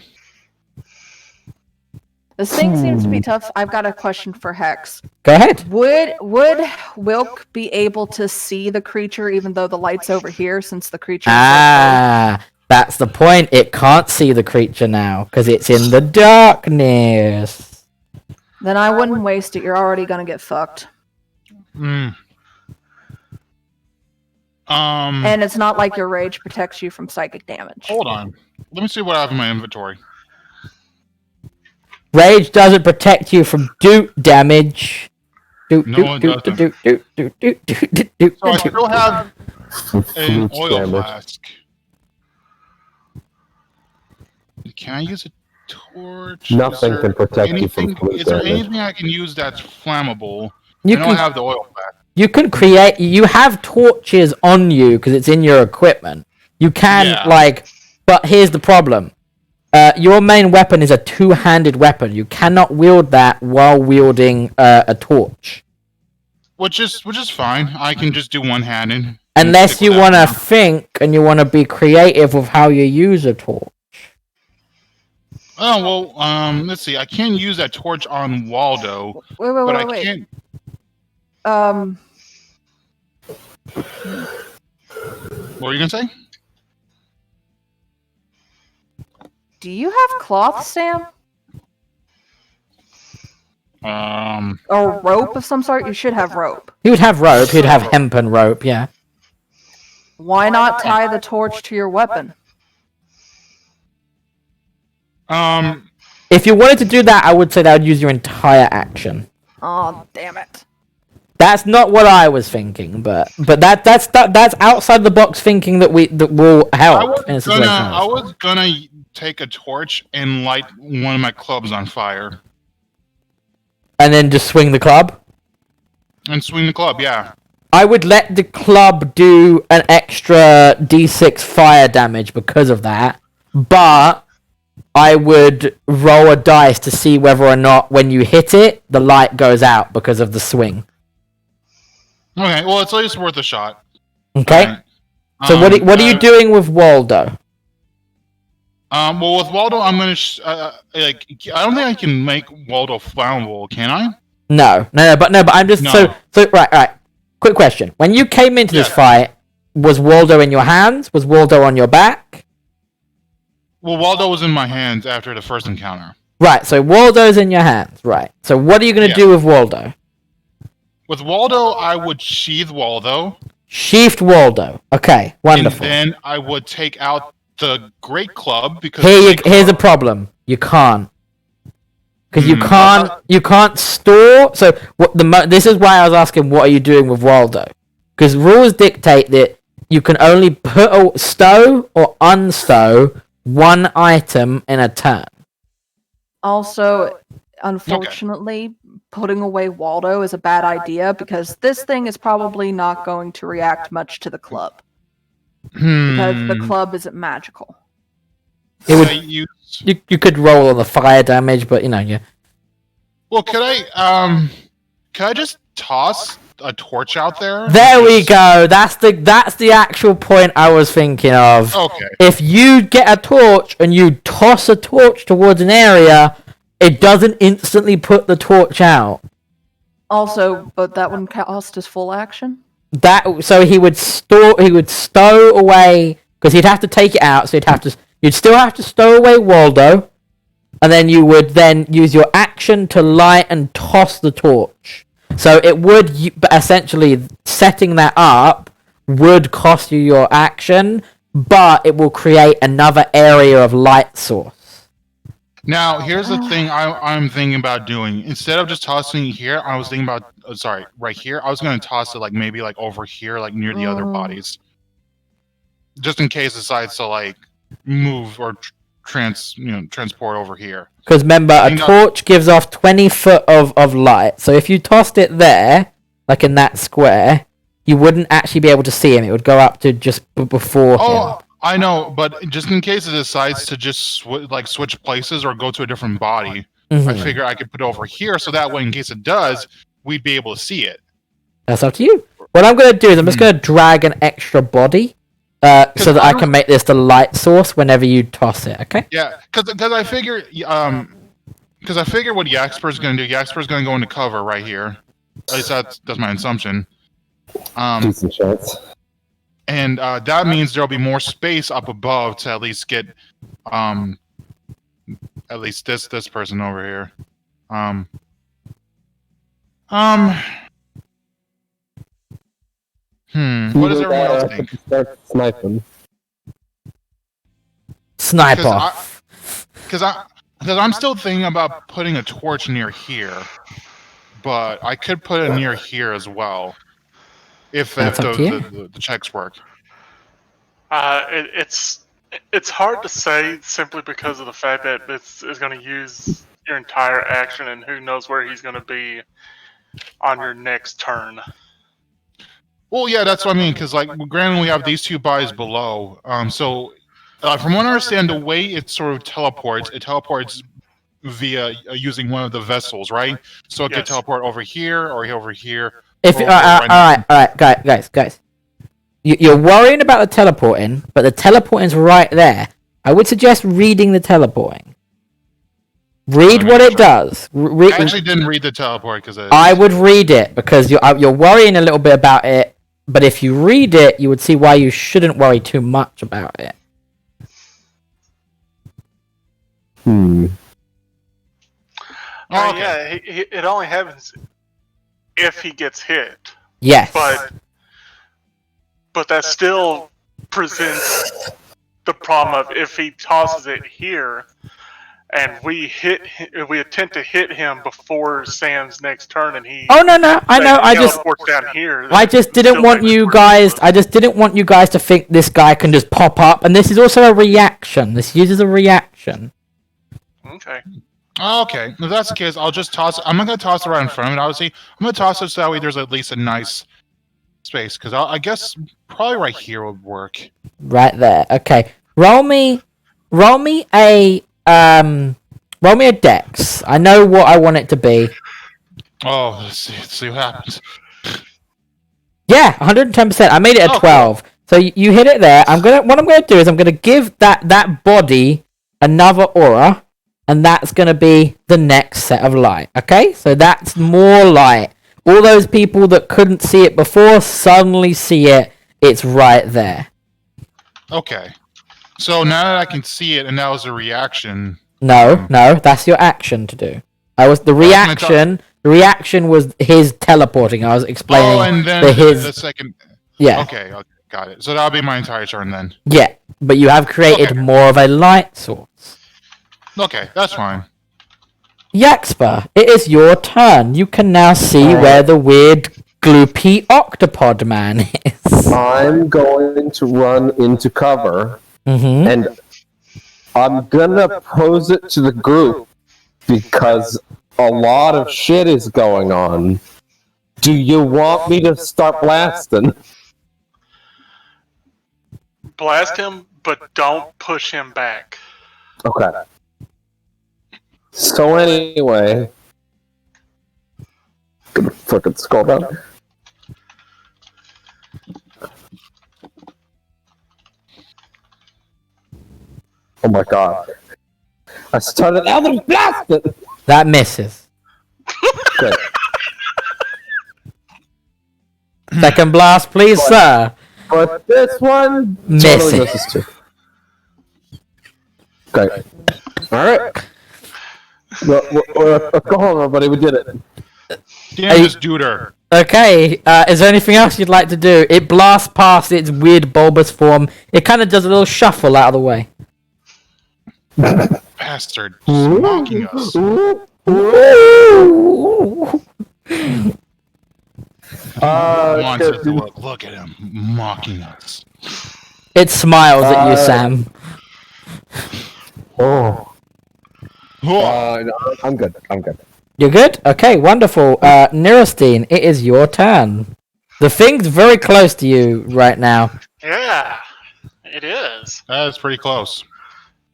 This thing seems to be tough. I've got a question for Hex. Go ahead. Would Wilk be able to see the creature even though the light's over here since the creature is That's the point. It can't see the creature now because it's in the darkness. Then I wouldn't waste it. You're already gonna get fucked. And it's not like your rage protects you from psychic damage. Hold on. Let me see what I have in my inventory. Rage doesn't protect you from doot damage. No, it doesn't. So I still have an Flute oil damage. flask. Can I use a torch? Nothing can protect you from anything? flute Is there damage. anything I can use that's flammable? You I know I have the oil flask. You can you have torches on you because it's in your equipment. You can, but here's the problem. Your main weapon is a two-handed weapon. You cannot wield that while wielding a torch. Which is fine. I can just do one-handed. Unless you want to think and you want to be creative with how you use a torch. Oh, well, let's see. I can use that torch on Waldo, but I Wait. can't... What were you going to say? Do you have cloth, Sam? Or rope of some sort? You should have rope. He would have rope. He'd have hempen rope, yeah. Why not tie the torch to your weapon? If you wanted to do that, I would say that would use your entire action. Oh, damn it. That's not what I was thinking, but that's outside the box thinking that will help in a situation. I was gonna take a torch and light one of my clubs on fire. And then just swing the club? And swing the club, yeah. I would let the club do an extra d6 fire damage because of that, but I would roll a dice to see whether or not when you hit it, the light goes out because of the swing. Okay, well, it's at least worth a shot. Okay? Right. So what are you doing with Waldo? Well, with Waldo, I'm gonna I don't think I can make Waldo flammable, can I? No, but I'm just No. so right. Quick question: when you came into this fight, was Waldo in your hands? Was Waldo on your back? Well, Waldo was in my hands after the first encounter. Right. So Waldo's in your hands. Right. So what are you gonna do with Waldo? With Waldo, I would sheath Waldo. Sheathed Waldo. Okay. Wonderful. And then I would take out the Great Club because here's a problem. You can't. Because you can't store. So this is why I was asking, what are you doing with Waldo? Because rules dictate that you can only stow or unstow one item in a turn. Also, unfortunately, putting away Waldo is a bad idea because this thing is probably not going to react much to the club. Because the club isn't magical. It would. You could roll on the fire damage, but yeah. Well, could I just toss a torch out there? There we go. That's the actual point I was thinking of. Okay. If you get a torch and you toss a torch towards an area, it doesn't instantly put the torch out. Also, but that wouldn't cost his full action. So he would stow away because he'd have to take it out. So you'd still have to stow away Waldo, and then you would then use your action to light and toss the torch. So it would, but essentially setting that up would cost you your action, but it will create another area of light source. Now, here's the thing I'm thinking about doing. Instead of just tossing it here, I was thinking about, right here. I was going to toss it maybe over here, near the other bodies. Just in case it decides to move or transport over here. Because remember, a torch gives off 20 foot of light. So if you tossed it there, in that square, you wouldn't actually be able to see him. It would go up to just before him. I know, but just in case it decides to just switch places or go to a different body, I figure I could put it over here so that way, in case it does, we'd be able to see it. That's up to you. What I'm going to do is I'm just going to drag an extra body so that I can make this the light source whenever you toss it, okay? Yeah, because I figure what Yaxper's going to do, Yaxper's going to go into cover right here. At least that's my assumption. Decent chance. And that means there'll be more space up above to at least get, at least this person over here. What does everyone else think? Start sniping. Snipe off. Because I'm still thinking about putting a torch near here, but I could put it near here as well. If the checks work. It's hard to say simply because of the fact that it's going to use your entire action, and who knows where he's going to be on your next turn. Well, yeah, that's what I mean. Because granted, we have these two bodies below. So from what I understand, the way it sort of teleports, via using one of the vessels, right? So it could teleport over here or over here. All right, guys. You're worrying about the teleporting, but the teleporting's right there. I would suggest reading the teleporting. Read what it does. I actually didn't read the teleport because I would read it because you're worrying a little bit about it. But if you read it, you would see why you shouldn't worry too much about it. Yeah, it only happens if he gets hit. Yes. But that still presents the problem of if he tosses it here and we attempt to hit him before Sam's next turn, and he. Oh no, I know. I teleports down here. just didn't want you guys. I just didn't want you guys to think this guy can just pop up. And this is also a reaction. This uses a reaction. Okay. Okay, if that's the case, I'll just toss. I'm not gonna toss it right in front of it. Obviously, I'm gonna toss it so that way there's at least a nice space. Because I guess probably right here would work. Right there. Okay. Roll me a dex. I know what I want it to be. Oh, let's see what happens. Yeah, 110%. I made it a 12. So you hit it there. What I'm gonna do is I'm gonna give that body another aura, and that's gonna be the next set of light. Okay? So that's more light. All those people that couldn't see it before suddenly see it. It's right there. Okay. So now that I can see it, and that was a reaction. No, that's your action to do. The reaction was his teleporting. I was explaining. Oh, and then the second. Yeah. Okay, got it. So that'll be my entire turn then. Yeah, but you have created more of a light source. Okay, that's fine. Yaxper, it is your turn. You can now see where the weird gloopy octopod man is. I'm going to run into cover, Mm-hmm. and I'm gonna pose it to the group because a lot of shit is going on. Do you want me to start blasting? Blast him, but don't push him back. Okay. So anyway, gonna fucking scroll down. Oh my god! I started out of blasting. That misses. Good. Second blast, please, sir. But this one Misses. totally misses too. Okay. All right. Well, go home, everybody. We did it. Damn this duder. Okay, is there anything else you'd like to do? It blasts past its weird bulbous form. It kind of does a little shuffle out of the way. Bastard. Mocking us. Wants it to work. Look at him. Mocking us. It smiles at you, Sam. Oh. Oh, No, I'm good. I'm good. You're good? Okay, wonderful. Nirostine, it is your turn. The thing's very close to you right now. Yeah, it is. that's pretty close.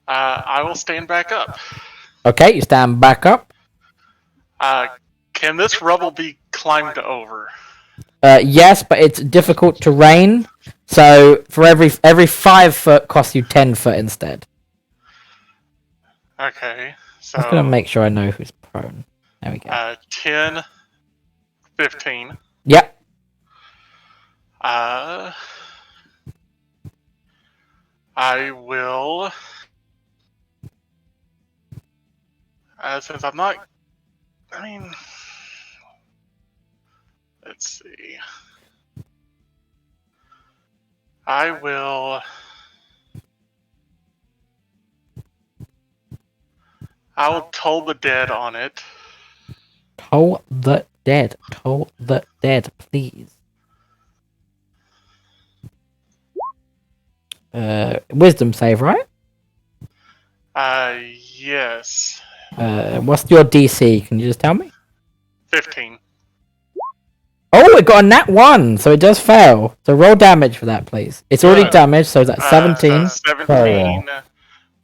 I will stand back up. Okay, you stand back up. Can this rubble be climbed over? Yes, but it's difficult terrain. So for every 5 foot costs you 10 foot instead. Okay, so I'm just gonna make sure I know who's prone. There we go. 10, 15. Yep. I will. Since I'm not. I mean. Let's see. I will. I will toll the dead on it. Toll the dead. Toll the dead, please. Wisdom save, right? Yes. What's your DC? Can you just tell me? 15. Oh, it got a nat 1, so it does fail. So roll damage for that, please. It's already damaged, so that's 17. 17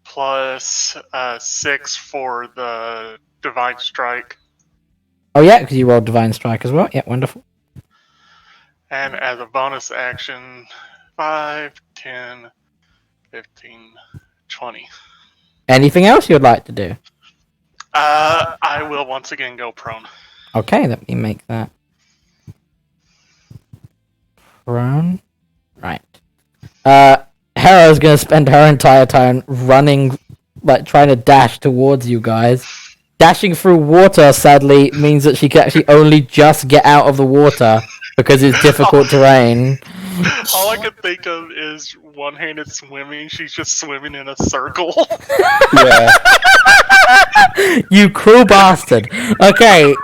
plus 6 for the Divine Strike. Oh yeah, because you rolled Divine Strike as well. Yeah, wonderful. And as a bonus action, 5, 10, 15, 20. Anything else you'd like to do? I will once again go prone. Okay, let me make that. Prone. Right. Hera's gonna spend her entire time running, like trying to dash towards you guys. Dashing through water, sadly, means that she can actually only just get out of the water because it's difficult terrain. All I can think of is one-handed swimming. She's just swimming in a circle. Yeah. You cruel bastard. Okay.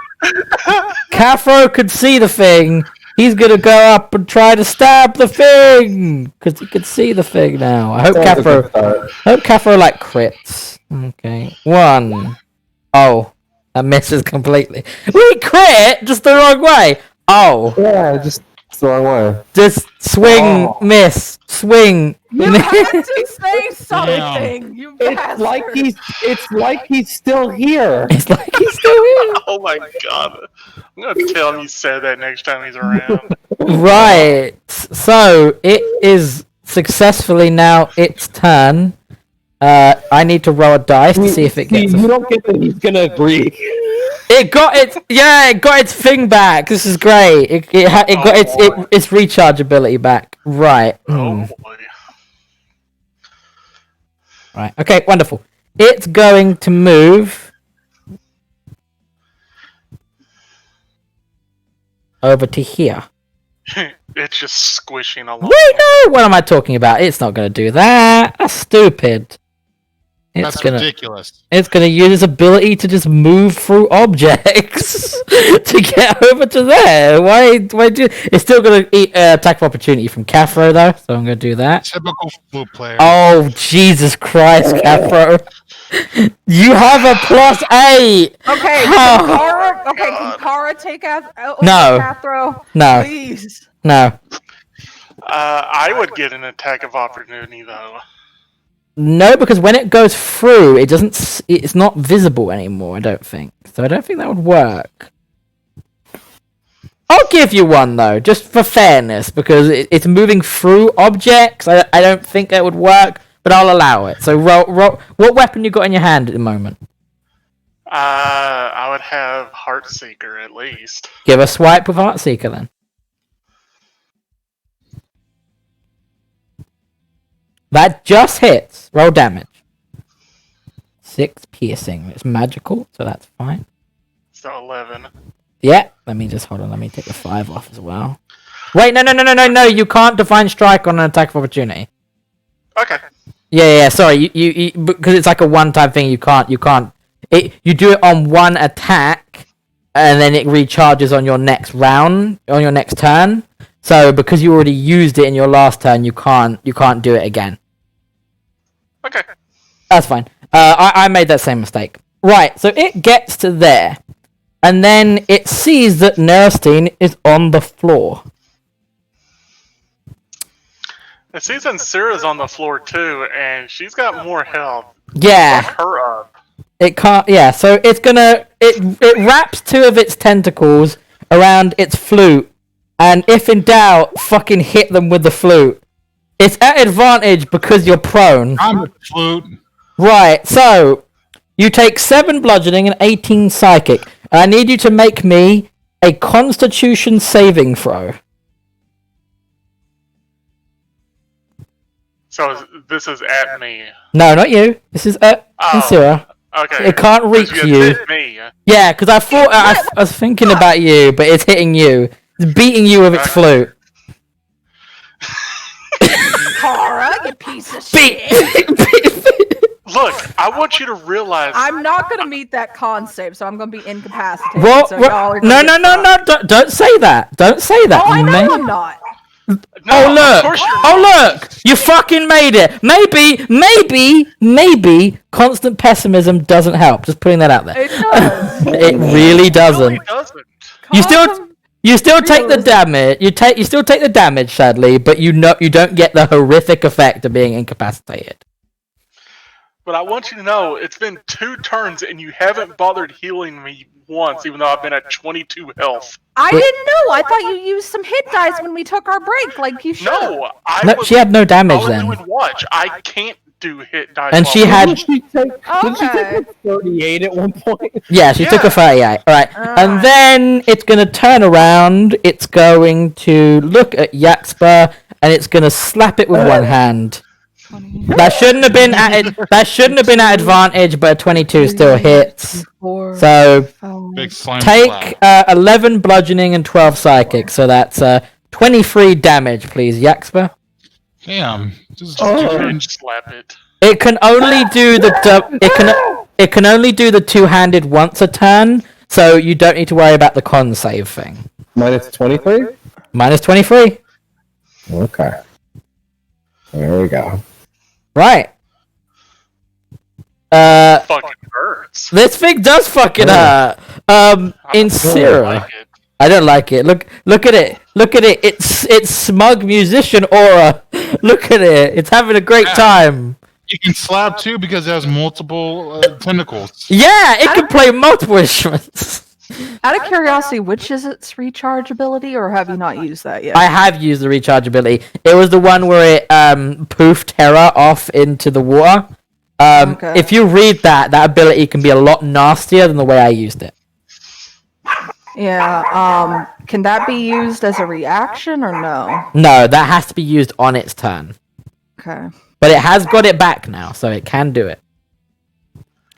Caffro could see the thing. He's gonna go up and try to stab the thing because he can see the thing now. I hope Caffro like crits. Okay, 1. Oh, that misses completely. We crit just the wrong way. Oh, Yeah, just the wrong way. just swing, miss, swing. You miss. had to say something, you bastard. It's like he's still here. It's like he's still here. Oh my god. I'm gonna tell him you said that next time he's around. Right. So it is successfully now its turn. I need to roll a dice to see if it gets. You don't get that he's gonna agree. It got its thing back. This is great. It got its rechargeability back. Right. Oh boy. Right. Okay. Wonderful. It's going to move over to here. It's just squishing along. Wait, no. What am I talking about? It's not going to do that. That's stupid. That's ridiculous. It's gonna use its ability to just move through objects to get over to there. Why do? It's still gonna eat attack of opportunity from Caffro though, so I'm gonna do that. Typical flute player. Oh Jesus Christ, Caffro! You have a +8. Okay, Oh. can Kara take out No. Cathro? No, Please. no, I would get an attack of opportunity though. no, because when it goes through, it doesn't. It's not visible anymore. I don't think. So I don't think that would work. I'll give you one though, just for fairness, because it's moving through objects. I don't think that would work, but I'll allow it. So roll. What weapon you got in your hand at the moment? I would have Heartseeker at least. Give a swipe with Heartseeker then. That just hits. Roll damage. 6 piercing. It's magical, so that's fine. So 11. Yeah, let me just hold on. Let me take the 5 off as well. Wait, no! You can't divine strike on an attack of opportunity. Okay. Yeah. Sorry, you because it's like a one-time thing. You can't. You do it on one attack, and then it recharges on your next round, on your next turn. So because you already used it in your last turn, you can't do it again. Okay. That's fine. I made that same mistake. Right, so it gets to there, and then it sees that Nerstein is on the floor. It sees that Sarah's on the floor too, and she's got more health. Yeah. Fuck her up. It can't. Yeah, so it's gonna. It wraps 2 of its tentacles around its flute, and if in doubt, fucking hit them with the flute. It's at advantage because you're prone. I'm a flute. Right, so you take 7 bludgeoning and 18 psychic. I need you to make me a Constitution saving throw. So this is at me. No, not you. This is Insira. Okay. It can't reach It's you. hit me. Yeah, because I thought I was thinking about you, but it's hitting you. It's beating you with its flute. Kara, you piece of Beat. shit. Look, I want you to realize. I'm not gonna meet that con save, so I'm gonna be incapacitated. What? So y'all are No! gonna get fucked. Don't say that. Don't say that. Oh, I You know may- I'm not. No, Oh of look! course you're Oh not. look! You fucking made it. Maybe constant pessimism doesn't help. Just putting that out there. It does. It really doesn't. No, it doesn't. You still take the Realism. damage. You still take the damage, sadly, but you don't get the horrific effect of being incapacitated. But I want you to know, it's been 2 turns and you haven't bothered healing me once, even though I've been at 22 health. I didn't know. I thought you used some hit dice when we took our break, like you should. No, She had no I damage was then. doing watch. I can't do hit dice. And while she we're- had- Didn't she take Okay. like 38 at one point? Yeah, she took a Yeah. 38. Alright. And Alright. then it's going to turn around. It's going to look at Yaxpa, and it's going to slap it with one hand. That shouldn't have been at advantage, but a 22 still hits. So Big slime take slap. 11 bludgeoning and 12 psychic. So that's 23 damage, please, Yaxper. Damn. Just Slap it. It can only do it can only do the two-handed once a turn, so you don't need to worry about the con save thing. Minus 23? Minus 23. Okay. There we go. Right. Fucking hurts. This thing does fucking hurt. Insira. I don't like it. Look at it. Look at it. It's smug musician aura. Look at it. It's having a great time. You can slap too because it has multiple tentacles. Yeah, it can play multiple instruments. Out of curiosity, which is its recharge ability, or have you not used that yet? I have used the recharge ability. It was the one where it poofed Terra off into the water. Okay. If you read that ability can be a lot nastier than the way I used it. Yeah, can that be used as a reaction or no? No, that has to be used on its turn. Okay. But it has got it back now, so it can do it.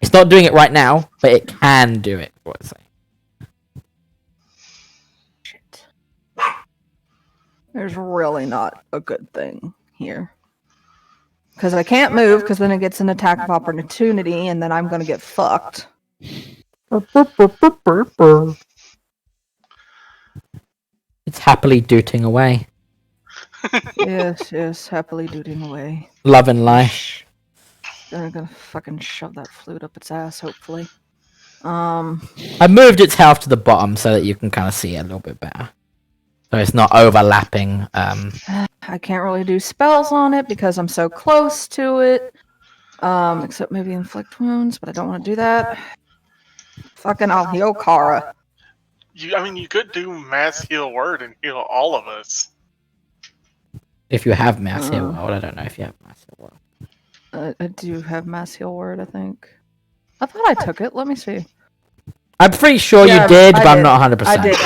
It's not doing it right now, but it can do it. What I'm saying. Shit. There's really not a good thing here. Because I can't move, because then it gets an attack of opportunity, and then I'm going to get fucked. It's happily dooting away. Yes, happily dooting away. Love and life. They're gonna fucking shove that flute up its ass, hopefully. I moved its health to the bottom so that you can kind of see it a little bit better. So it's not overlapping. I can't really do spells on it because I'm so close to it. Except maybe inflict wounds, but I don't want to do that. Fucking, I'll heal Kara. You could do mass heal word and heal all of us. If you have mass heal world, I don't know if you have mass heal world. I do have mass heal word, I think. I thought I took it. Let me see. I'm pretty sure Yeah, you did, I but I'm did. not 100%. I did.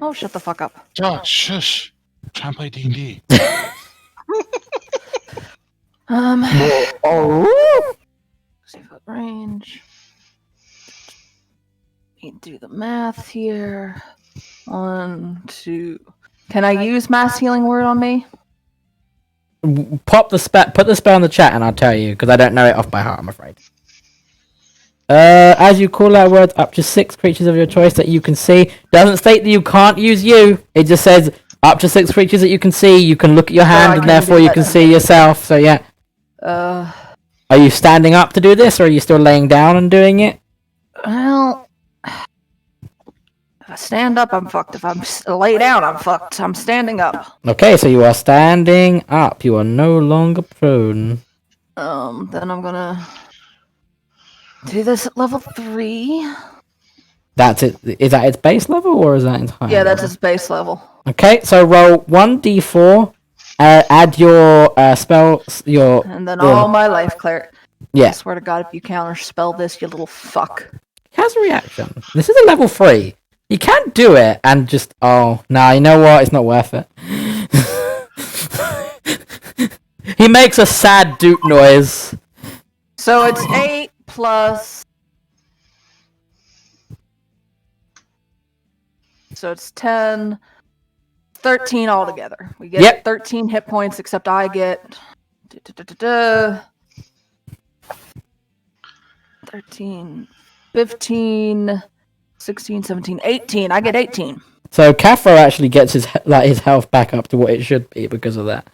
Oh, shut the fuck up. Josh, shush. Try and play D&D. Oh, 60-foot range. Need to do the math here. 1, 2. Can I use mass healing word on me? Put the spell in the chat and I'll tell you, because I don't know it off by heart, I'm afraid. As you call out words, up to 6 creatures of your choice that you can see. Doesn't state that you can't use you. It just says up to 6 creatures that you can see. You can look at your hand and therefore you can see yourself. So yeah. Are you standing up to do this, or are you still laying down and doing it? Well, if I stand up, I'm fucked. If I'm lay down, I'm fucked. I'm standing up. Okay, so you are standing up. You are no longer prone. Then I'm gonna do this at level 3. That's it. Is that its base level, or is that its higher Yeah, that's level? its base level. Okay, so roll 1d4. Add your spells. And then all my life cleric. Yeah. I swear to God, if you counter spell this, you little fuck. He has a reaction. This is a level 3. You can't do it and just, oh, nah, you know what? It's not worth it. He makes a sad doot noise. So it's 8 plus. So it's 10. 13 altogether. We get 13 hit points, except I get 13, 15, 16, 17, 18. I get 18. So Caffro actually gets his health back up to what it should be because of that.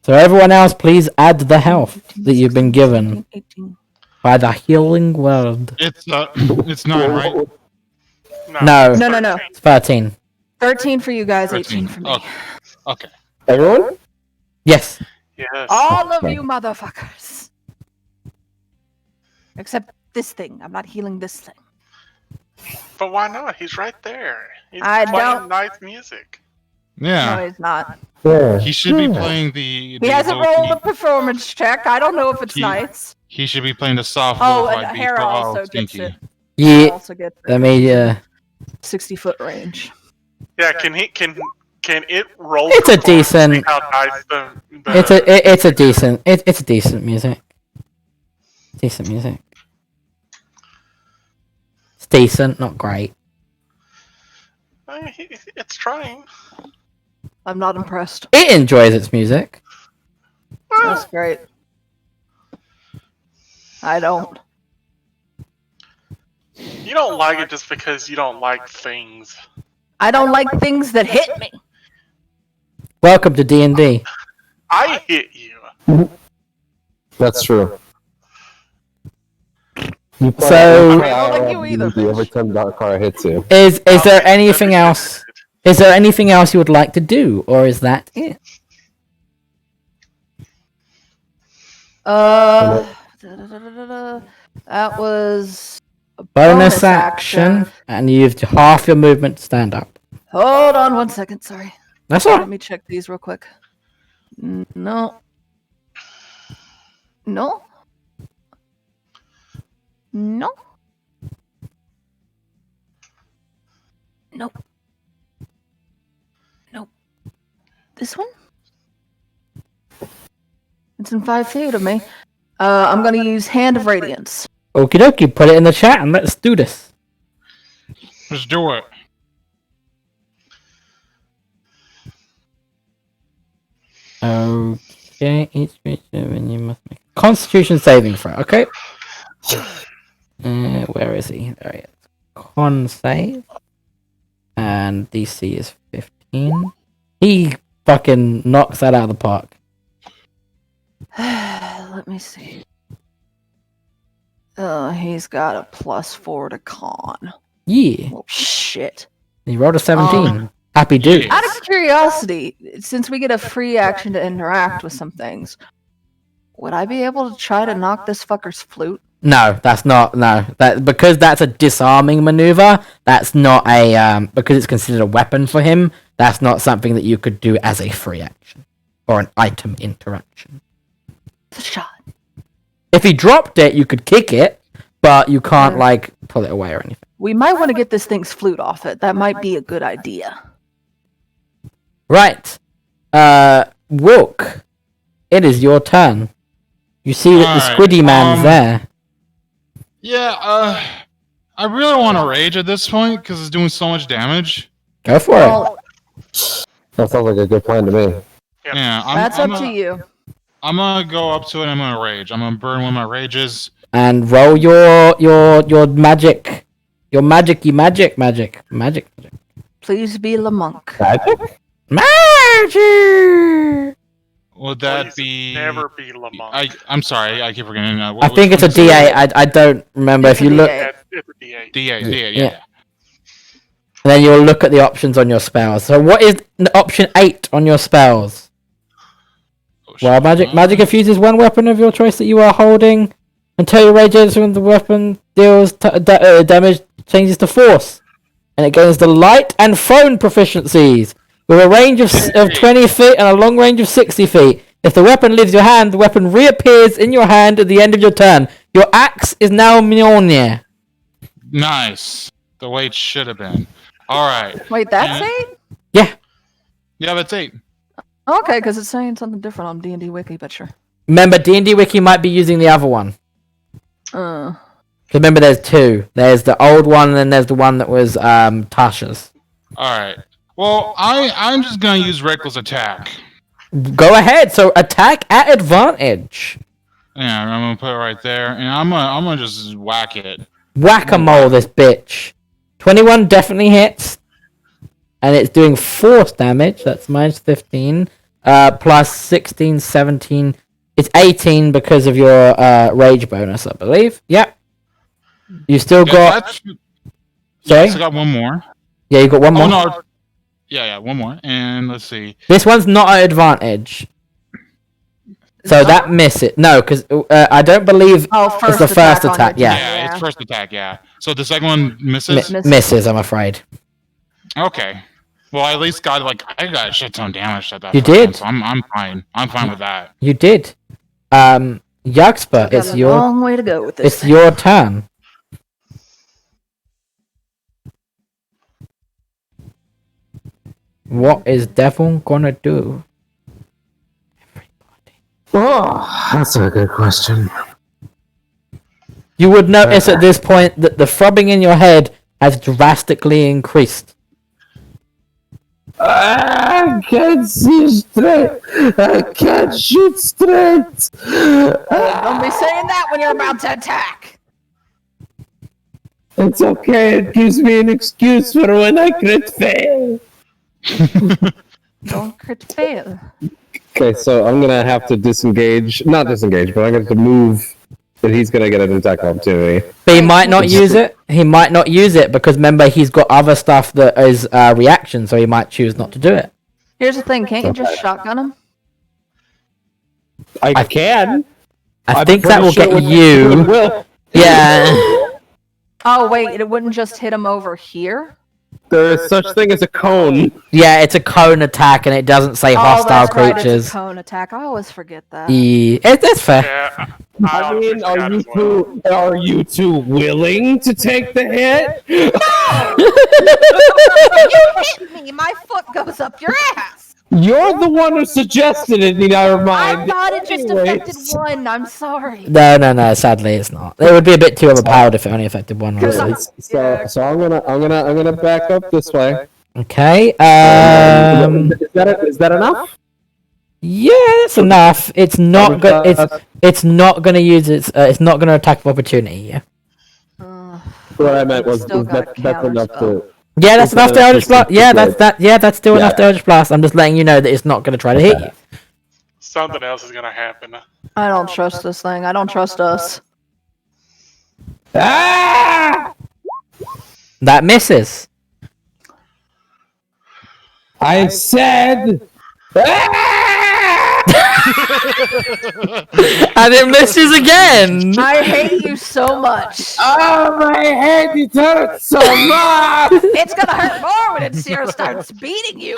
So everyone else, please add the health 15, that you've been 16, given 17, 18. by the healing word. It's 9, right? No. No. It's 13. 13 for you guys, 13. 18 for me. Okay. everyone? Yes. Yes. All of you motherfuckers. Except this thing. I'm not healing this thing. But why not? He's right there. He's I playing don't- nice music. Yeah. No, he's not. Yeah. He should be playing the He hasn't low-key- rolled a performance check. I don't know if it's He- nice. He should be playing the soft Oh, lo-fi and beat Hera for also all gets stinky. it. Yeah. Also gets Let me, 60-foot range. Yeah, can Can it roll? It's a perform to see decent- How nice the It's a decent music. Decent music. It's decent, not great. It's trying. I'm not impressed. It enjoys its music. That's great. I don't. You don't like it just because you don't like things. I don't like things that hit me. Welcome to D&D. I hit you. That's true. So- I don't like you either. Every time Darkara hits you. Is there anything else? Is there anything else you would like to do, or is that it? That was a Bonus action, and you've half your movement to stand up. Hold on 1 second, sorry. That's all Let right. me check these real quick. No. No. No. Nope. Nope. This one? It's in 5 feet of me. I'm gonna use Hand of Radiance. Okie dokie, put it in the chat and let's do this. Let's do it. Okay, each creature when you must make a Constitution saving throw. Okay. Where is he? There he is. Con save. And DC is 15. He fucking knocks that out of the park. Let me see. He's got a +4 to con. Yeah. Well, shit. He rolled a 17. Happy dude. yeah. Out of curiosity, since we get a free action to interact with some things, would I be able to try to knock this fucker's flute? No, that's not. No, that because that's a disarming maneuver. That's not a because it's considered a weapon for him. That's not something that you could do as a free action or an item interaction. It's a shot. If he dropped it, you could kick it, but you can't like pull it away or anything. We might want to get this thing's flute off it. That might be a good idea. Right, Wilk, it is your turn. You see that the Alright, Squiddy man's there. Yeah, I really want to rage at this point because it's doing so much damage. Go for it. Well, That sounds like a good plan to me. Yeah, that's up to you. I'm gonna go up to it and I'm gonna rage. I'm gonna burn one of my rages. And roll your magic, your magic. Please be Lamonk. Magic? Magic. Would that Please be? never be Lamont. I'm sorry, I keep forgetting. I think it's a D8. I don't remember. It's If you a look, D8. It's a D8. D8, Yeah. yeah. and then you'll look at the options on your spells. So what is option 8 on your spells? Oh, Well, shit. magic infuses one weapon of your choice that you are holding until your rage ends when the weapon deals damage changes to force, and it gains the light and thrown proficiencies with a range of 20 feet and a long range of 60 feet. If the weapon leaves your hand, the weapon reappears in your hand at the end of your turn. Your axe is now Mjolnir. Nice. The way it should have been. All right. Wait, that's Yeah. 8? Yeah, that's 8. Okay, because it's saying something different on D&D Wiki, but sure. Remember, D&D Wiki might be using the other one. Uh, Remember, there's 2. There's the old one, and then there's the one that was Tasha's. All right. Well, I'm just gonna use reckless attack. Go ahead. So attack at advantage. Yeah, I'm gonna put it right there, and I'm gonna just whack it. Whack-a-mole, this bitch. 21 definitely hits. And it's doing force damage. That's minus 15. Plus 16, 17. It's 18 because of your rage bonus, I believe. Yep. You still got... That's, Sorry? I still got one more. Yeah, you got one more. Oh no. Yeah, one more. And let's see. This one's not at advantage. So that miss it. No, because I don't believe oh, it's the first on attack. it. Yeah. It's first attack. Yeah. So the second one misses. Misses, I'm afraid. Okay. Well, I at least got I got a shit ton of damage at that. You first did? one, so I'm fine. I'm fine with that. You did. Yuxpa, it's Got a your long way to go with this. it's your turn. What is Devil gonna do? Oh, that's a good question. You would notice at this point that the throbbing in your head has drastically increased. I can't see straight. I can't shoot straight. Don't be saying that when you're about to attack. It's okay. It gives me an excuse for when I crit fail. Don't crit fail. Okay, so I'm gonna have to disengage. Not disengage, but I'm gonna have to move. And he's gonna get an attack opportunity. But he might not use it. He might not use it because remember he's got other stuff that is reaction, so he might choose not to do it. Here's the thing, can't you just shotgun him? I can. I I'm think that pretty will sure get it you. will. Yeah. Oh wait, it wouldn't just hit him over here? There is such thing as a cone. Yeah, it's a cone attack and it doesn't say Oh, hostile that's right, it's creatures. a cone attack. I always forget that. That's fair. Yeah, I mean, honestly forgot as well. are you two willing to take the hit? You hit me, my foot goes up your ass! You're the one who suggested it, never I mind. thought it just Anyways. affected one, I'm sorry. No, sadly it's not. It would be a bit too overpowered if it only affected one. Cause Really. So I'm gonna back up this way. Okay. Is that enough? Yeah, that's enough. It's not it's not gonna use it's not gonna attack of opportunity. Yeah. What I meant was Still got that's enough counters, to. Yeah, that's enough to Eldritch Blast. Yeah, Right. that's still enough to Yeah. Eldritch Blast. I'm just letting you know that it's not gonna try to hit you. Something else is gonna happen. I don't trust this thing, I don't trust us. Ah! That misses. I said. And it misses again. I hate you so much. Oh, my head, it hurts so much! It's gonna hurt more when it starts beating you.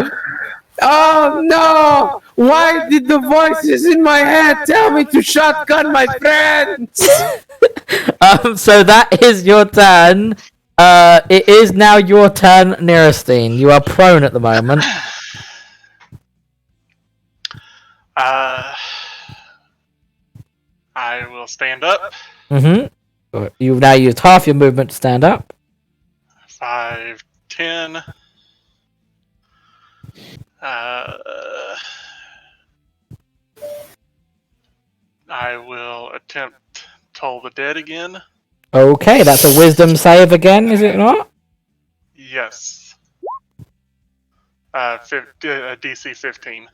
Oh no! Why did the voices in my head tell me to shotgun my friends? So that is your turn. It is now your turn, Nerastine. You are prone at the moment. I will stand up. Mm-hmm. You've now used half your movement to stand up. 5, 10. I will attempt Toll the Dead again. Okay, that's a wisdom save again, is it not? Yes. DC 15.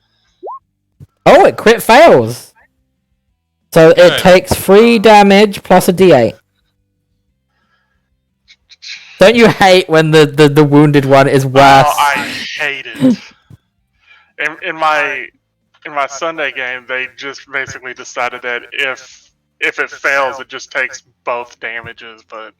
Oh, it crit fails. So it Good. takes 3 damage plus a d8. Don't you hate when the wounded one is worse? Oh, I hate it. In my Sunday game, they just basically decided that if it fails, it just takes both damages. But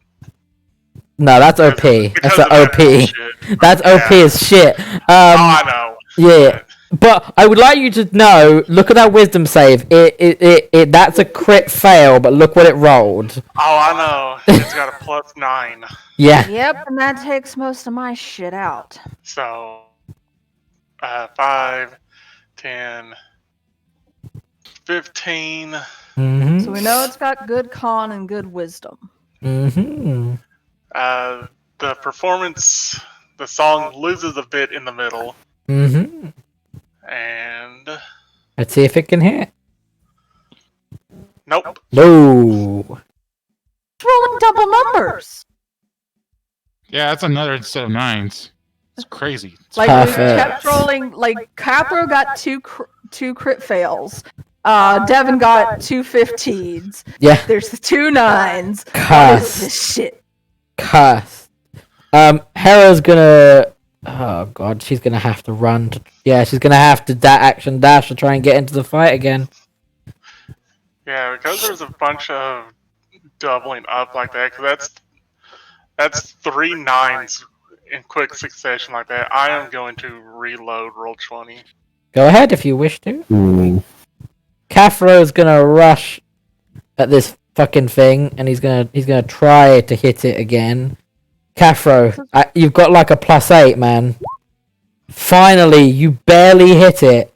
No, that's OP. because That's of that OP. bullshit. That's OP Yeah. as shit. I know. Yeah. But I would like you to know, look at that wisdom save. It that's a crit fail, but look what it rolled. Oh, I know. It's got a +9. Yeah. Yep, and that takes most of my shit out. So, 5, 10, 15. Mm-hmm. So we know it's got good con and good wisdom. Mm-hmm. The performance, the song loses a bit in the middle, Mm-hmm. and Let's see if it can hit. nope. No. It's rolling double numbers. Yeah, that's another set of 9s. It's crazy. Like we Perfect. kept rolling. Like Capro got two crit fails. Devin got 2 15s. Yeah. There's the 2 9s. What is Cuss. this shit? Cuss. Hera's gonna. Oh god, she's gonna have to run. Yeah, she's gonna have to action dash to try and get into the fight again. Yeah, because there's a bunch of doubling up like that. Because that's 3 9s in quick succession like that. I am going to reload roll 20. Go ahead if you wish to. Cathro's gonna rush at this fucking thing, and he's gonna try to hit it again. Cathro, you've got like a +8, man. Finally, you barely hit it.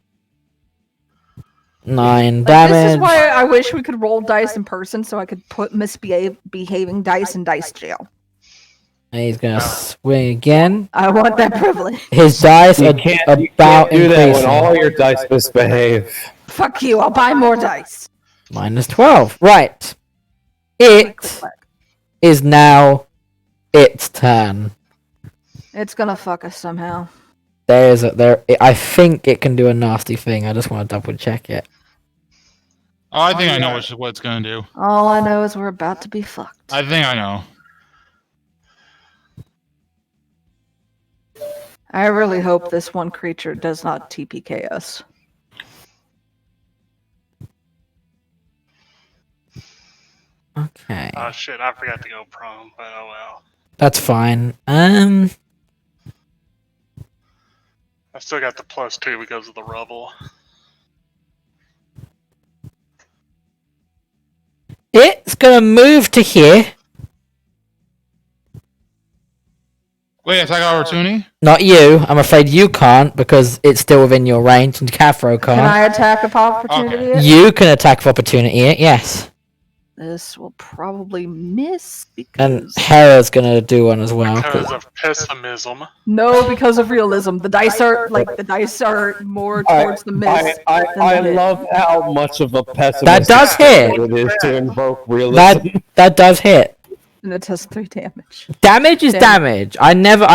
9 damage. This is why I wish we could roll dice in person so I could put misbehaving dice in dice jail. And he's gonna swing again. I want that privilege. His dice You are can't about do that when increasing. all your dice misbehave. Fuck you, I'll buy more dice. -12. Right. It is now its turn. It's gonna fuck us somehow. I think it can do a nasty thing. I just want to double check it. Oh, I think I know what it's gonna do. All I know is we're about to be fucked. I think I know. I really hope this one creature does not TPK us. Okay. Oh shit, I forgot to go prone, but oh well. That's fine. I still got the +2 because of the rubble. It's gonna move to here. Wait, attack opportunity? Not you. I'm afraid you can't because it's still within your range, and Cathro Can can't. I attack of opportunity? Okay. You can attack of opportunity it, yes. This will probably miss And because Hera's gonna do one as well. Because of pessimism. no, because of realism. The dice are more towards the miss. I than the hit. love how much of a pessimist That does hit. it is to invoke realism. That does hit. And it does 3 damage. Damage is damage. I never,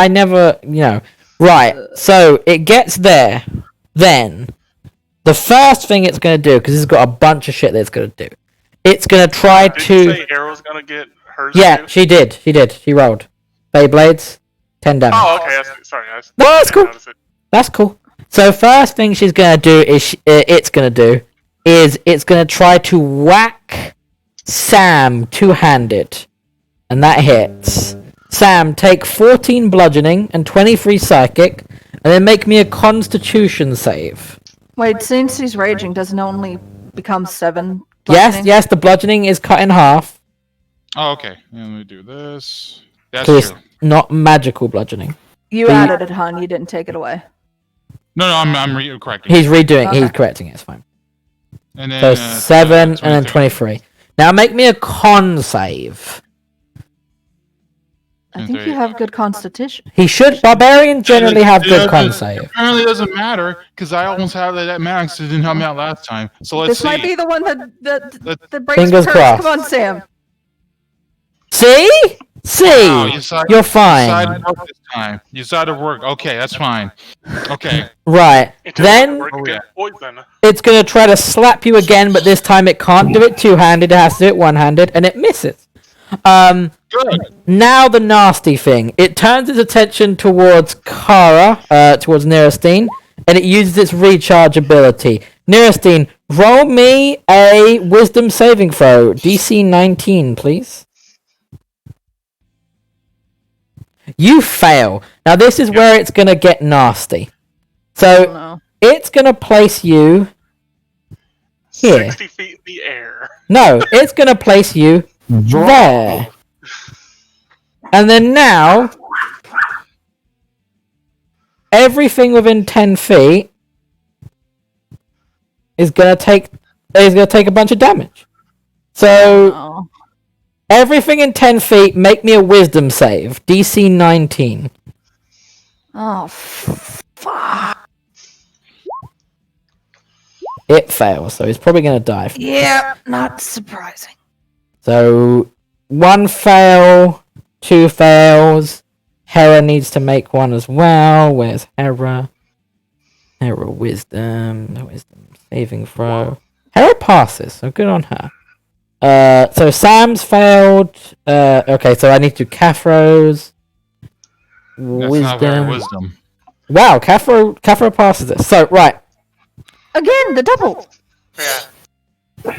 Right, so it gets there. Then, the first thing it's going to do, because it's got a bunch of shit that it's going to do, it's going to try Did to... you say Arrow's gonna get hers Yeah, too? she did. She rolled. Beyblades, 10 damage. Oh, okay. Sorry. No, that's cool. notice it. That's cool. So first thing she's going to do is... it's going to do is it's going to try to whack Sam two-handed. And that hits. Sam, take 14 bludgeoning and 23 psychic, and then make me a constitution save. Wait, since he's raging, doesn't it only become 7? bludgeoning? Yes, the bludgeoning is cut in half. Oh, okay. Let me do this. That's So it's true. not magical bludgeoning. You added it, hon. You didn't take it away. No, I'm correcting. He's redoing Okay. he's correcting it, it's fine. And then, So 7 and then 23. Now make me a con save. I think you have good constitution. He should. Barbarians generally have good con save. Apparently, it doesn't matter because I almost had that max. It didn't help me out last time. So let's This see. might be the one that breaks Fingers the curse. crossed. Come on, Sam. See? Wow, You're fine. decided to work this time. You decided to work. Okay, that's fine. Okay. Right. It doesn't Then work Oh, against poison. it's going to try to slap you again, but this time it can't do it two-handed. It has to do it one-handed, and it misses. Good. Now the nasty thing. It turns its attention towards Kara, towards Nerastine, and it uses its recharge ability. Nerastine, roll me a wisdom saving throw. DC 19, please. You fail. Now this is where it's going to get nasty. So No. it's going to place you here. 60 feet in the air. No, it's going to place you there. And then now, everything within 10 feet is going to take a bunch of damage. So Oh. everything in 10 feet, make me a wisdom save. DC 19. Oh, fuck. It fails, so he's probably going to die. Yeah, not surprising. So 1 fail, 2 fails. Hera needs to make one as well. Where's Hera? Hera wisdom saving throw. Hera passes, so good on her. So Sam's failed. Okay, so I need to Cathro's That's not very wisdom. Wow, Cathro passes it. So right, Again, the double. Yeah.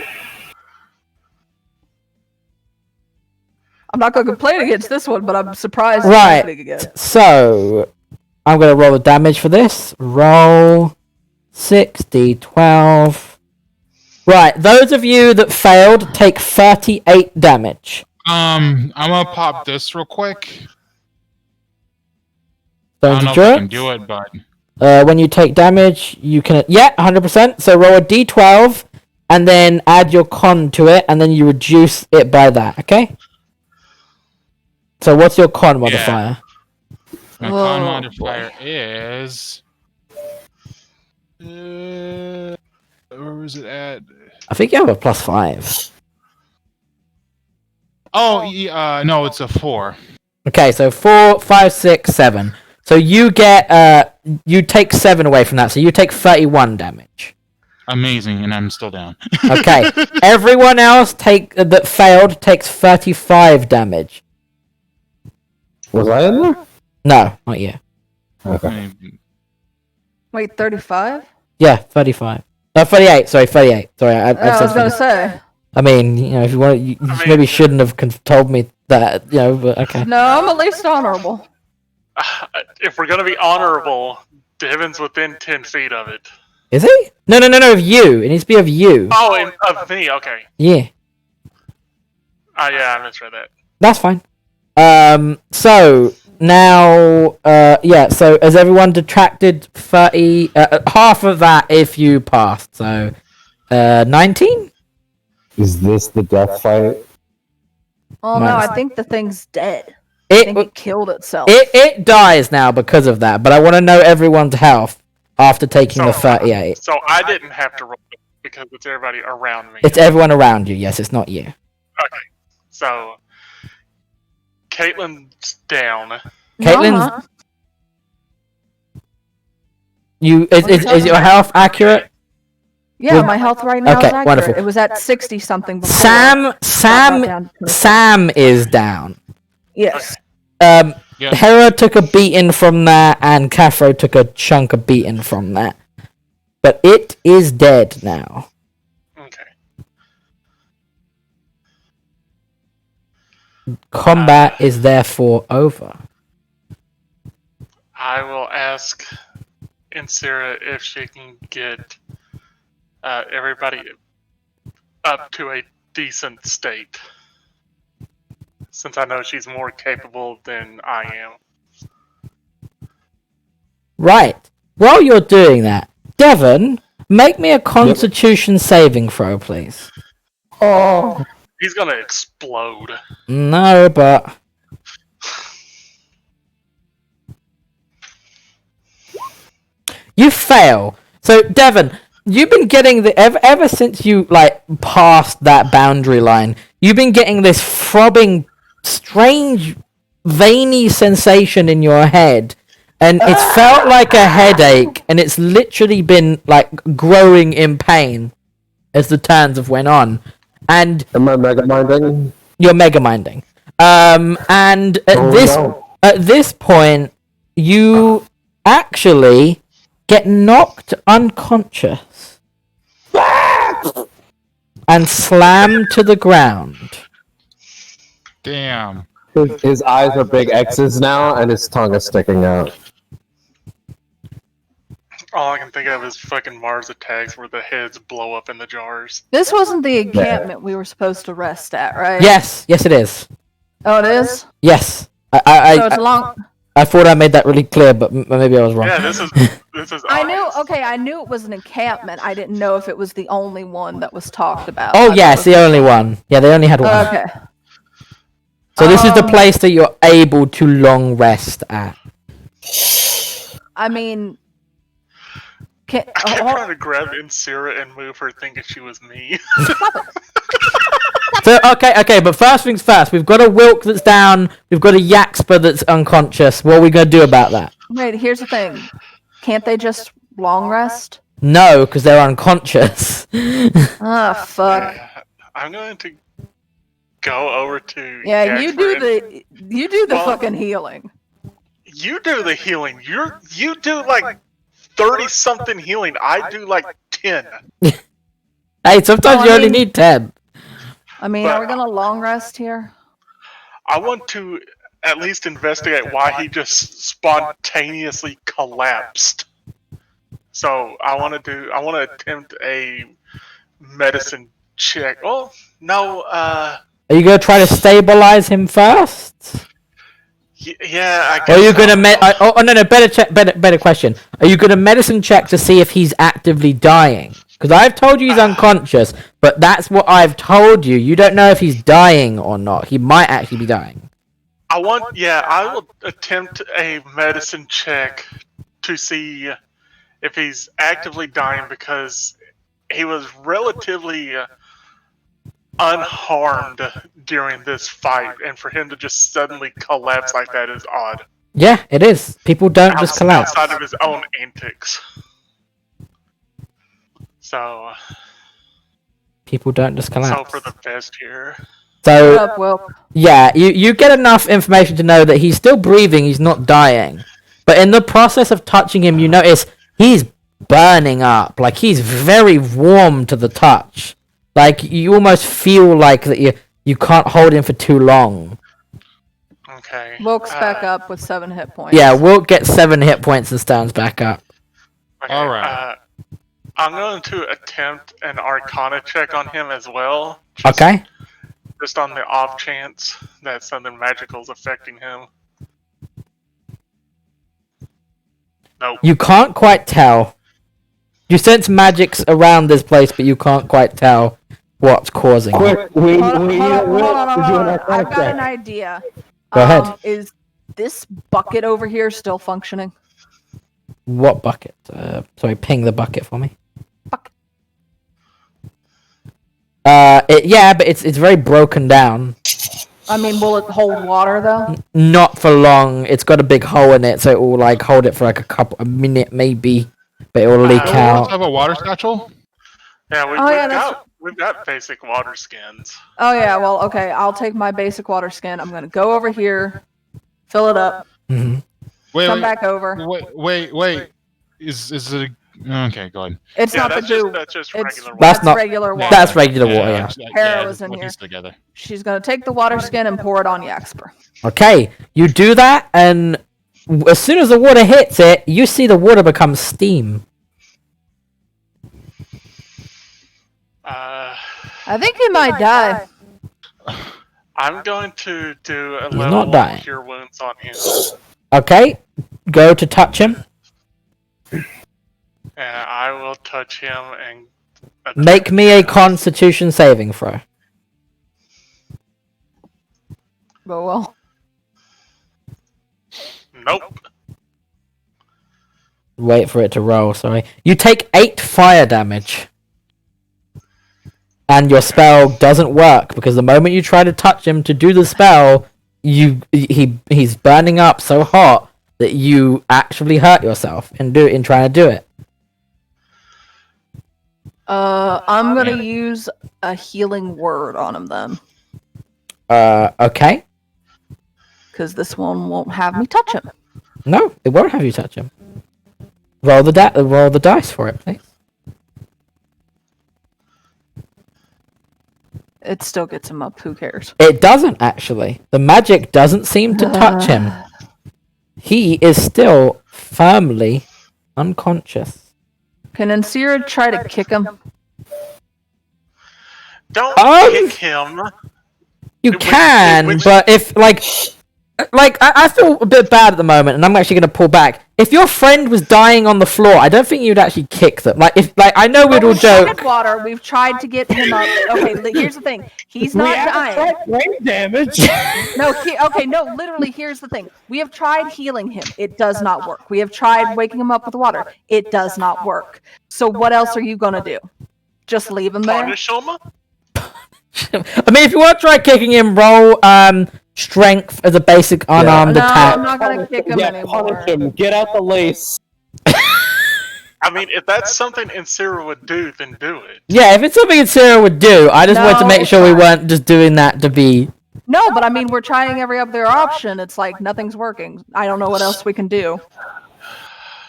I'm not going to complain against this one, but I'm surprised Right. it's happening again. so I'm gonna roll the damage for this. Roll 6d12. Right, those of you that failed take 38 damage. I'm gonna pop this real quick. I Stone's don't know if I can endurance. do it, but When you take damage, you can 100%. So roll a d12, and then add your con to it, and then you reduce it by that. Okay. So what's your con modifier? My con modifier is. Where was it at? I think you have a +5. Oh, no, it's a 4. Okay, so 4, 5, 6, 7. So you get you take 7 away from that, so you take 31 damage. Amazing, and I'm still down. Okay, everyone else that failed takes 35 damage. Was I in there? No, not you. Okay. Wait, 35? Yeah, 35. No, 38. Sorry, 38. Sorry, I I said was gonna 38. say. I mean, if you want, you maybe shouldn't have told me that, but okay. No, I'm at least honorable. If we're gonna be honorable, Devin's within 10 feet of it. Is he? No, of you. It needs to be of you. Oh, and of me. Okay. Yeah. Yeah, I misread that. That's fine. So now, so has everyone detracted 30, half of that if you passed, so, 19? Is this the death fight? Well, no, Minus- I think the thing's dead. I think It, it killed itself. it dies now because of that, but I want to know everyone's health after taking the 38. So I didn't have to roll it because it's everybody around me. It's everyone around you, yes, it's not you. Okay. So Caitlin's down. Caitlin's- Uh-huh. Is your health accurate? Yeah, my health right now Okay, is accurate. wonderful. It was at 60 something before. Sam is down. Yes. Yeah. Hera took a beating from that, and Caffro took a chunk of beating from that. But it is dead now. Okay. Combat is therefore over. I will ask Insira if she can get everybody up to a decent state. Since I know she's more capable than I am. Right. While you're doing that, Devon, make me a Constitution saving throw, please. Oh. He's gonna explode. No, but... You fail. So, Devon, you've been getting ever since you passed that boundary line, you've been getting this throbbing, strange, veiny sensation in your head, and it's felt like a headache, and it's literally been growing in pain as the turns have went on. And Am I mega minding? you're mega minding. And at this point, you actually get knocked unconscious and slammed to the ground. Damn. His eyes are big X's now, and his tongue is sticking out. All I can think of is fucking Mars attacks where the heads blow up in the jars. This wasn't the encampment we were supposed to rest at, right? Yes, it is. Oh, it is? Yes. So it's long. I thought I made that really clear, but maybe I was wrong. Yeah, this is I knew it was an encampment. I didn't know if it was the only one that was talked about. Oh, I yeah, thought it's the only one. Yeah, they only had one. Okay. So this is the place that you're able to long rest at. I mean, I kept trying to grab Insira and move her thinking she was me. So, okay, but first things first, we've got a Wilk that's down, we've got a Yaxper that's unconscious. What are we going to do about that? wait, here's the thing. Can't they just long rest? No, because they're unconscious. Ah, fuck. I'm going to go over to Yeah, you do Yaxper the Well- fucking healing. You do the healing. You do like 30 something healing. I do like 10. Hey, sometimes No, you I only mean- need 10. I mean, are we gonna long rest here? I want to at least investigate why he just spontaneously collapsed. So I want to attempt a medicine check. Oh no, Are you going to try to stabilize him first? Yeah, I Or guess are you gonna so. no, better question. Are you gonna medicine check to see if he's actively dying? Because I've told you he's unconscious, but that's what I've told you. You don't know if he's dying or not. He might actually be dying. I will attempt a medicine check to see if he's actively dying because he was relatively unharmed during this fight, and for him to just suddenly collapse like that is odd. Yeah, it is. People don't just collapse. Outside of his own antics. So, People don't just collapse. so for the best here. So, Shut up, Will. yeah, you get enough information to know that he's still breathing, he's not dying. But in the process of touching him, you notice he's burning up. Like, he's very warm to the touch. Like, you almost feel like that you can't hold him for too long. Okay. Wilk's back up with 7 hit points. Yeah, Wilt gets 7 hit points and stands back up. Okay, Alright. I'm going to attempt an Arcana check on him as well. Okay? Just on the off chance that something magical's affecting him. Nope. You can't quite tell. You sense magic's around this place, but you can't quite tell what's causing it. Quick, Hold on. I've got an idea. Go ahead. Is this bucket over here still functioning? What bucket? Sorry, ping the bucket for me. Bucket. Yeah, but it's very broken down. I mean, will it hold water though? Not for long. It's got a big hole in it, so it will like hold it for like a minute maybe, but it will leak Does out. have a water satchel? Yeah, we've got basic water skins. Oh yeah, well, okay. I'll take my basic water skin. I'm gonna go over here, fill it up, Hmm. come back over. Wait. Is it okay, go ahead. It's Yeah, not the that's goo. just It's regular water. That's not- regular water. That's regular water, yeah. Hera was in we'll here. piece together. She's gonna take the water skin and pour it on Yaxper. Okay, you do that, and as soon as the water hits it, you see the water become steam. I think he might die. I'm going to do a He's level not 1 dying. cure wounds on him. Okay, go to touch him. And I will touch him and Make me a Constitution saving throw. But well, Nope. Wait for it to roll. Sorry, you take 8 fire damage. And your spell doesn't work because the moment you try to touch him to do the spell, he's burning up so hot that you actually hurt yourself in trying to do it. I'm gonna use a healing word on him then, Okay. because this one won't have me touch him. No, it won't have you touch him. Roll the dice for it, please. It still gets him up. Who cares? It doesn't actually. The magic doesn't seem to touch him. He is still firmly unconscious. Can Ensira try to kick him? Don't kick him. You can, but if I feel a bit bad at the moment, and I'm actually going to pull back. If your friend was dying on the floor, I don't think you'd actually kick them. I know we'd all We've joke. tried water. We've tried to get him up. Okay, here's the thing. He's not dying. brain damage. No, literally, here's the thing. We have tried healing him. It does not work. We have tried waking him up with water. It does not work. So what else are you gonna do? Just leave him there? Punish him? I mean, if you want to try kicking him, roll strength as a basic unarmed No, attack. I'm not gonna kick him anymore. Punish him. Get out the lace. I mean, if that's something Ensira would do, then do it. Yeah, if it's something Sarah would do, I just wanted to No, make sure we sorry. weren't just doing that to be. No, but I mean, we're trying every other option. It's like nothing's working. I don't know what else we can do.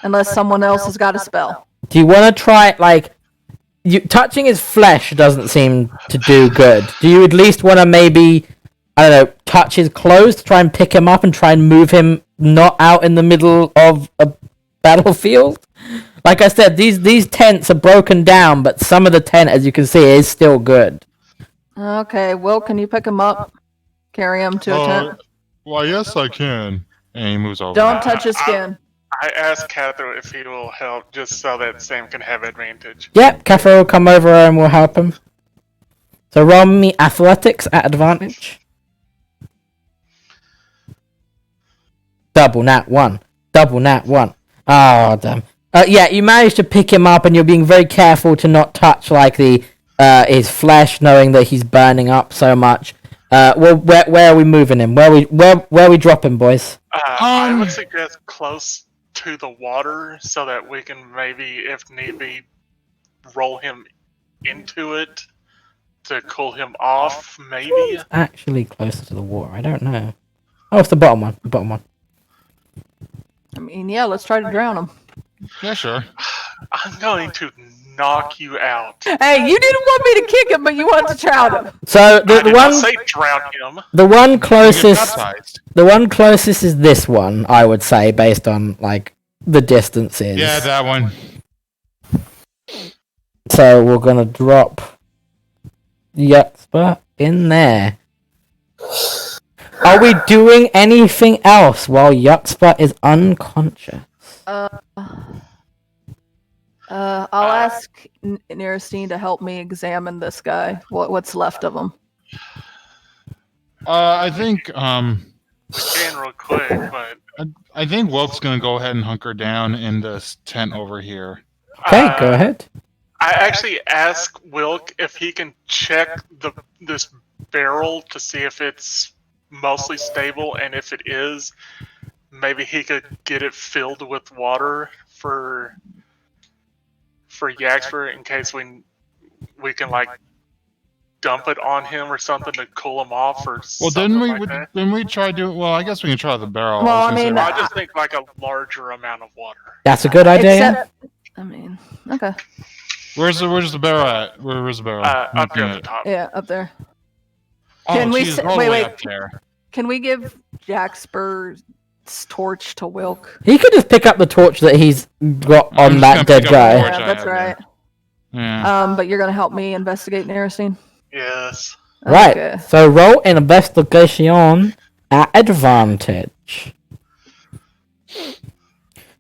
Unless someone else has got a spell. Do you want to try touching his flesh doesn't seem to do good. Do you at least want to maybe, I don't know, touch his clothes to try and pick him up and try and move him not out in the middle of a battlefield? Like I said, these tents are broken down, but some of the tent, as you can see, is still good. Okay, Will, can you pick him up? Carry him to a tent? Why, yes, I can. And he moves over. Don't touch his skin. I asked Catherine if he will help, just so that Sam can have advantage. Yep, Catherine will come over and we'll help him. So roll me athletics at advantage. Double nat 1. Double nat 1. Oh, damn. Yeah, you managed to pick him up and you're being very careful to not touch, like, his flesh, knowing that he's burning up so much. Well, where are we moving him? Where are we dropping, boys? I would suggest close to the water so that we can maybe, if need be, roll him into it to cool him off, maybe. Actually closer to the water. I don't know. Oh, it's the bottom one. The bottom one. I mean, yeah, let's try to drown him. Yeah, sure. I'm going to knock you out. Hey, you didn't want me to kick him, but you wanted to drown him. So I the did not one say drown him. the one You get closest baptized. the one closest is this one, I would say, based on like the distances. Yeah, that one. So we're gonna drop Yuxpa in there. Are we doing anything else while Yuxpa is unconscious? I'll ask Neristine to help me examine this guy. What's left of him? I think Scan real quick, but I think Wilk's gonna go ahead and hunker down in this tent over here. Okay, go ahead. I actually asked Wilk if he can check this barrel to see if it's mostly stable, and if it is, maybe he could get it filled with water for Yaxper in case we can like dump it on him or something to cool him off or Well, something like that. didn't we try doing? Well, I guess we can try the barrel. Well, was I gonna say- mean, I just think like a larger amount of water. That's a good idea. yeah? Except, I mean, okay, where's the barrel at? Where's the barrel? I'm Up here looking at the top. yeah, up there. Oh, Can we geez, say- all the wait, way wait. up there. Can we give Jaxper's torch to Wilk? He could just pick up the torch that he's got I'm on just that gonna dead pick up the guy. torch. Yeah, I that's have right. Yeah. But you're gonna help me investigate Neristine? Yes. Right. Okay. So roll an investigation at advantage.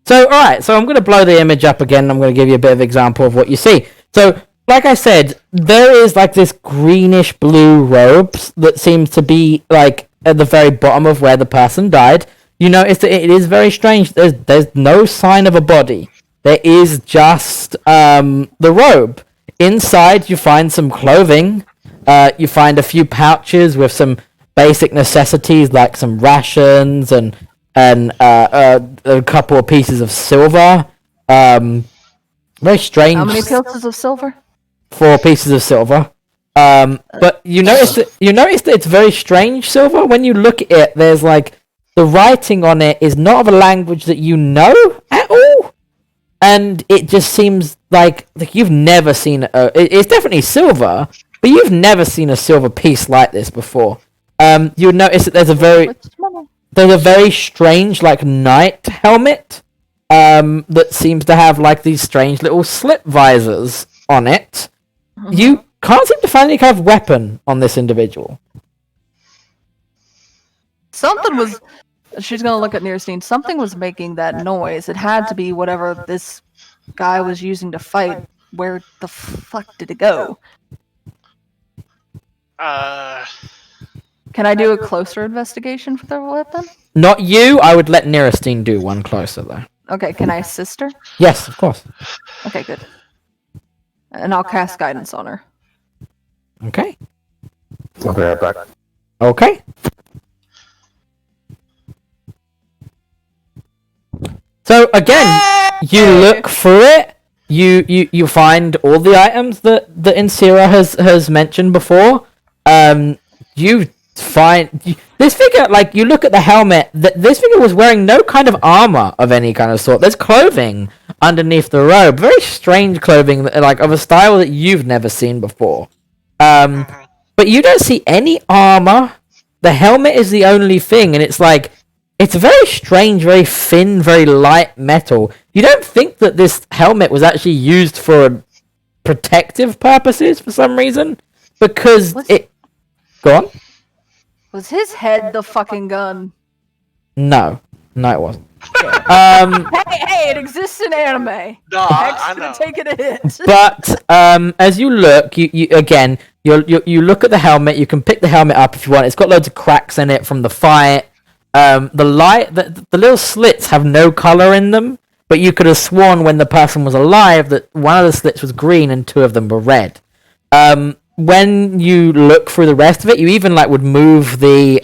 So, alright, so I'm going to blow the image up again. I'm going to give you a bit of example of what you see. So, like I said, there is like this greenish blue robes that seems to be like at the very bottom of where the person died. You notice that it is very strange. There's no sign of a body. There is just the robe. Inside, you find some clothing. You find a few pouches with some basic necessities like some rations and a couple of pieces of silver. Very strange. How many pieces of silver? 4 pieces of silver. But you notice that it's very strange silver. When you look at it, there's like the writing on it is not of a language that you know at all, and it just seems like you've never seen it's definitely silver, but you've never seen a silver piece like this before. You would notice that there's a very strange like knight helmet that seems to have like these strange little slit visors on it. You can't seem to find any kind of weapon on this individual. Something was. She's gonna look at Neristine. Something was making that noise. It had to be whatever this guy was using to fight. Where the fuck did it go? Can I do a closer investigation for the weapon? Not you. I would let Neristine do one closer though. Okay, can I assist her? Yes, of course. Okay, good. And I'll cast guidance on her. Okay. I'll be right back. Okay. So again, you look through it. You find all the items that Insira has mentioned before. You find this figure. Like you look at the helmet. This figure was wearing no kind of armor of any kind of sort. There's clothing underneath the robe. Very strange clothing, like of a style that you've never seen before. But you don't see any armor. The helmet is the only thing, and it's like it's very strange, very thin, very light metal. You don't think that this helmet was actually used for protective purposes for some reason, because it. Go on. Was his head the fucking gun? No, it wasn't. Hey, it exists in anime. No, Heck's I gonna know. take it a hit. But as you look, you again, you look at the helmet. You can pick the helmet up if you want. It's got loads of cracks in it from the fight. The little slits have no color in them, but you could have sworn when the person was alive that one of the slits was green and two of them were red. When you look through the rest of it, you even would move the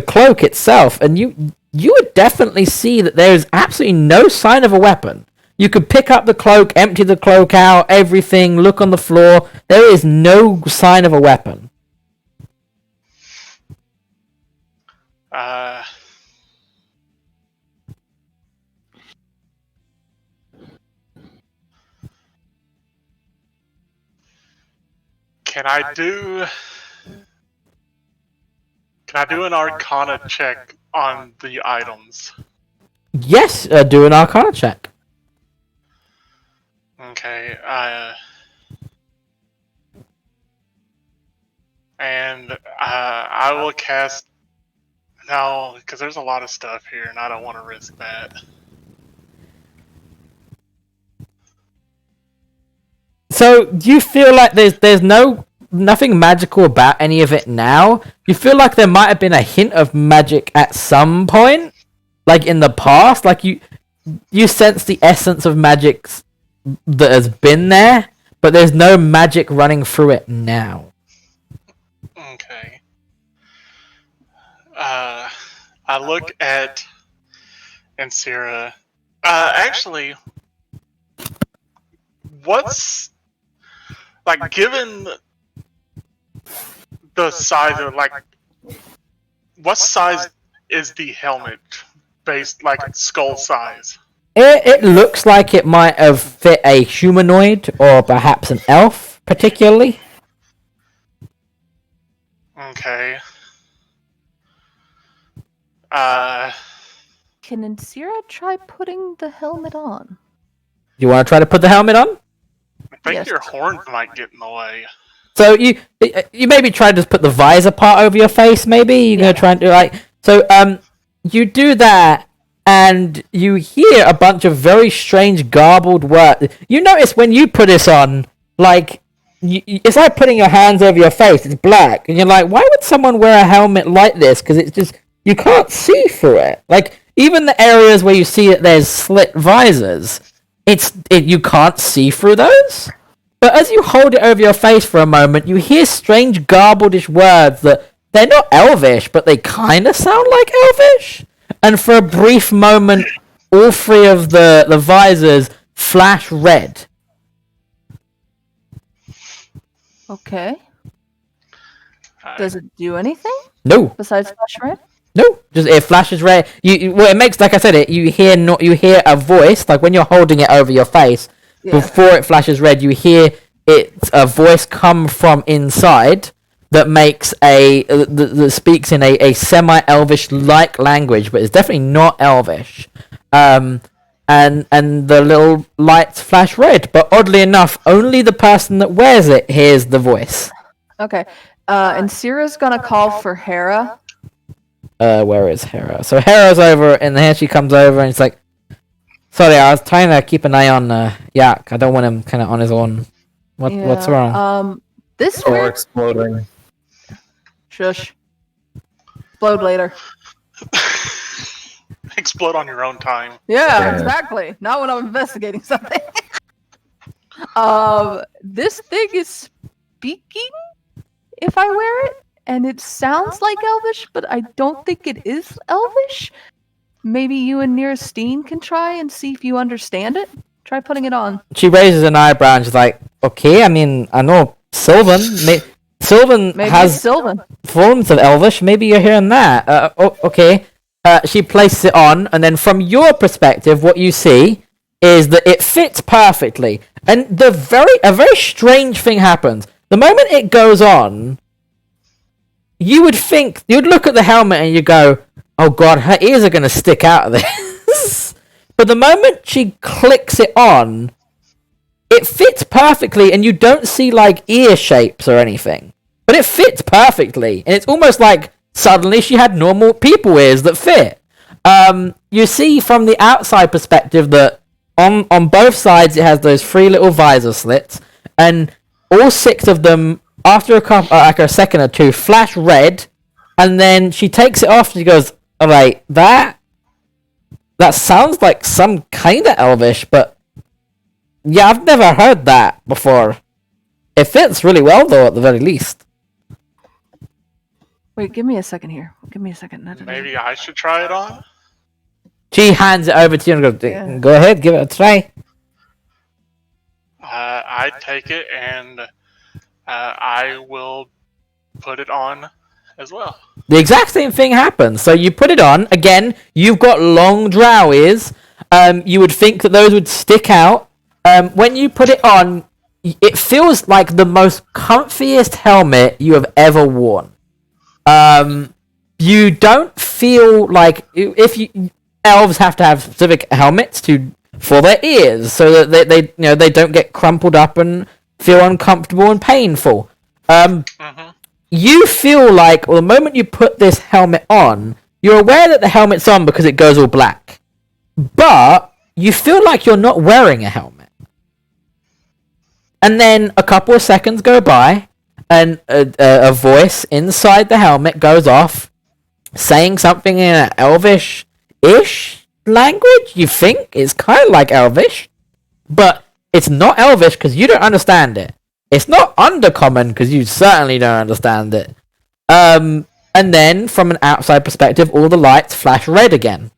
cloak itself, and you would definitely see that there's absolutely no sign of a weapon. You could pick up the cloak, empty the cloak out, everything, look on the floor. There is no sign of a weapon. Can I do an Arcana check on the items? Yes, do an Arcana check. Okay. And I will cast. No, because there's a lot of stuff here, and I don't want to risk that. So, do you feel like there's nothing magical about any of it now? You feel like there might have been a hint of magic at some point, like in the past, like you sense the essence of magic that has been there, but there's no magic running through it now. Okay. I look at Ansira. Actually, what's given the size of what size is the helmet based skull size? It looks like it might have fit a humanoid or perhaps an elf, particularly. Okay. Can Ansira try putting the helmet on? You want to try to put the helmet on? I think Yes. your horns might get in the way. So you maybe try to just put the visor part over your face. Maybe you're gonna try and do so. You do that, and you hear a bunch of very strange garbled words. You notice when you put this on, it's like putting your hands over your face. It's black, and you're like, why would someone wear a helmet like this? Because it's just you can't see through it. Even the areas where you see that there's slit visors, you can't see through those. But as you hold it over your face for a moment, you hear strange garbledish words that they're not Elvish, but they kind of sound like Elvish. And for a brief moment, all three of the visors flash red. Okay. Does it do anything No, besides flash red? no, just it flashes red. It makes, like I said, you hear a voice when you're holding it over your face. Yeah. Before it flashes red, you hear a voice come from inside that makes that speaks in a semi-Elvish like language, but it's definitely not Elvish. And the little lights flash red, but oddly enough, only the person that wears it hears the voice. Okay. And Sira's gonna call for Hera. Where is Hera? So Hera's over, and here she comes over, and it's like, sorry, I was trying to keep an eye on Yak. I don't want him kind of on his own. What's wrong? This Or weird. exploding. Shush. Explode later. Explode on your own time. Yeah, Yeah. exactly. Not when I'm investigating something. This thing is speaking if I wear it, and it sounds like Elvish, but I don't think it is Elvish. Maybe you and Nirastine can try and see if you understand it. Try putting it on. She raises an eyebrow and she's like, okay, I mean, I know Sylvan. Sylvan Maybe has it's Sylvan. forms of Elvish. Maybe you're hearing that. Okay. She places it on, and then from your perspective, what you see is that it fits perfectly. And a very strange thing happens. The moment it goes on, you'd look at the helmet and you go, oh god, her ears are going to stick out of this. But the moment she clicks it on, it fits perfectly, and you don't see ear shapes or anything. But it fits perfectly, and it's almost like suddenly she had normal people ears that fit. You see from the outside perspective that on both sides it has those 3 little visor slits, and all 6 of them, after like a second or two, flash red, and then she takes it off and she goes, alright, that sounds like some kind of Elvish, but yeah, I've never heard that before. It fits really well, though, at the very least. Wait, give me a second here. Give me a second. Maybe I should try it on? She hands it over to you and goes, Yeah. go ahead, give it a try. I take it and I will put it on as well. The exact same thing happens. So you put it on. Again, you've got long drow ears. You would think that those would stick out. When you put it on, it feels like the most comfiest helmet you have ever worn. You don't feel like elves have to have specific helmets for their ears, so that they don't get crumpled up and feel uncomfortable and painful. You feel like, well, the moment you put this helmet on, you're aware that the helmet's on because it goes all black, but you feel like you're not wearing a helmet. And then a couple of seconds go by, and a voice inside the helmet goes off, saying something in an Elvish-ish language. You think it's kind of like Elvish, but it's not Elvish because you don't understand it. It's not Undercommon because you certainly don't understand it. And then, from an outside perspective, all the lights flash red again.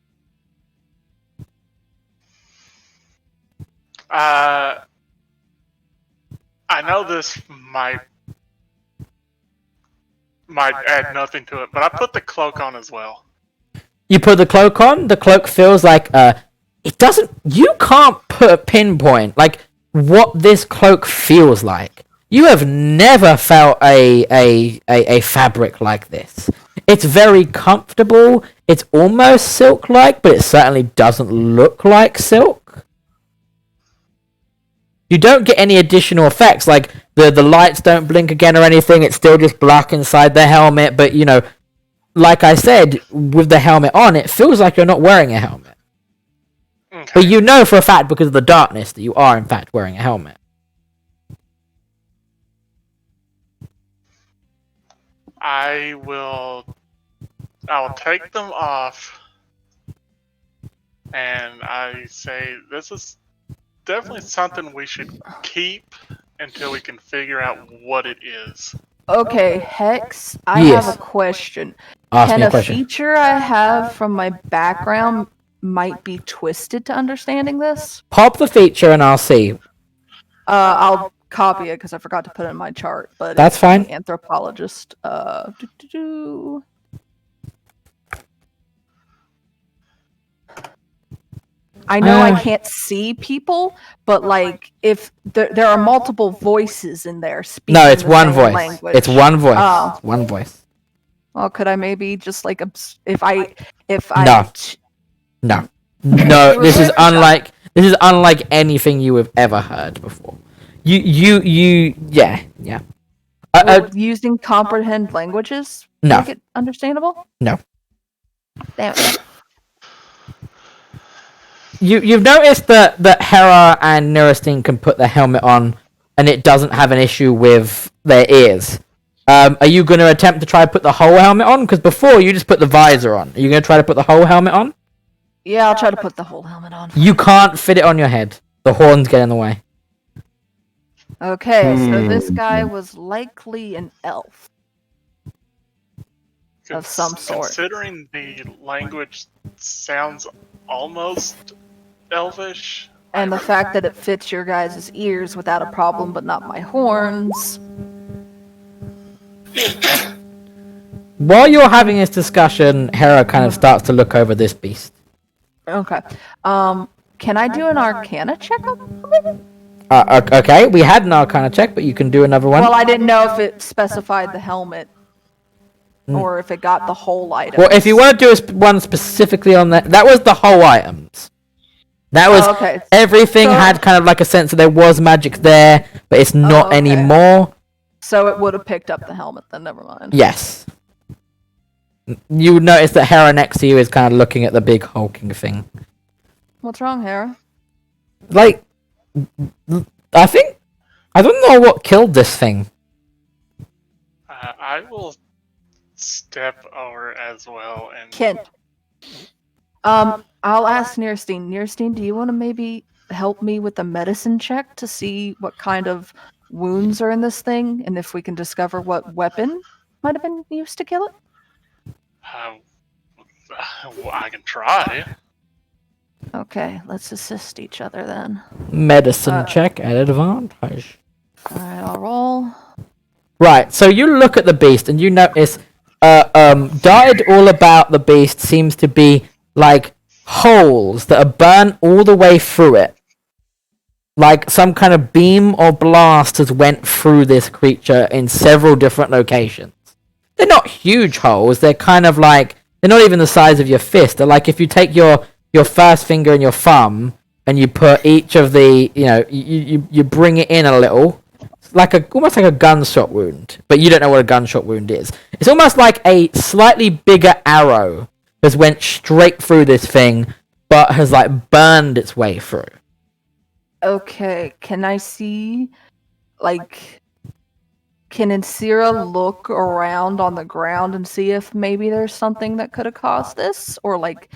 I know this might add nothing to it, but I put the cloak on as well. You put the cloak on. The cloak feels like it doesn't. You can't put a pinpoint like what this cloak feels like. You have never felt a fabric like this. It's very comfortable. It's almost silk-like, but it certainly doesn't look like silk. You don't get any additional effects, like the lights don't blink again or anything. It's still just black inside the helmet, but like I said, with the helmet on, it feels like you're not wearing a helmet. Okay. But you know for a fact, because of the darkness, that you are in fact wearing a helmet. I will take them off, and I say this is definitely something we should keep until we can figure out what it is. Okay, Hex, I Yes. have a question. Ask Can me a a question. feature I have from my background might be twisted to understanding this? Pop the feature and I'll see. I'll copy it because I forgot to put it in my chart. But That's it's fine. Anthropologist. I know I can't see people, but like if there are multiple voices in there speaking. No, it's the one same voice. language. It's one voice. Oh. It's one voice. Well, could I maybe just like if I No. No, this is unlike anything you have ever heard before. Yeah. Will using comprehend languages No. make it understandable? No. Damn it. You've noticed that Hera and Neurostine can put the helmet on, and it doesn't have an issue with their ears. Are you going to attempt to try to put the whole helmet on? Because before you just put the visor on. Are you going to try to put the whole helmet on? Yeah, I'll try to put the whole helmet on. You can't fit it on your head. The horns get in the way. Okay, so this guy was likely an elf. Of some sort. Considering the language sounds almost elvish. And the fact that it fits your guys' ears without a problem, but not my horns. While you're having this discussion, Hera kind of starts to look over this beast. Okay. Can I do an Arcana check on it? Okay, we had an Arcana check, but you can do another one. Well, I didn't know if it specified the helmet. Or if it got the whole item. Well, if you want to do one specifically on that was the whole items. That was okay. everything So- had kind of like a sense that there was magic there, but it's not okay. anymore. So it would have picked up the helmet then, never mind. Yes. you would notice that Hera next to you is kind of looking at the big hulking thing. What's wrong, Hera? Like, I don't know what killed this thing. I will step over as well and Kent. I'll ask Nierstein. Nierstein, do you want to maybe help me with a medicine check to see what kind of wounds are in this thing, and if we can discover what weapon might have been used to kill it? well, I can try. Okay, let's assist each other then. Medicine check at advantage. Alright, I'll roll. Right, so you look at the beast and you notice dotted all about the beast seems to be like holes that are burnt all the way through it. Like some kind of beam or blast has went through this creature in several different locations. They're not huge holes, they're kind of like, they're not even the size of your fist. They're like if you take your first finger and your thumb and you put each of the, you bring it in a little, like almost like a gunshot wound, but you don't know what a gunshot wound is. It's almost like a slightly bigger arrow has went straight through this thing, but has like burned its way through. Okay, can I see, like, can Insira look around on the ground and see if maybe there's something that could have caused this? Or, like,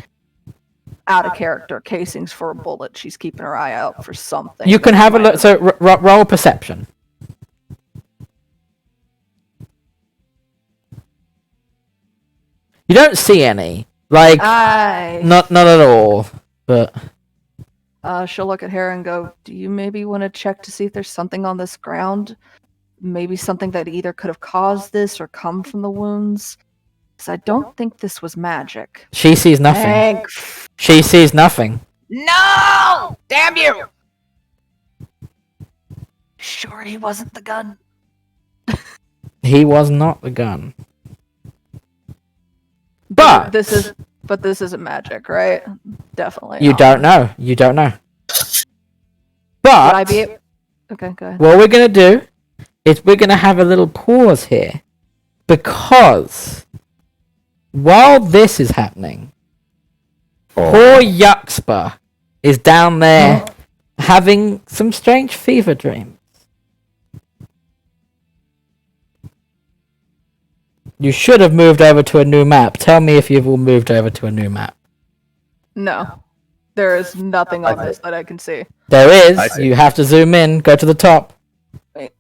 out of character, casings for a bullet, she's keeping her eye out for something. You can have a look, so roll perception. You don't see any, like, not at all, but... she'll look at Hera and go, do you maybe want to check to see if there's something on this ground? Maybe something that either could have caused this or come from the wounds? Because I don't think this was magic. She sees nothing. Thanks. She sees nothing. No! Damn you! Sure he wasn't the gun? He was not the gun. But this isn't magic, right? Definitely. You not. don't know. You don't know. Would But I be okay, go ahead. what we're gonna do is we're gonna have a little pause here, because while this is happening, poor Yuxpa is down there having some strange fever dreams. You should have moved over to a new map. Tell me if you've all moved over to a new map. No. There is nothing on this that I can see. There is. You have to zoom in. Go to the top. Wait.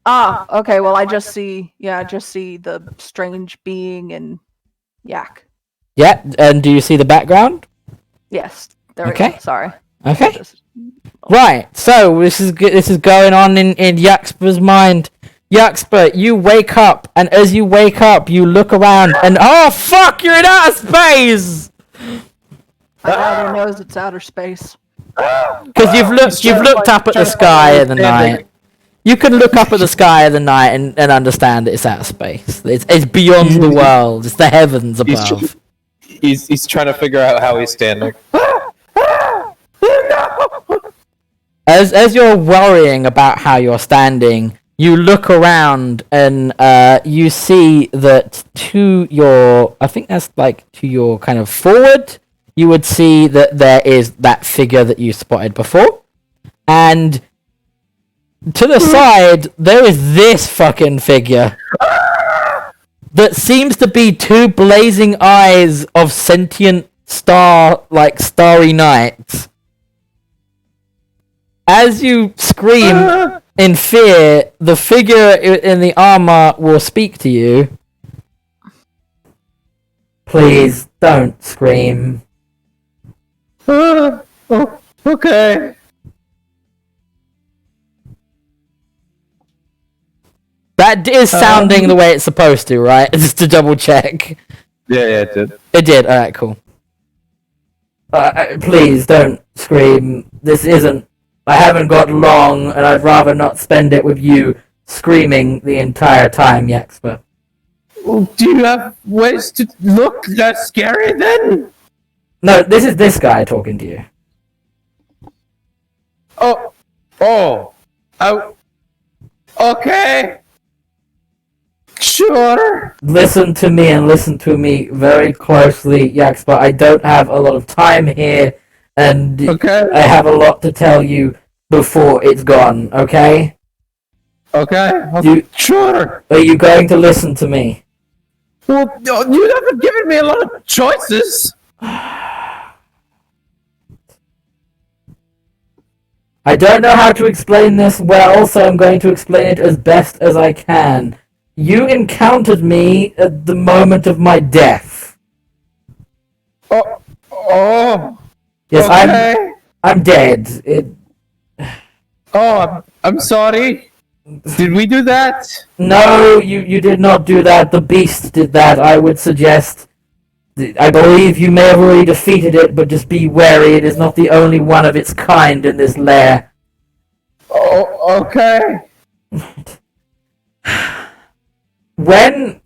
Ah, okay, well I just see the strange being and Yak. Yeah, and do you see the background? Yes. There we Okay. go. Sorry. Okay. Right, so this is going on in Yuxpa's mind. Yuxpa, you wake up, and as you wake up, you look around, and oh fuck, you're in outer space! My father knows it's outer space. Because you've looked up at the sky in the night. You can look up at the sky in the night and understand that it's outer space. It's beyond the world. It's the heavens above. He's trying to figure out how he's standing. As you're worrying about how you're standing, you look around and you see that to your kind of forward, you would see that there is that figure that you spotted before, and to the side there is this fucking figure that seems to be two blazing eyes of sentient starry night. As you scream in fear, the figure in the armor will speak to you. Please don't scream. Okay. That is sounding the way it's supposed to, right? Just to double check. Yeah, it did. It did. All right, cool. Please don't scream. This isn't. I haven't got long, and I'd rather not spend it with you screaming the entire time, Yaxpa. Well, do you have ways to look less scary then? No, this is this guy talking to you. Oh, okay. Sure. Listen to me and listen to me very closely, Yaxpa. I don't have a lot of time here, and Okay. I have a lot to tell you before it's gone, okay? Okay. Sure. Are you going to listen to me? Well, you haven't given me a lot of choices. I don't know how to explain this well, so I'm going to explain it as best as I can. You encountered me at the moment of my death. Oh. Yes, Okay. I'm dead. I'm sorry. Did we do that? No, you did not do that. The beast did that. I would suggest. I believe you may have already defeated it, but just be wary. It is not the only one of its kind in this lair. Oh, okay. When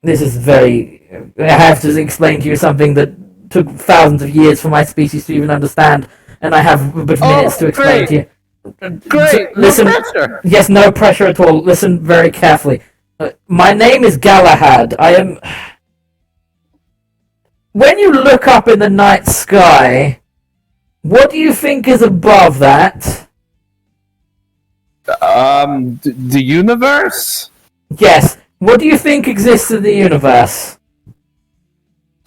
this is very, I have to explain to you something that took thousands of years for my species to even understand, and I have but minutes to explain to you. Great. Listen, No pressure. yes, no pressure at all. Listen very carefully. My name is Galahad. I am. When you look up in the night sky, what do you think is above that? The universe? Yes. What do you think exists in the universe?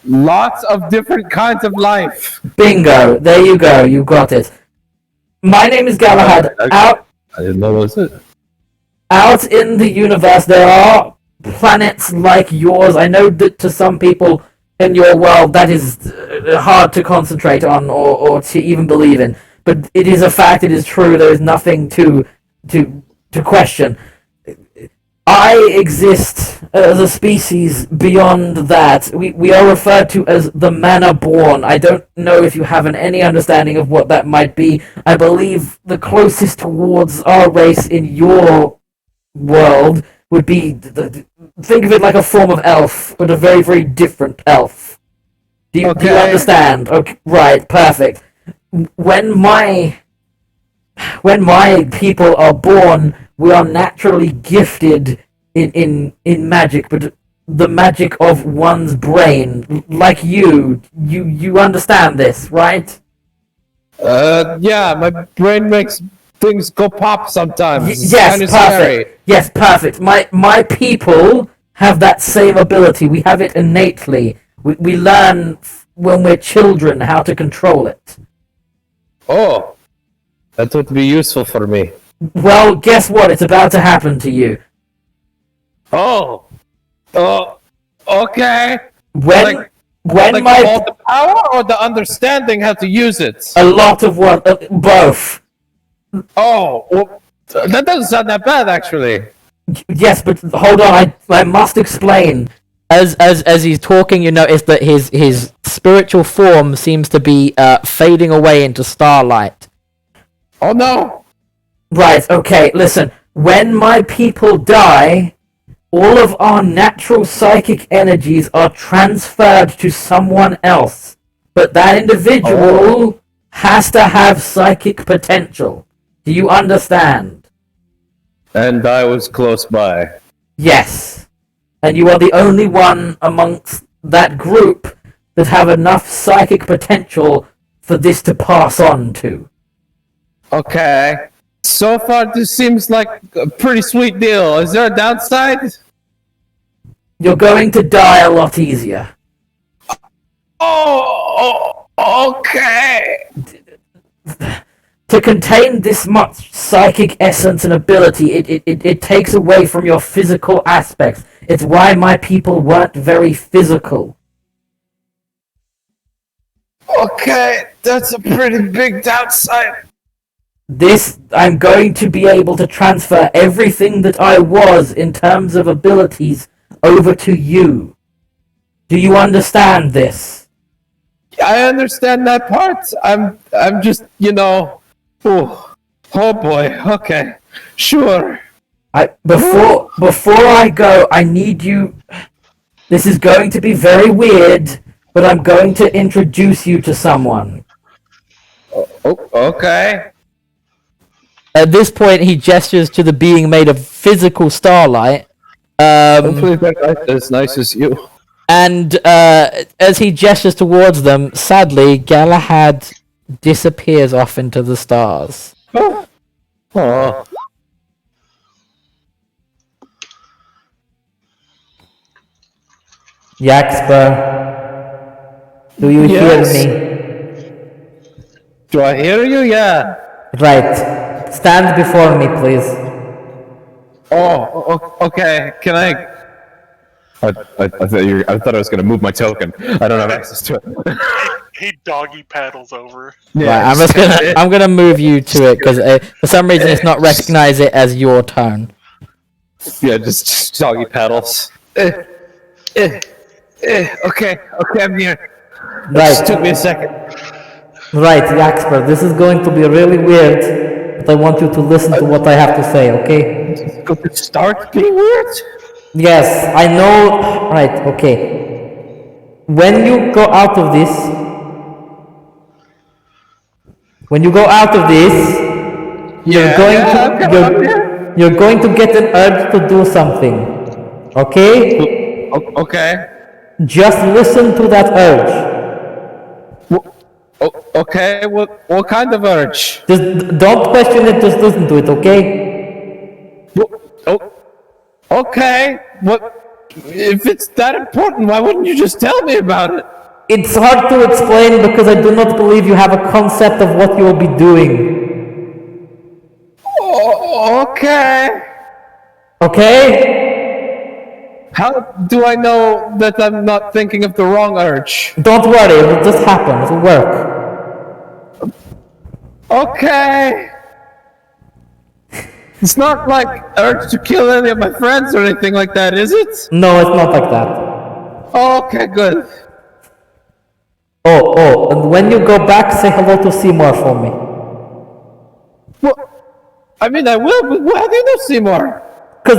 Lots of different kinds of life. Bingo. There you go. You got it. My name is Galahad. Okay. I didn't know that was it. Out in the universe, there are planets like yours. I know that to some people in your world that is hard to concentrate on or to even believe in. But it is a fact. It is true. There is nothing to question. I exist as a species beyond that. We are referred to as the manor-born. I don't know if you have any understanding of what that might be. I believe the closest towards our race in your world would be, think of it like a form of elf, but a very, very different elf. Do you understand? Okay, right, perfect. When my people are born, we are naturally gifted in magic, but the magic of one's brain, like you understand this, right? Yeah, my brain makes things go pop sometimes. Yes, Kinda perfect. scary. Yes, perfect. My people have that same ability. We have it innately. We learn when we're children how to control it. Oh, that would be useful for me. Well, guess what? It's about to happen to you. Oh, okay. When Like my all the power or the understanding how to use it? a lot of what both. Oh, well, that doesn't sound that bad actually. Yes, but hold on. I must explain. As he's talking, you notice that his spiritual form seems to be fading away into starlight. Oh no. Right, okay, listen. When my people die, all of our natural psychic energies are transferred to someone else. But that individual has to have psychic potential. Do you understand? And I was close by. Yes. And you are the only one amongst that group that have enough psychic potential for this to pass on to. Okay. So far, this seems like a pretty sweet deal. Is there a downside? You're going to die a lot easier. Oh, okay. To contain this much psychic essence and ability, it takes away from your physical aspects. It's why my people weren't very physical. Okay, that's a pretty big downside. I'm going to be able to transfer everything that I was in terms of abilities over to you. Do you understand this? I understand that part. I'm just, oh boy. Okay, sure. Before I go, I need you. This is going to be very weird, but I'm going to introduce you to someone. Oh, okay. At this point, he gestures to the being made of physical starlight, Hopefully they're as nice as you. And as he gestures towards them, sadly, Galahad disappears off into the stars. Oh. Yaxper, do you Yes. hear me? Do I hear you? Yeah. Right. Stand before me, please. Okay. Can I? I thought I was going to move my token. I don't have access to it. He doggy paddles over. Right, I'm gonna move you to it because for some reason it's not recognize it as your turn. Yeah, just doggy paddles. Okay, I'm here. It just took Right, me a second. right, Yaxper. This is going to be really weird, but I want you to listen to what I have to say, okay? Go to start being weird. Yes, I know. Right, okay. When you go out of this, you're going to get an urge to do something. Okay? Okay. Just listen to that urge. Okay. What kind of urge? Just don't question it, just listen to it, okay? Okay. What? If it's that important, why wouldn't you just tell me about it? It's hard to explain because I do not believe you have a concept of what you will be doing. Okay. Okay? How do I know that I'm not thinking of the wrong urge? Don't worry, it will just happen, it will work. Okay. It's not like urge to kill any of my friends or anything like that, is it? No, it's not like that. Okay, good. Oh, and when you go back, say hello to Seymour for me. Well, I mean, I will, but how do you know Seymour? Cause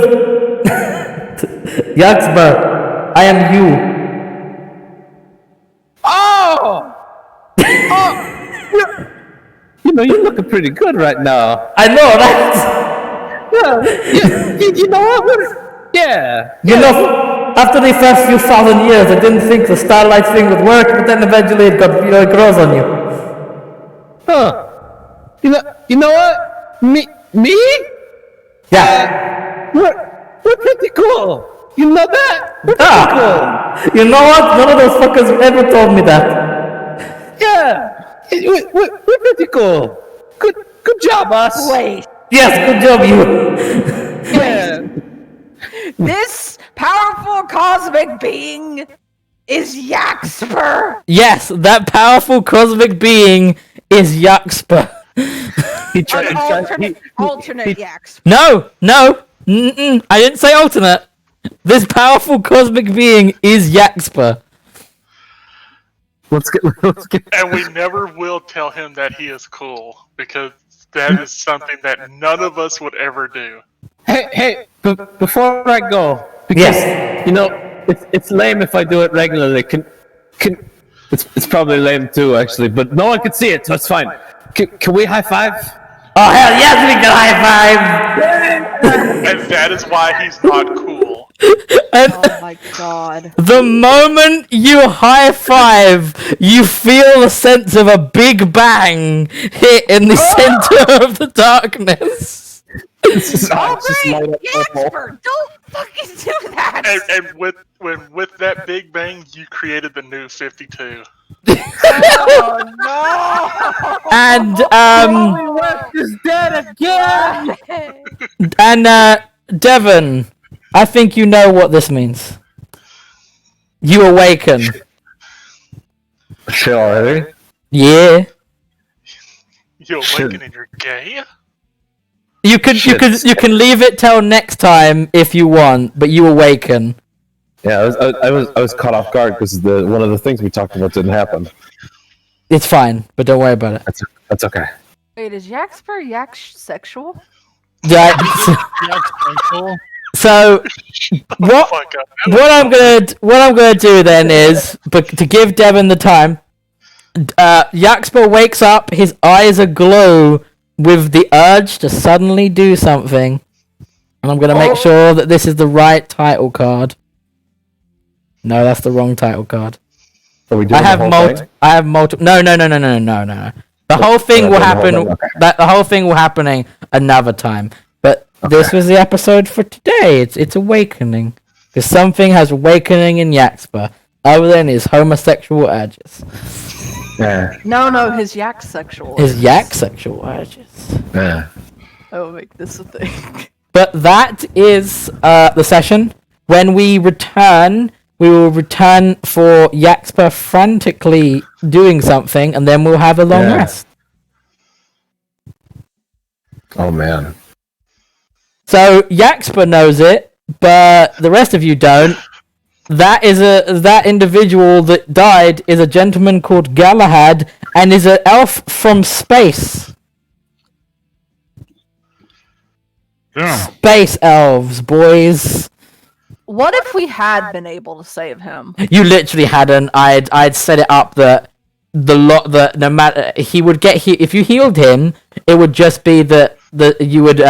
Yaxper, I am you. Oh! You know, you're looking pretty good right now. I know, right? You know what? You know, after the first few thousand years, I didn't think the starlight thing would work, but then eventually it got, it grows on you. Huh. You know what? Me? Yeah. We're pretty cool. You know that? We're pretty cool. You know what? None of those fuckers ever told me that. Yeah. We're pretty cool. Good job, us. Wait, Yes, good job, you. Yeah. this powerful cosmic being is Yaxper. Yes, that powerful cosmic being is Yaxper. He tried. Alternate Yaxper. No, I didn't say alternate. This powerful cosmic being is Yaxper. Let's get. And we never will tell him that he is cool, because that is something that none of us would ever do. Hey! Before I go, because Yes. you know it's lame if I do it regularly. It's probably lame too, actually, but no one can see it, so it's fine. Can we high five? Oh hell yes, we can high And that is why he's not cool. five! Oh my god. The moment you high five, you feel the sense of a big bang hit in the center of the darkness. Oh great, Yaxper, don't fucking do that. And with that big bang, you created the new 52. Oh no. And West is dead again. Devon, I think you know what this means. You awaken. Sure. Yeah. You awaken and you're gay? You can leave it till next time if you want, but you awaken. Yeah, I was caught off guard because one of the things we talked about didn't happen. It's fine, but don't worry about it. That's okay. Wait, is Yaxper sexual? Yeah. So what Fuck up. what I'm gonna do then is, but to give Devon the time, Yaxper wakes up, his eyes aglow with the urge to suddenly do something, And I'm going to make sure that this is the right title card. No, that's the wrong title card. Are we doing I have the whole thing? I have multiple. No. The whole thing will happen. The whole thing will happening another time. But this was the episode for today. It's awakening. Because something has awakening in Yaxper, other than his homosexual urges. Yeah. No, his yak sexual. His yak sexual urges. Yeah. I will make this a thing. But that is the session. When we return, we will return for Yaxper frantically doing something, and then we'll have a long rest. Oh man. So Yaxper knows it, but the rest of you don't. That individual that died is a gentleman called Galahad, and is an elf from space. Yeah. Space elves, boys. What if we had been able to save him? You literally hadn't. I'd set it up that no matter he would get if you healed him, it would just be that you would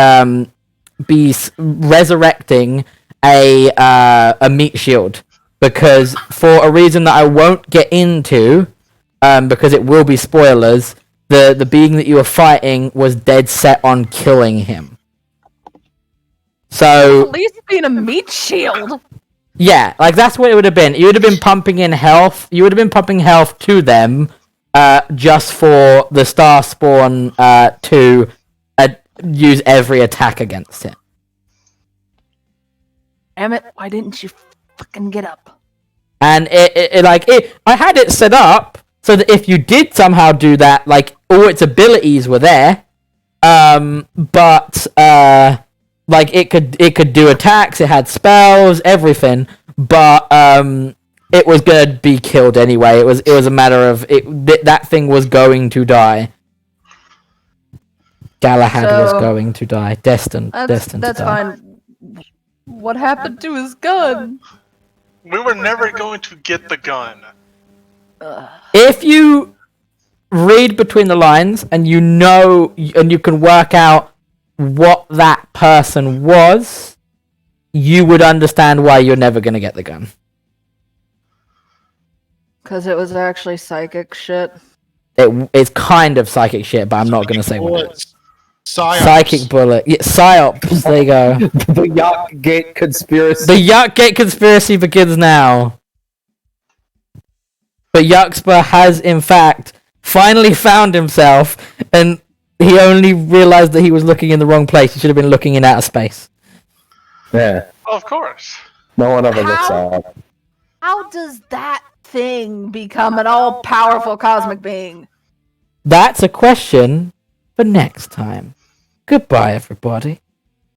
be resurrecting a meat shield, because for a reason that I won't get into, because it will be spoilers. The being that you were fighting was dead set on killing him. So At least being a meat shield. yeah, like that's what it would have been. You would have been pumping in health. You would have been pumping health to them, just for the star spawn to use every attack against it. Damn it! Why didn't you fucking get up? And I had it set up so that if you did somehow do that, like all its abilities were there, but like it could do attacks, it had spells, everything, but it was gonna be killed anyway. It was a matter of that thing was going to die. Galahad was going to die, destined to die. That's fine. What happened to his gun? We were never going to get the gun. If you read between the lines and you know and you can work out what that person was, you would understand why you're never going to get the gun. Because it was actually psychic shit. It's kind of psychic shit, but I'm not going to say what it was. Psyops. Psychic bullet. Yeah, psyops. There you go. The Yacht Gate conspiracy. The Yuck Gate conspiracy begins now. But Yuxpa has, in fact, finally found himself, and he only realized that he was looking in the wrong place. He should have been looking in outer space. Yeah. Of course. No one ever looks up. How does that thing become an all-powerful cosmic being? That's a question for next time. Goodbye, everybody.